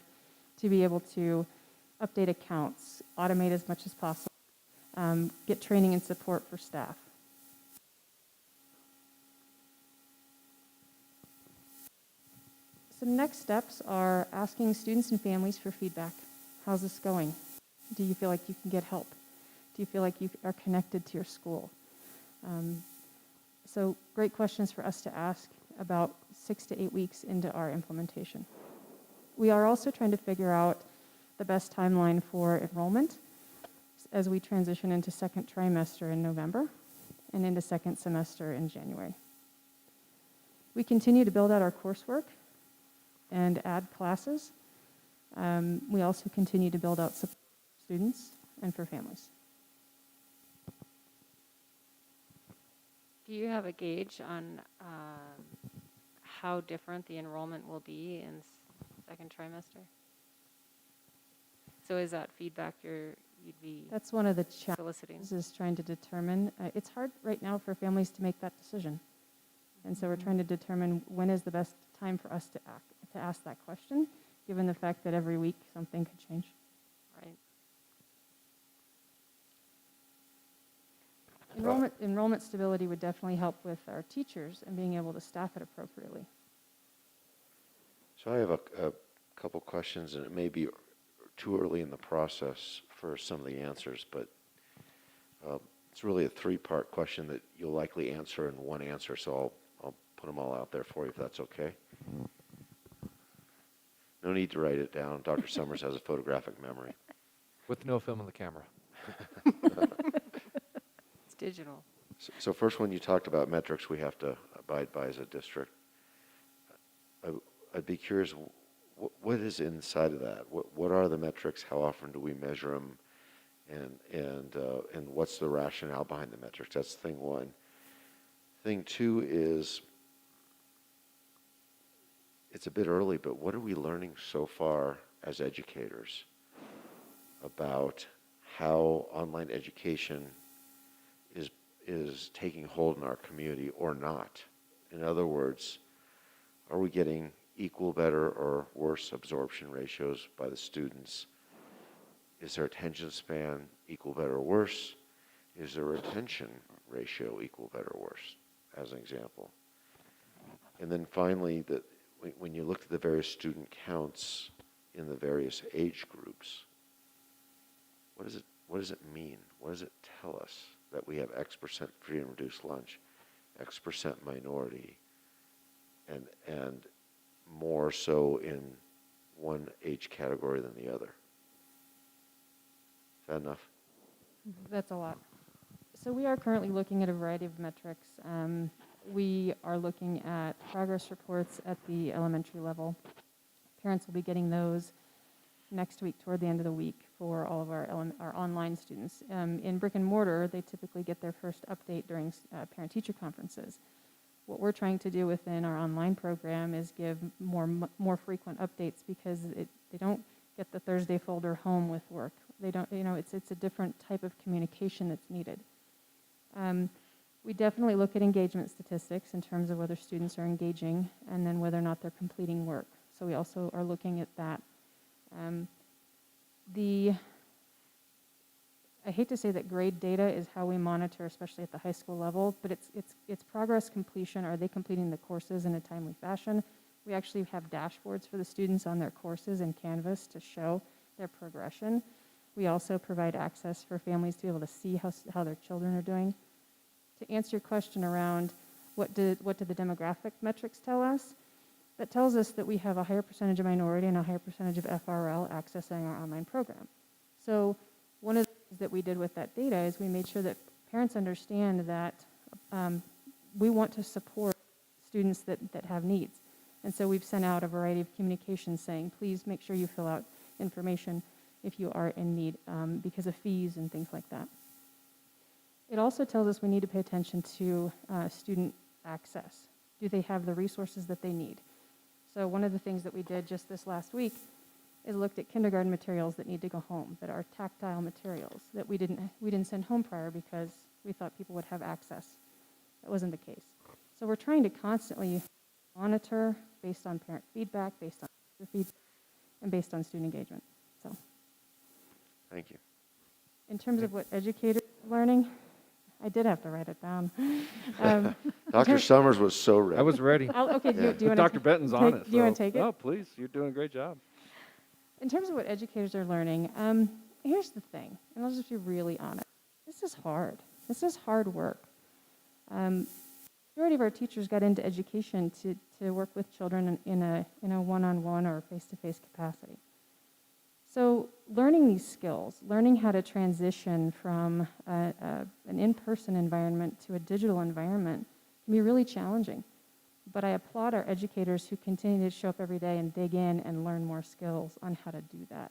to be able to update accounts, automate as much as possible, get training and support for staff. Some next steps are asking students and families for feedback. How's this going? Do you feel like you can get help? Do you feel like you are connected to your school? So great questions for us to ask about 6 to 8 weeks into our implementation. We are also trying to figure out the best timeline for enrollment as we transition into second trimester in November and into second semester in January. We continue to build out our coursework and add classes. We also continue to build out support for students and for families. Do you have a gauge on how different the enrollment will be in second trimester? So is that feedback you'd be That's one of the soliciting? challenges, is trying to determine. It's hard right now for families to make that decision. And so we're trying to determine when is the best time for us to ask that question, given the fact that every week something could change. Right. Enrollment stability would definitely help with our teachers and being able to staff it appropriately. So I have a couple questions, and it may be too early in the process for some of the answers, but it's really a three-part question that you'll likely answer in one answer, so I'll put them all out there for you if that's okay. No need to write it down. Dr. Summers has a photographic memory. With no film on the camera. It's digital. So first, when you talked about metrics we have to abide by as a district, I'd be curious, what is inside of that? What are the metrics? How often do we measure them? And what's the rationale behind the metrics? That's thing one. Thing two is, it's a bit early, but what are we learning so far as educators about how online education is taking hold in our community or not? In other words, are we getting equal, better, or worse absorption ratios by the students? Is their attention span equal, better, or worse? Is their retention ratio equal, better, or worse, as an example? And then finally, when you look at the various student counts in the various age groups, what does it mean? What does it tell us that we have X% free and reduced lunch, X% minority, and more so in one age category than the other? Is that enough? That's a lot. So we are currently looking at a variety of metrics. We are looking at progress reports at the elementary level. Parents will be getting those next week toward the end of the week for all of our online students. In brick and mortar, they typically get their first update during parent-teacher conferences. What we're trying to do within our online program is give more frequent updates, because they don't get the Thursday folder home with work. They don't, it's a different type of communication that's needed. We definitely look at engagement statistics in terms of whether students are engaging and then whether or not they're completing work. So we also are looking at that. I hate to say that grade data is how we monitor, especially at the high school level, but it's progress completion. Are they completing the courses in a timely fashion? We actually have dashboards for the students on their courses in Canvas to show their progression. We also provide access for families to be able to see how their children are doing. To answer your question around what do the demographic metrics tell us, that tells us that we have a higher percentage of minority and a higher percentage of FRL accessing our online program. So one of the things that we did with that data is we made sure that parents understand that we want to support students that have needs. And so we've sent out a variety of communications saying, please make sure you fill out information if you are in need because of fees and things like that. It also tells us we need to pay attention to student access. Do they have the resources that they need? So one of the things that we did just this last week is looked at kindergarten materials that need to go home, that are tactile materials, that we didn't send home prior because we thought people would have access. That wasn't the case. So we're trying to constantly monitor based on parent feedback, based on teacher feedback, and based on student engagement. So, Thank you. in terms of what educators are learning, I did have to write it down. Dr. Summers was so ready. I was ready. Okay, do you want Dr. Benton's on it. Do you want to take it? Oh, please. You're doing a great job. In terms of what educators are learning, here's the thing, and I'll just be really honest. This is hard. This is hard work. The majority of our teachers got into education to work with children in a one-on-one or face-to-face capacity. So learning these skills, learning how to transition from an in-person environment to a digital environment can be really challenging. But I applaud our educators who continue to show up every day and dig in and learn more skills on how to do that.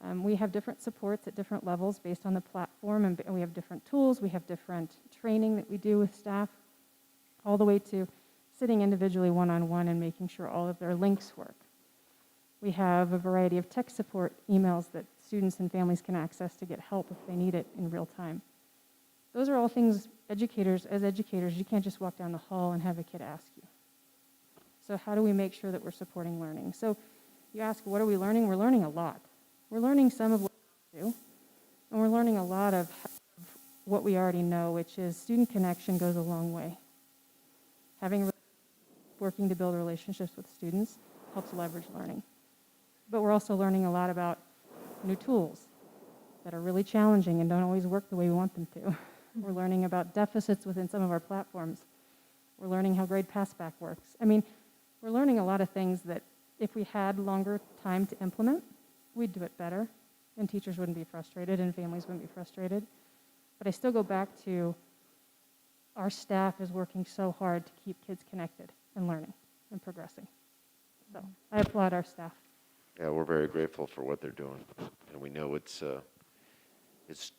Mm-hmm. We have different supports at different levels based on the platform, and we have different tools. We have different training that we do with staff, all the way to sitting individually one-on-one and making sure all of their links work. We have a variety of tech support emails that students and families can access to get help if they need it in real time. Those are all things as educators, you can't just walk down the hall and have a kid ask you. So how do we make sure that we're supporting learning? So you ask, what are we learning? We're learning a lot. We're learning some of what we do, and we're learning a lot of what we already know, which is student connection goes a long way. Working to build relationships with students helps leverage learning. But we're also learning a lot about new tools that are really challenging and don't always work the way we want them to. We're learning about deficits within some of our platforms. We're learning how grade passback works. I mean, we're learning a lot of things that if we had longer time to implement, we'd do it better, and teachers wouldn't be frustrated, and families wouldn't be frustrated. But I still go back to our staff is working so hard to keep kids connected and learning and progressing. So I applaud our staff. Yeah, we're very grateful for what they're doing, and we know it's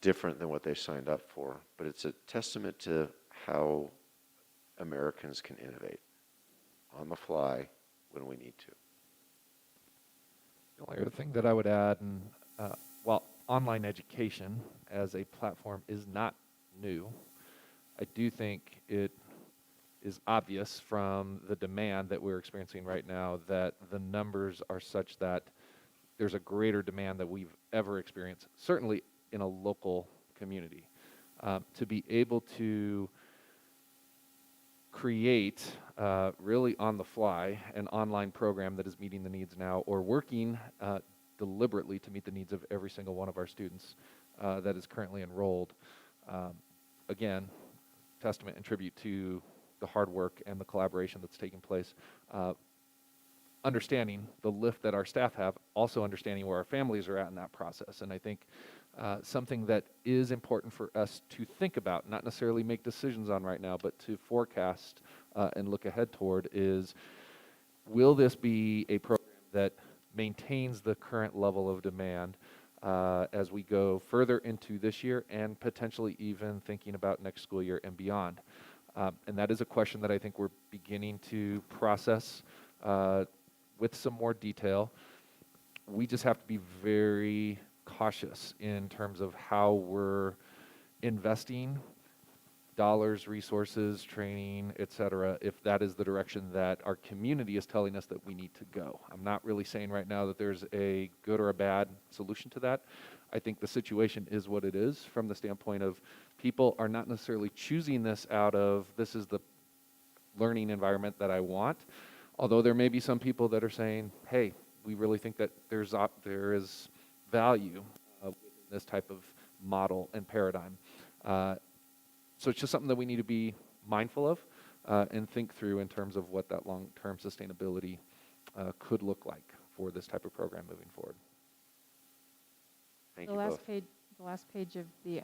different than what they signed up for, but it's a testament to how Americans can innovate on the fly when we need to. The only other thing that I would add, and while online education as a platform is not new, I do think it is obvious from the demand that we're experiencing right now that the numbers are such that there's a greater demand than we've ever experienced, certainly in a local community. To be able to create really on the fly an online program that is meeting the needs now, or working deliberately to meet the needs of every single one of our students that is currently enrolled. Again, testament and tribute to the hard work and the collaboration that's taking place. Understanding the lift that our staff have, also understanding where our families are at in that process. And I think something that is important for us to think about, not necessarily make decisions on right now, but to forecast and look ahead toward is, will this be a program that maintains the current level of demand as we go further into this year and potentially even thinking about next school year and beyond? And that is a question that I think we're beginning to process with some more detail. We just have to be very cautious in terms of how we're investing dollars, resources, training, et cetera, if that is the direction that our community is telling us that we need to go. I'm not really saying right now that there's a good or a bad solution to that. I think the situation is what it is from the standpoint of people are not necessarily choosing this out of this is the learning environment that I want, although there may be some people that are saying, hey, we really think that there is value within this type of model and paradigm. So it's just something that we need to be mindful of and think through in terms of what that long-term sustainability could look like for this type of program moving forward. Thank The you last both. page, the last page of the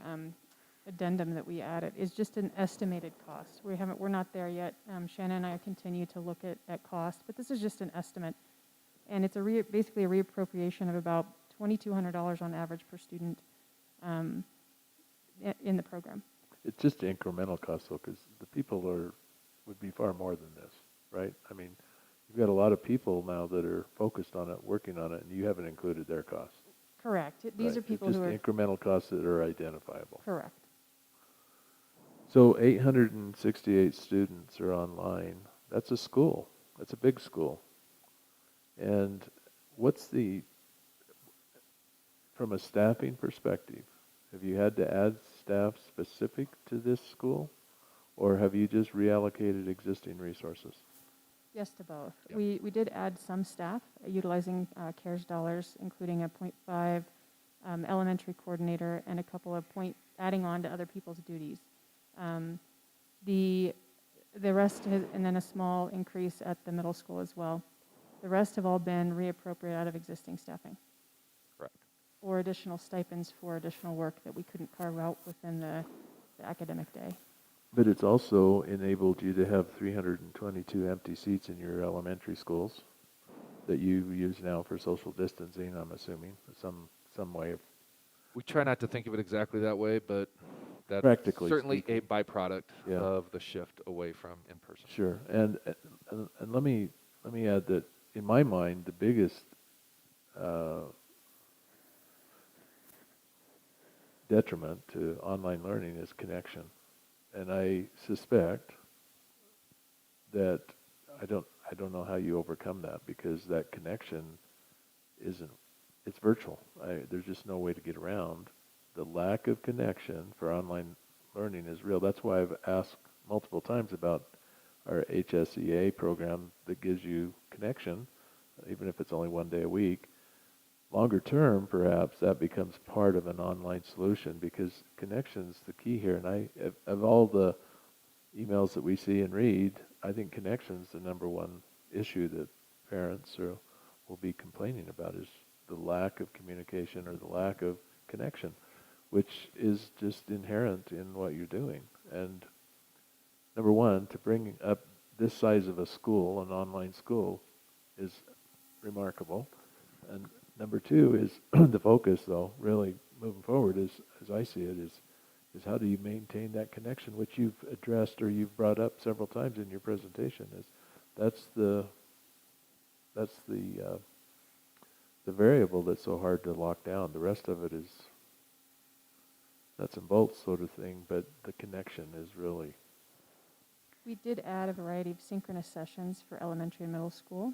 addendum that we added is just an estimated cost. We're not there yet. Shannon and I continue to look at cost, but this is just an estimate, and it's basically a reappropriation of about $2,200 on average per student in the program. It's just incremental cost, though, because the people would be far more than this, right? I mean, you've got a lot of people now that are focused on it, working on it, and you haven't included their costs. Correct. These are people who are just incremental costs that are identifiable. correct. So 868 students are online. That's a school. That's a big school. And from a staffing perspective, have you had to add staff specific to this school, or have you just reallocated existing resources? Yes to both. Yep. We did add some staff utilizing CARES dollars, including a 0.5 elementary coordinator and a couple of adding on to other people's duties. The rest, and then a small increase at the middle school as well. The rest have all been reappropriated out of existing staffing. Correct. Or additional stipends for additional work that we couldn't carve out within the academic day. But it's also enabled you to have 322 empty seats in your elementary schools that you use now for social distancing, I'm assuming, some way of... We try not to think of it exactly that way, but that's Practically certainly speaking. a byproduct Yeah. of the shift away from in-person. Sure. And let me add that in my mind, the biggest detriment to online learning is connection. And I suspect that I don't know how you overcome that, because that connection it's virtual. There's just no way to get around. The lack of connection for online learning is real. That's why I've asked multiple times about our HSEA program that gives you connection, even if it's only one day a week. Longer term, perhaps, that becomes part of an online solution, because connection's the key here. And of all the emails that we see and read, I think connection's the number one issue that parents will be complaining about, is the lack of communication or the lack of connection, which is just inherent in what you're doing. And number one, to bring up this size of a school, an online school, is remarkable. And number two is the focus, though, really moving forward, is, as I see it, is how do you maintain that connection, which you've addressed or you've brought up several times in your presentation. That's the variable that's so hard to lock down. The rest of it is nuts and bolts sort of thing, but the connection is really... We did add a variety of synchronous sessions for elementary and middle school,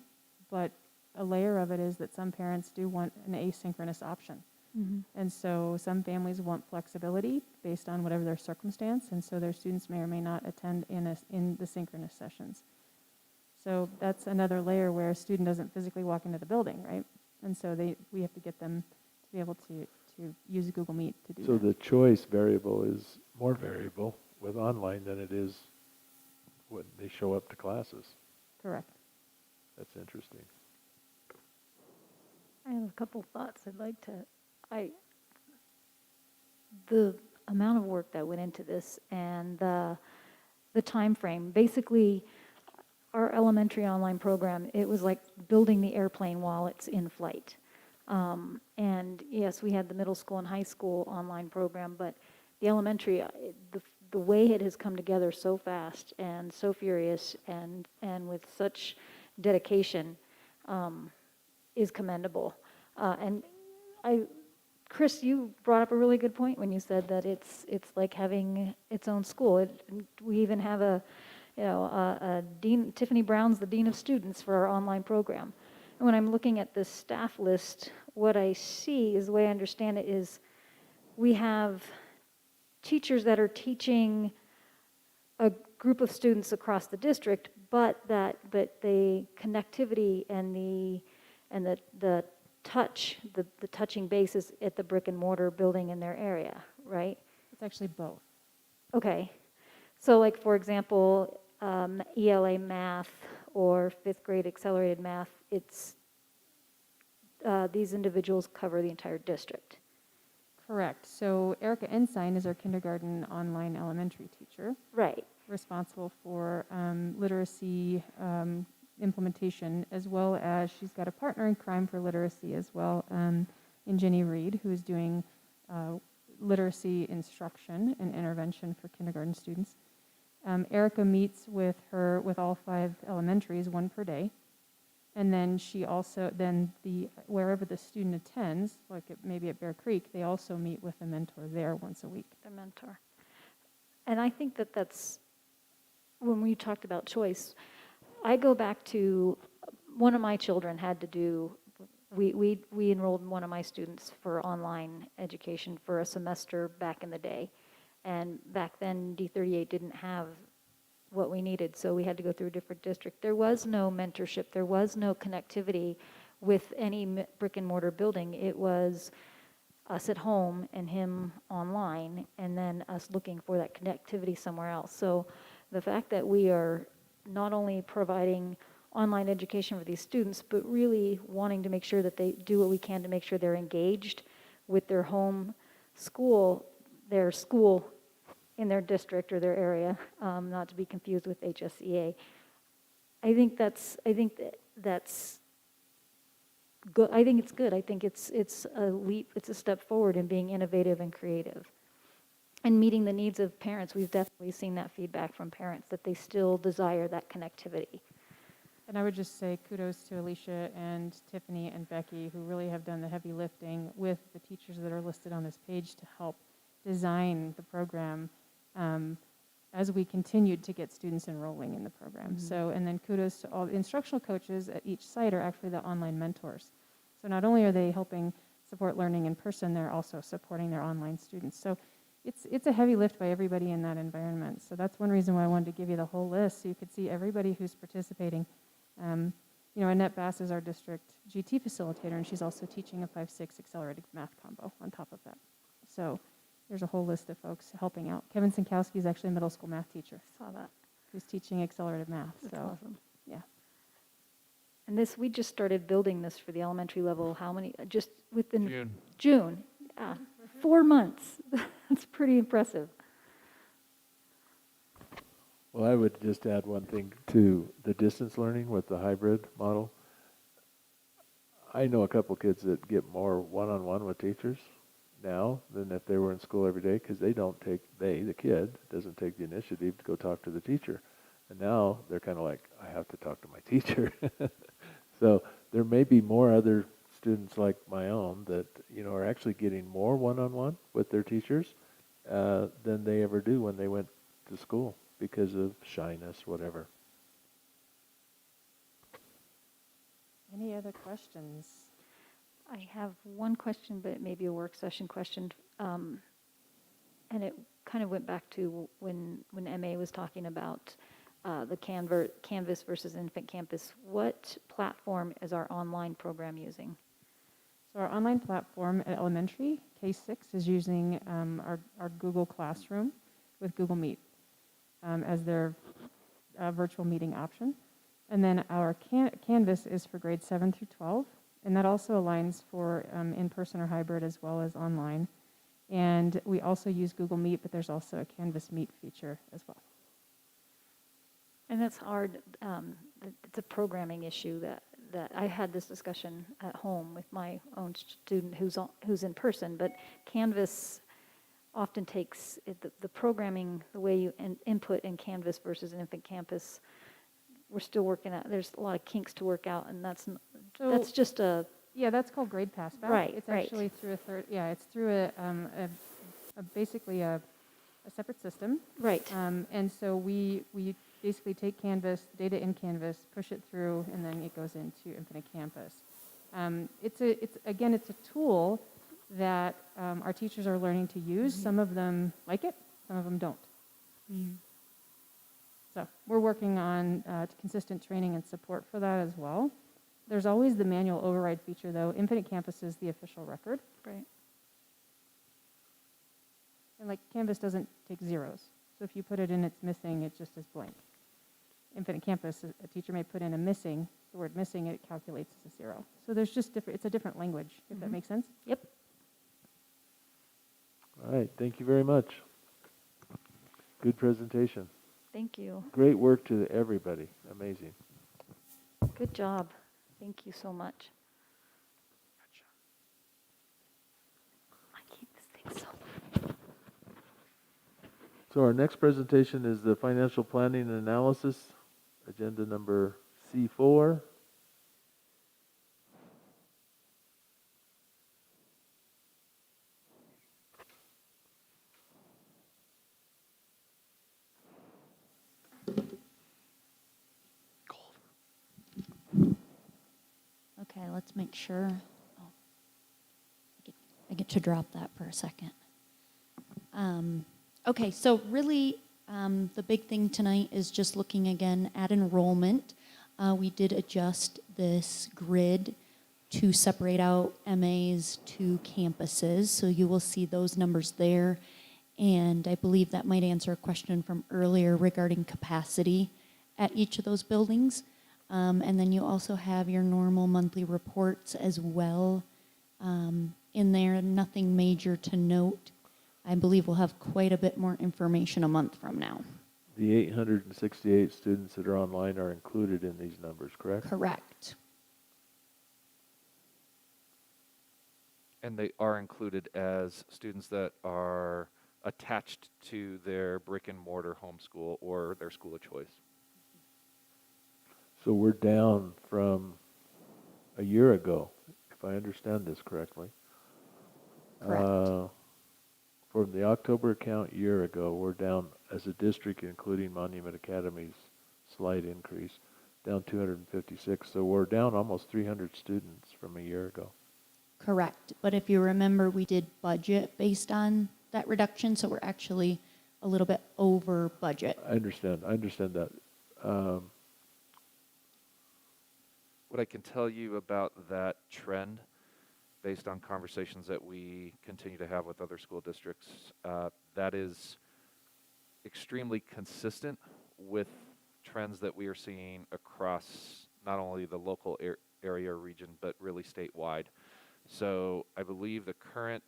but a layer of it is that some parents do want an asynchronous option. Mm-hmm. And so some families want flexibility based on whatever their circumstance, and so their students may or may not attend in the synchronous sessions. So that's another layer where a student doesn't physically walk into the building, right? And so we have to get them to be able to use Google Meet to do that. So the choice variable is more variable with online than it is when they show up to classes. Correct. That's interesting. I have a couple thoughts I'd like to, the amount of work that went into this and the time frame. Basically, our elementary online program, it was like building the airplane while it's in flight. And yes, we had the middle school and high school online program, but the elementary, the way it has come together so fast and so furious and with such dedication is commendable. And Chris, you brought up a really good point when you said that it's like having its own school. We even have a dean. Tiffany Brown's the dean of students for our online program. And when I'm looking at this staff list, what I see is the way I understand it is we have teachers that are teaching a group of students across the district, but the connectivity and the touch, the touching base is at the brick and mortar building in their area, right? It's actually both. Okay. So like, for example, ELA math or 5th grade accelerated math, it's these individuals cover the entire district. Correct. So Erica Ensign is our kindergarten online elementary teacher. Right. Responsible for literacy implementation, as well as she's got a partner in crime for literacy as well, in Jenny Reed, who is doing literacy instruction and intervention for kindergarten students. Erica meets with all 5 elementaries, 1 per day. And then she also, wherever the student attends, like maybe at Bear Creek, they also meet with a mentor there once a week. The mentor. And I think that's, when we talked about choice, I go back to one of my children had to do, we enrolled one of my students for online education for a semester back in the day. And back then, D38 didn't have what we needed, so we had to go through a different district. There was no mentorship. There was no connectivity with any brick and mortar building. It was us at home and him online, and then us looking for that connectivity somewhere else. So the fact that we are not only providing online education for these students, but really wanting to make sure that they do what we can to make sure they're engaged with their home school, their school in their district or their area, not to be confused with HSEA. I think that's good. I think it's good. I think it's a leap. It's a step forward in being innovative and creative, and meeting the needs of parents. We've definitely seen that feedback from parents that they still desire that connectivity. And I would just say kudos to Alicia and Tiffany and Becky, who really have done the heavy lifting with the teachers that are listed on this page to help design the program as we continued to get students enrolling in the program. Mm-hmm. So, and then kudos to all the instructional coaches at each site are actually the online mentors. So not only are they helping support learning in person, they're also supporting their online students. So it's a heavy lift by everybody in that environment. So that's one reason why I wanted to give you the whole list, so you could see everybody who's participating. Annette Bass is our district GT facilitator, and she's also teaching a 5-6 accelerated math combo on top of that. So there's a whole list of folks helping out. Kevin Sinkowski is actually a middle school math teacher. Saw that. Who's teaching accelerated math. That's so awesome. Yeah. And we just started building this for the elementary level. How many? Just within June. June. Yeah. 4 months. That's pretty impressive. Well, I would just add one thing to the distance learning with the hybrid model. I know a couple kids that get more one-on-one with teachers now than if they were in school every day, because the kid doesn't take the initiative to go talk to the teacher. And now they're kind of like, I have to talk to my teacher. So there may be more other students like my own that, are actually getting more one-on-one with their teachers than they ever do when they went to school because of shyness, whatever. Any other questions? I have one question, but it may be a work session question. And it kind of went back to when MA was talking about the Canvas versus Infant Campus. What platform is our online program using? So our online platform at elementary, K6, is using our Google Classroom with Google Meet as their virtual meeting option. And then our Canvas is for grades 7 through 12. And that also aligns for in-person or hybrid as well as online. And we also use Google Meet, but there's also a Canvas Meet feature as well. And that's hard. It's a programming issue that I had this discussion at home with my own student who's in person. But Canvas, often takes, the programming, the way you input in Canvas versus an infant campus, we're still working out, there's a lot of kinks to work out, and that's So, just a, yeah, that's called grade passback. Right, It's right. actually through it's through basically a separate system. right. And so we basically take Canvas, data in Canvas, push it through, and then it goes into Infinite Campus. It's a tool that our teachers are learning to use. Some of them like it, some of them don't. So we're working on consistent training and support for that as well. There's always the manual override feature, though. Infinite Campus is the official record. Right. And like Canvas doesn't take zeros. So if you put it in, it's missing, it just is blank. Infinite Campus, a teacher may put in the word missing, it calculates as a 0. So there's just it's a different language, if that makes sense. Yep. All right, thank you very much. Good presentation. Thank you. Great work to everybody. Amazing. Good job. Thank you so much. I keep this thing so. So our next presentation is the financial planning and analysis, agenda number C4. Okay, let's make sure. Oh, I get to drop that for a second. Okay, so really the big thing tonight is just looking again at enrollment. We did adjust this grid to separate out MAs to campuses, so you will see those numbers there. And I believe that might answer a question from earlier regarding capacity at each of those buildings. And then you also have your normal monthly reports as well in there. Nothing major to note. I believe we'll have quite a bit more information a month from now. The 868 students that are online are included in these numbers, correct? Correct. And they are included as students that are attached to their brick and mortar homeschool or their school of choice. So we're down from a year ago, if I understand this correctly. Correct. From the October account a year ago, we're down as a district, including Monument Academy's slight increase, down 256. So we're down almost 300 students from a year ago. Correct. But if you remember, we did budget based on that reduction, so we're actually a little bit over budget. I understand that. What I can tell you about that trend, based on conversations that we continue to have with other school districts, that is extremely consistent with trends that we are seeing across not only the local area or region, but really statewide. So I believe the current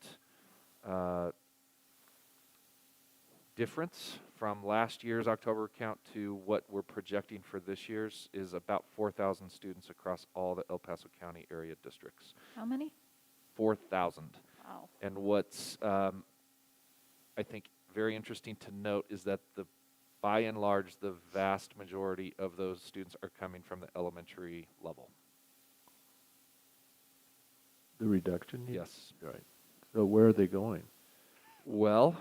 difference from last year's October count to what we're projecting for this year's is about 4,000 students across all the El Paso County area districts. How many? 4,000. Wow. And what's, I think, very interesting to note is that by and large, the vast majority of those students are coming from the elementary level. The reduction? Yes. Right. So where are they going? Well,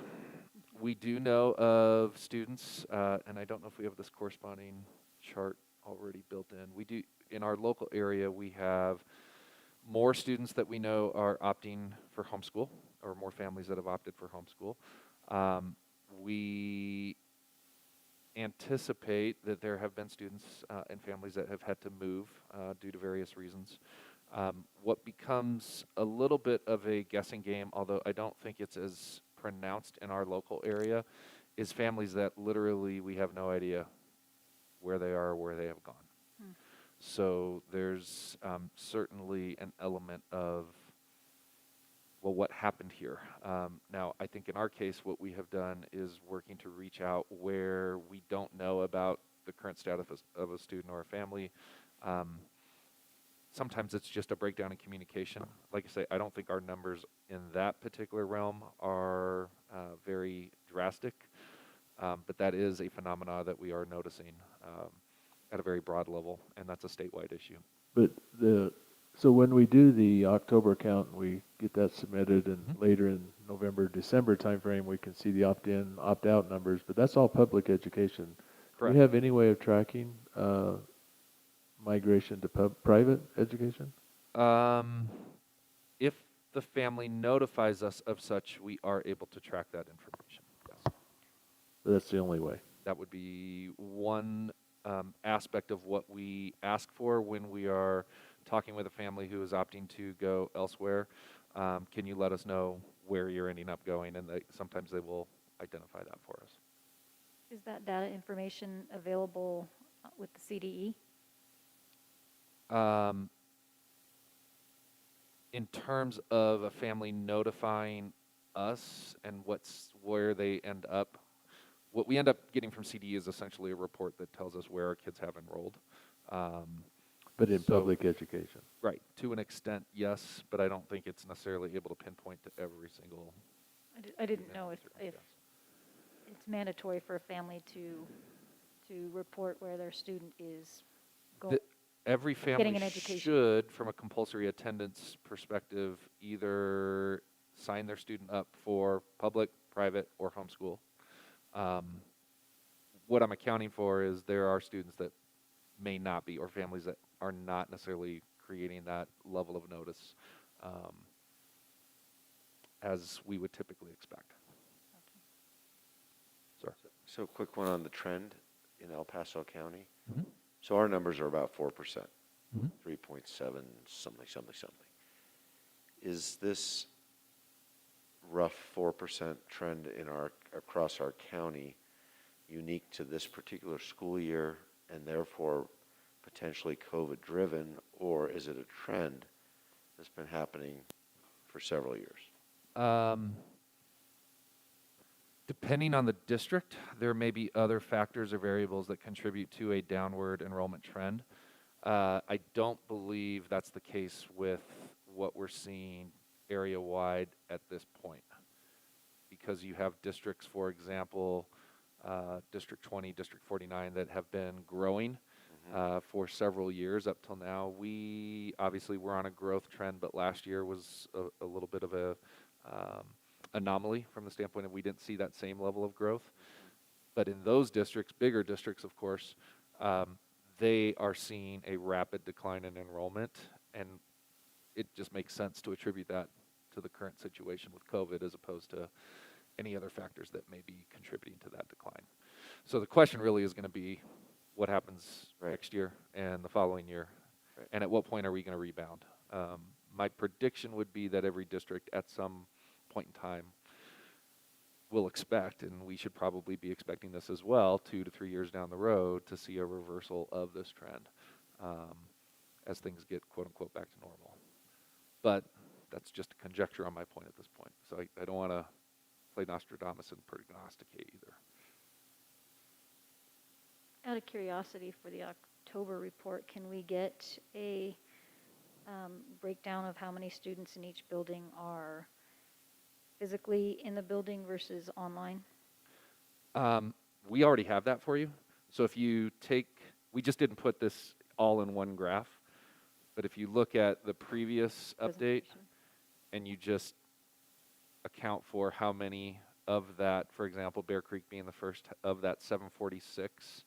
we do know of students, and I don't know if we have this corresponding chart already built in. We do, in our local area, we have more students that we know are opting for homeschool, or more families that have opted for homeschool. We anticipate that there have been students and families that have had to move due to various reasons. What becomes a little bit of a guessing game, although I don't think it's as pronounced in our local area, is families that literally we have no idea where they are or where they have gone. So there's certainly an element of, well, what happened here? Now, I think in our case, what we have done is working to reach out where we don't know about the current status of a student or a family, Sometimes it's just a breakdown in communication. Like I say, I don't think our numbers in that particular realm are very drastic, but that is a phenomena that we are noticing at a very broad level, and that's a statewide issue. But so when we do the October count, we get that submitted, and later in November, December timeframe, we can see the opt-in, opt-out numbers, but that's all public education. Correct. Do we have any way of tracking migration to private education? If the family notifies us of such, we are able to track that information, yes. But that's the only way. That would be one aspect of what we ask for when we are talking with a family who is opting to go elsewhere. Can you let us know where you're ending up going? And sometimes they will identify that for us. Is that data information available with the CDE? In terms of a family notifying us and where they end up, what we end up getting from CDE is essentially a report that tells us where our kids have enrolled. But in public education? Right, to an extent, yes, but I don't think it's necessarily able to pinpoint to every single. I didn't know if it's mandatory for a family to report where their student is going. Every Getting family an education. should, from a compulsory attendance perspective, either sign their student up for public, private, or homeschool. What I'm accounting for is there are students that may not be, or families that are not necessarily creating that level of notice as we would typically expect. Sir. So quick one on the trend in El Paso County. Mm-hmm. So our numbers are about 4%, 3.7, something. Is this rough 4% trend across our county unique to this particular school year and therefore potentially COVID-driven, or is it a trend that's been happening for several years? Depending on the district, there may be other factors or variables that contribute to a downward enrollment trend. I don't believe that's the case with what we're seeing area-wide at this point, because you have districts, for example, District 20, District 49, that have been growing for several years up till now. We obviously were on a growth trend, but last year was a little bit of a anomaly from the standpoint of we didn't see that same level of growth. But in those districts, bigger districts, of course, they are seeing a rapid decline in enrollment, and it just makes sense to attribute that to the current situation with COVID as opposed to any other factors that may be contributing to that decline. So the question really is going to be what happens next year and the following year, and at what point are we going to rebound? My prediction would be that every district at some point in time will expect, and we should probably be expecting this as well, 2 to 3 years down the road, to see a reversal of this trend as things get quote-unquote back to normal. But that's just a conjecture on my point at this point. So I don't want to play Nostradamus and prognosticate either. Out of curiosity, for the October report, can we get a breakdown of how many students in each building are physically in the building versus online? We already have that for you. So if you we just didn't put this all in one graph, but if you look at the previous update and you just account for how many of that, for example, Bear Creek being the first of that 746,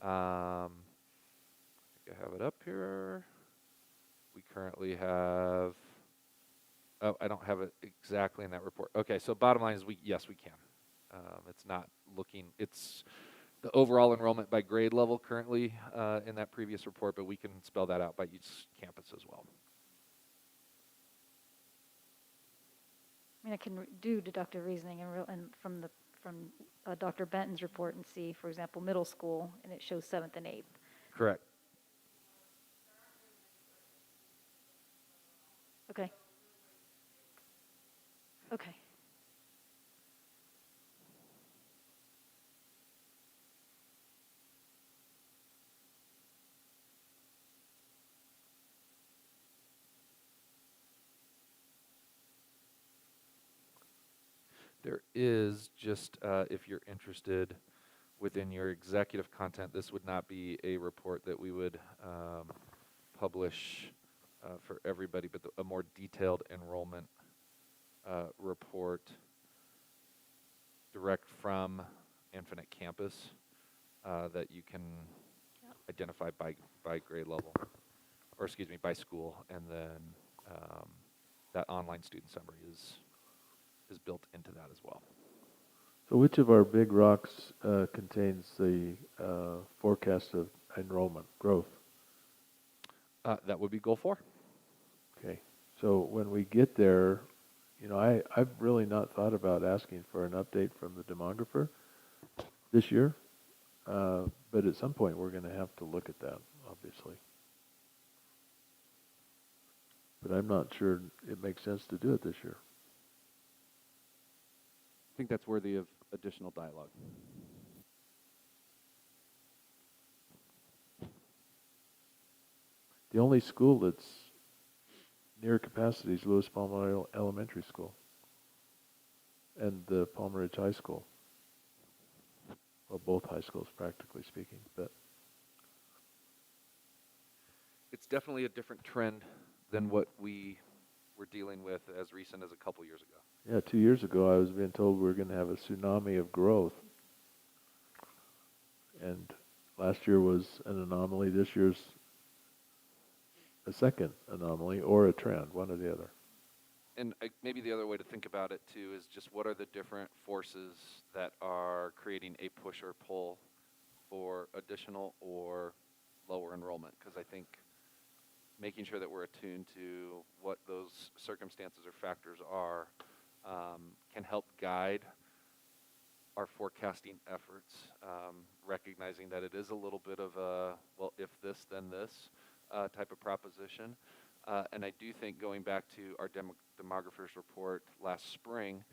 I think I have it up here. We currently have, I don't have it exactly in that report. Okay, so bottom line is yes, we can. It's not looking, it's the overall enrollment by grade level currently in that previous report, but we can spell that out by each campus as well. I mean, I can do deductive reasoning and from Dr. Benton's report and see, for example, middle school, and it shows 7th and 8th. Correct. Okay. Okay. There is, just if you're interested within your executive content, this would not be a report that we would publish for everybody, but a more detailed enrollment report direct from Infinite Campus that you can identify by grade level, or excuse me, by school, and then that online student summary is built into that as well. So which of our big rocks contains the forecast of enrollment growth? That would be goal 4. Okay. So when we get there, you know, I've really not thought about asking for an update from the demographer this year, but at some point we're going to have to look at that, obviously. But I'm not sure it makes sense to do it this year. I think that's worthy of additional dialogue. The only school that's near capacity is Lewis Palmer Elementary School and the Palmer Ridge High School. Well, both high schools, practically speaking, but It's definitely a different trend than what we were dealing with as recent as a couple years ago. yeah, 2 years ago I was being told we were going to have a tsunami of growth. And last year was an anomaly. This year's a second anomaly or a trend, one or the other. And maybe the other way to think about it too is just what are the different forces that are creating a push or pull for additional or lower enrollment? Because I think making sure that we're attuned to what those circumstances or factors are can help guide our forecasting efforts, recognizing that it is a little bit of a, well, if this, then this type of proposition. And I do think going back to our demographers report last spring,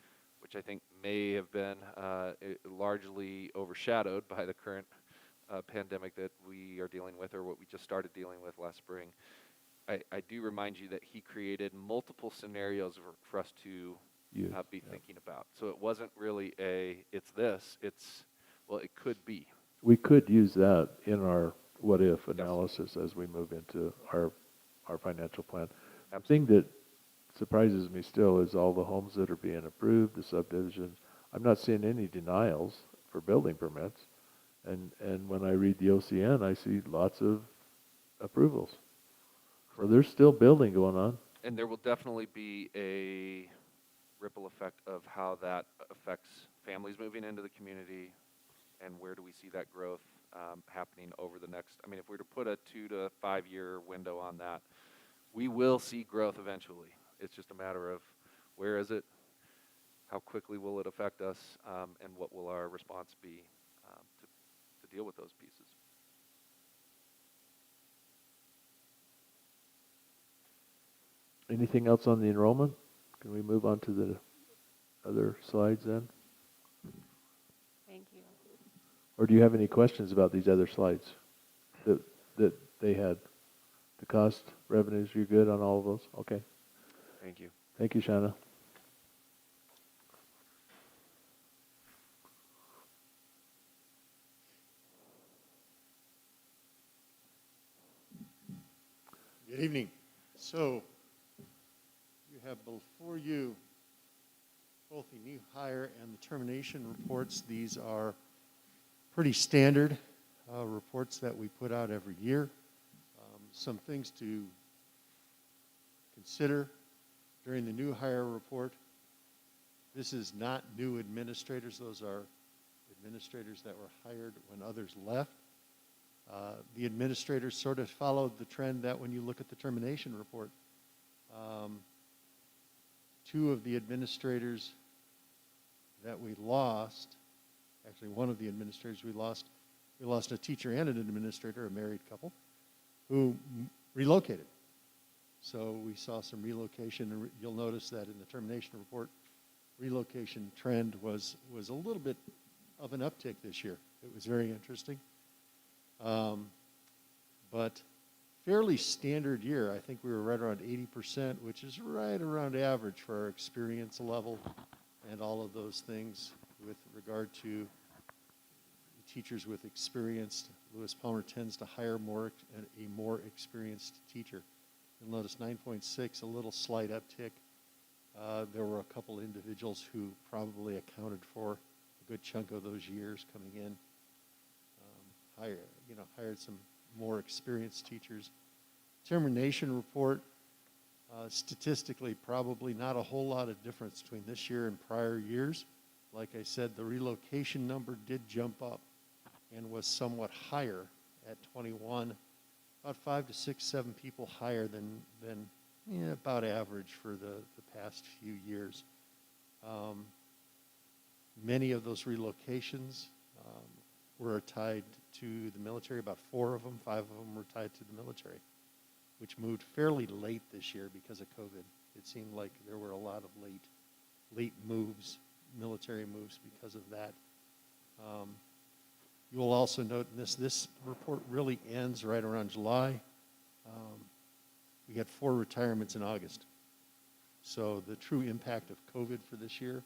which I think may have been largely overshadowed by the current pandemic that we are dealing with, or what we just started dealing with last spring, I do remind you that he created multiple scenarios for us to be thinking about. So it wasn't really it's this, it's, well, it could be. We could use that in our what-if analysis as we move into our financial plan. The thing that surprises me still is all the homes that are being approved, the subdivisions. I'm not seeing any denials for building permits. And when I read the OCN, I see lots of approvals. So there's still building going on. And there will definitely be a ripple effect of how that affects families moving into the community, and where do we see that growth happening over the next, I mean, if we were to put a 2 to 5 year window on that, we will see growth eventually. It's just a matter of where is it, how quickly will it affect us, and what will our response be to deal with those pieces. Anything else on the enrollment? Can we move on to the other slides then? Thank you. Or do you have any questions about these other slides that they had? The cost, revenues, you're good on all of those? Okay. Thank you. Thank you, Shanna. Good evening. So, you have before you both the new hire and the termination reports. These are pretty standard reports that we put out every year. Some things to consider during the new hire report. This is not new administrators. Those are administrators that were hired when others left. The administrators sort of followed the trend that when you look at the termination report, 2 of the administrators that we lost, actually one of the administrators we lost a teacher and an administrator, a married couple, who relocated. So we saw some relocation, and you'll notice that in the termination report, relocation trend was a little bit of an uptick this year. It was very interesting. But fairly standard year. I think we were right around 80%, which is right around average for our experience level and all of those things with regard to teachers with experience. Lewis Palmer tends to hire a more experienced teacher. You'll notice 9.6, a little slight uptick. There were a couple individuals who probably accounted for a good chunk of those years coming in. Hired some more experienced teachers. Termination report, statistically, probably not a whole lot of difference between this year and prior years. Like I said, the relocation number did jump up and was somewhat higher at 21, about 5 to 6, 7 people higher than about average for the past few years. Many of those relocations were tied to the military. About 4 of them, 5 of them were tied to the military, which moved fairly late this year because of COVID. It seemed like there were a lot of late moves, military moves because of that. You will also note in this report really ends right around July. We had 4 retirements in August. So the true impact of COVID for this year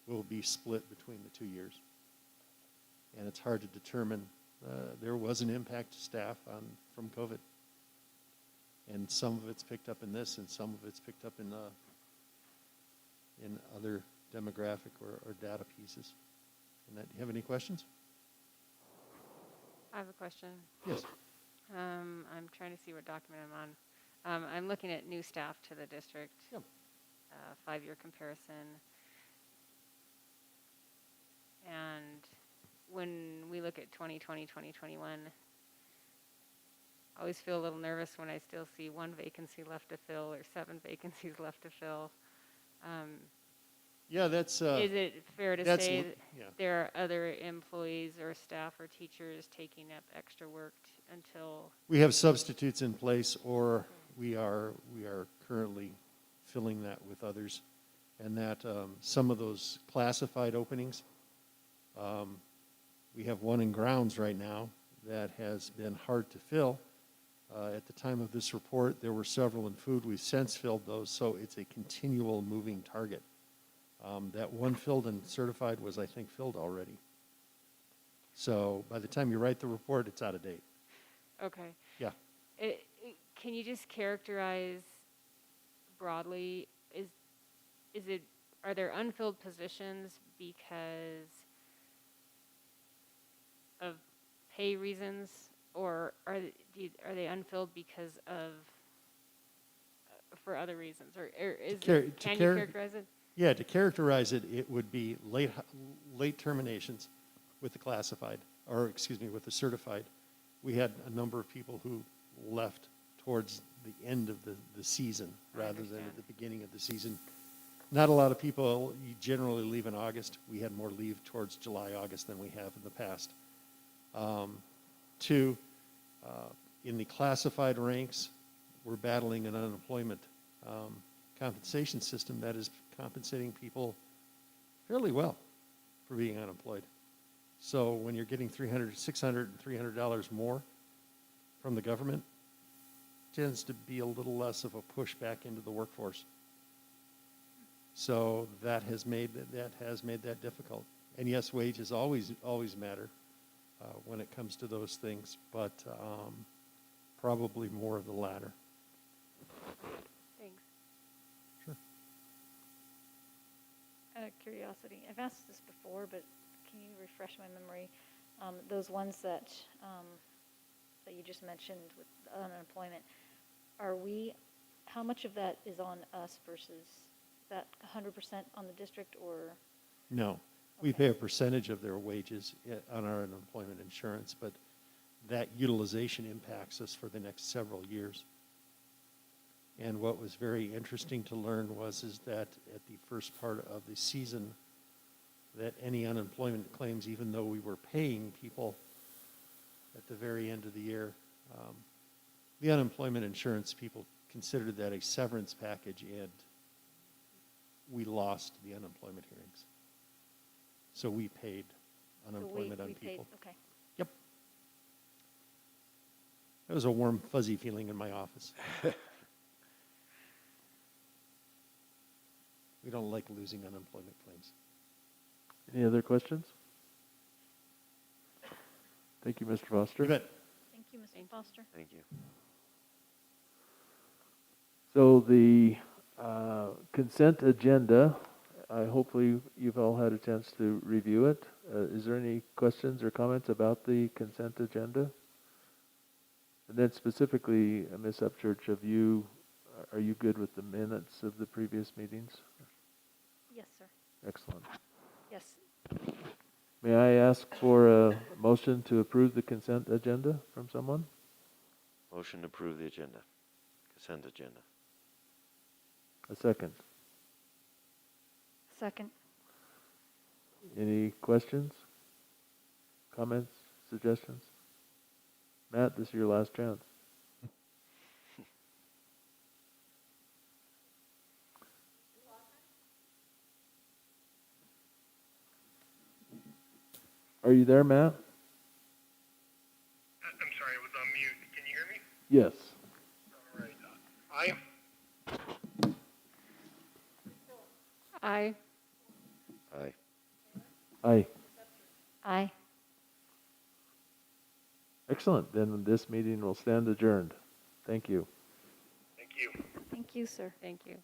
will be split between the 2 years. And it's hard to determine. There was an impact to staff from COVID. And some of it's picked up in this, and some of it's picked up in other demographic or data pieces. And do you have any questions? I have a question. Yes. I'm trying to see what document I'm on. I'm looking at new staff to the district. Yep. 5-year comparison. And when we look at 2020, 2021, I always feel a little nervous when I still see 1 vacancy left to fill or 7 vacancies left to fill. Yeah, that's... is it fair to say that there are other employees or staff or teachers taking up extra work until... We have substitutes in place, or we are currently filling that with others. And that some of those classified openings, we have 1 in grounds right now that has been hard to fill. At the time of this report, there were several in food. We've since filled those, so it's a continual moving target. That 1 filled and certified was, I think, filled already. So by the time you write the report, it's out of date. Okay. Yeah. Can you just characterize broadly, are there unfilled positions because of pay reasons, or are they unfilled because of for other reasons, or can you characterize it? Yeah, to characterize it, it would be late terminations with the classified, or excuse me, with the certified. We had a number of people who left towards the end of the season rather than at the beginning of the season. Not a lot of people generally leave in August. We had more leave towards July, August than we have in the past. 2, in the classified ranks, we're battling an unemployment compensation system that is compensating people fairly well for being unemployed. So when you're getting $300, $600, and $300 more from the government, it tends to be a little less of a push back into the workforce. So that has made that difficult. And yes, wages always matter when it comes to those things, but probably more of the latter. Thanks. Sure. Out of curiosity, I've asked this before, but can you refresh my memory? Those ones that you just mentioned with unemployment, how much of that is on us versus that 100% on the district, or? No, we pay a percentage of their wages on our unemployment insurance, but that utilization impacts us for the next several years. And what was very interesting to learn is that at the first part of the season, that any unemployment claims, even though we were paying people at the very end of the year, the unemployment insurance people considered that a severance package, and we lost the unemployment hearings. So we paid unemployment on people. Okay. Yep. That was a warm, fuzzy feeling in my office. We don't like losing unemployment claims. Any other questions? Thank you, Mr. Foster. You bet. Thank you, Mr. Foster. Thank you. So the consent agenda, hopefully you've all had a chance to review it. Is there any questions or comments about the consent agenda? And then specifically, Ms. Upchurch, are you good with the minutes of the previous meetings? Yes, sir. Excellent. Yes. May I ask for a motion to approve the consent agenda from someone? Motion to approve the agenda, consent agenda. A second. Second. Any questions, comments, suggestions? Matt, this is your last chance. Are you there, Matt? I'm sorry, I was on mute. Can you hear me? Yes. All right. Aye. Aye. Aye. Aye. Aye. Excellent. Then this meeting will stand adjourned. Thank you. Thank you. Thank you, sir. Thank you.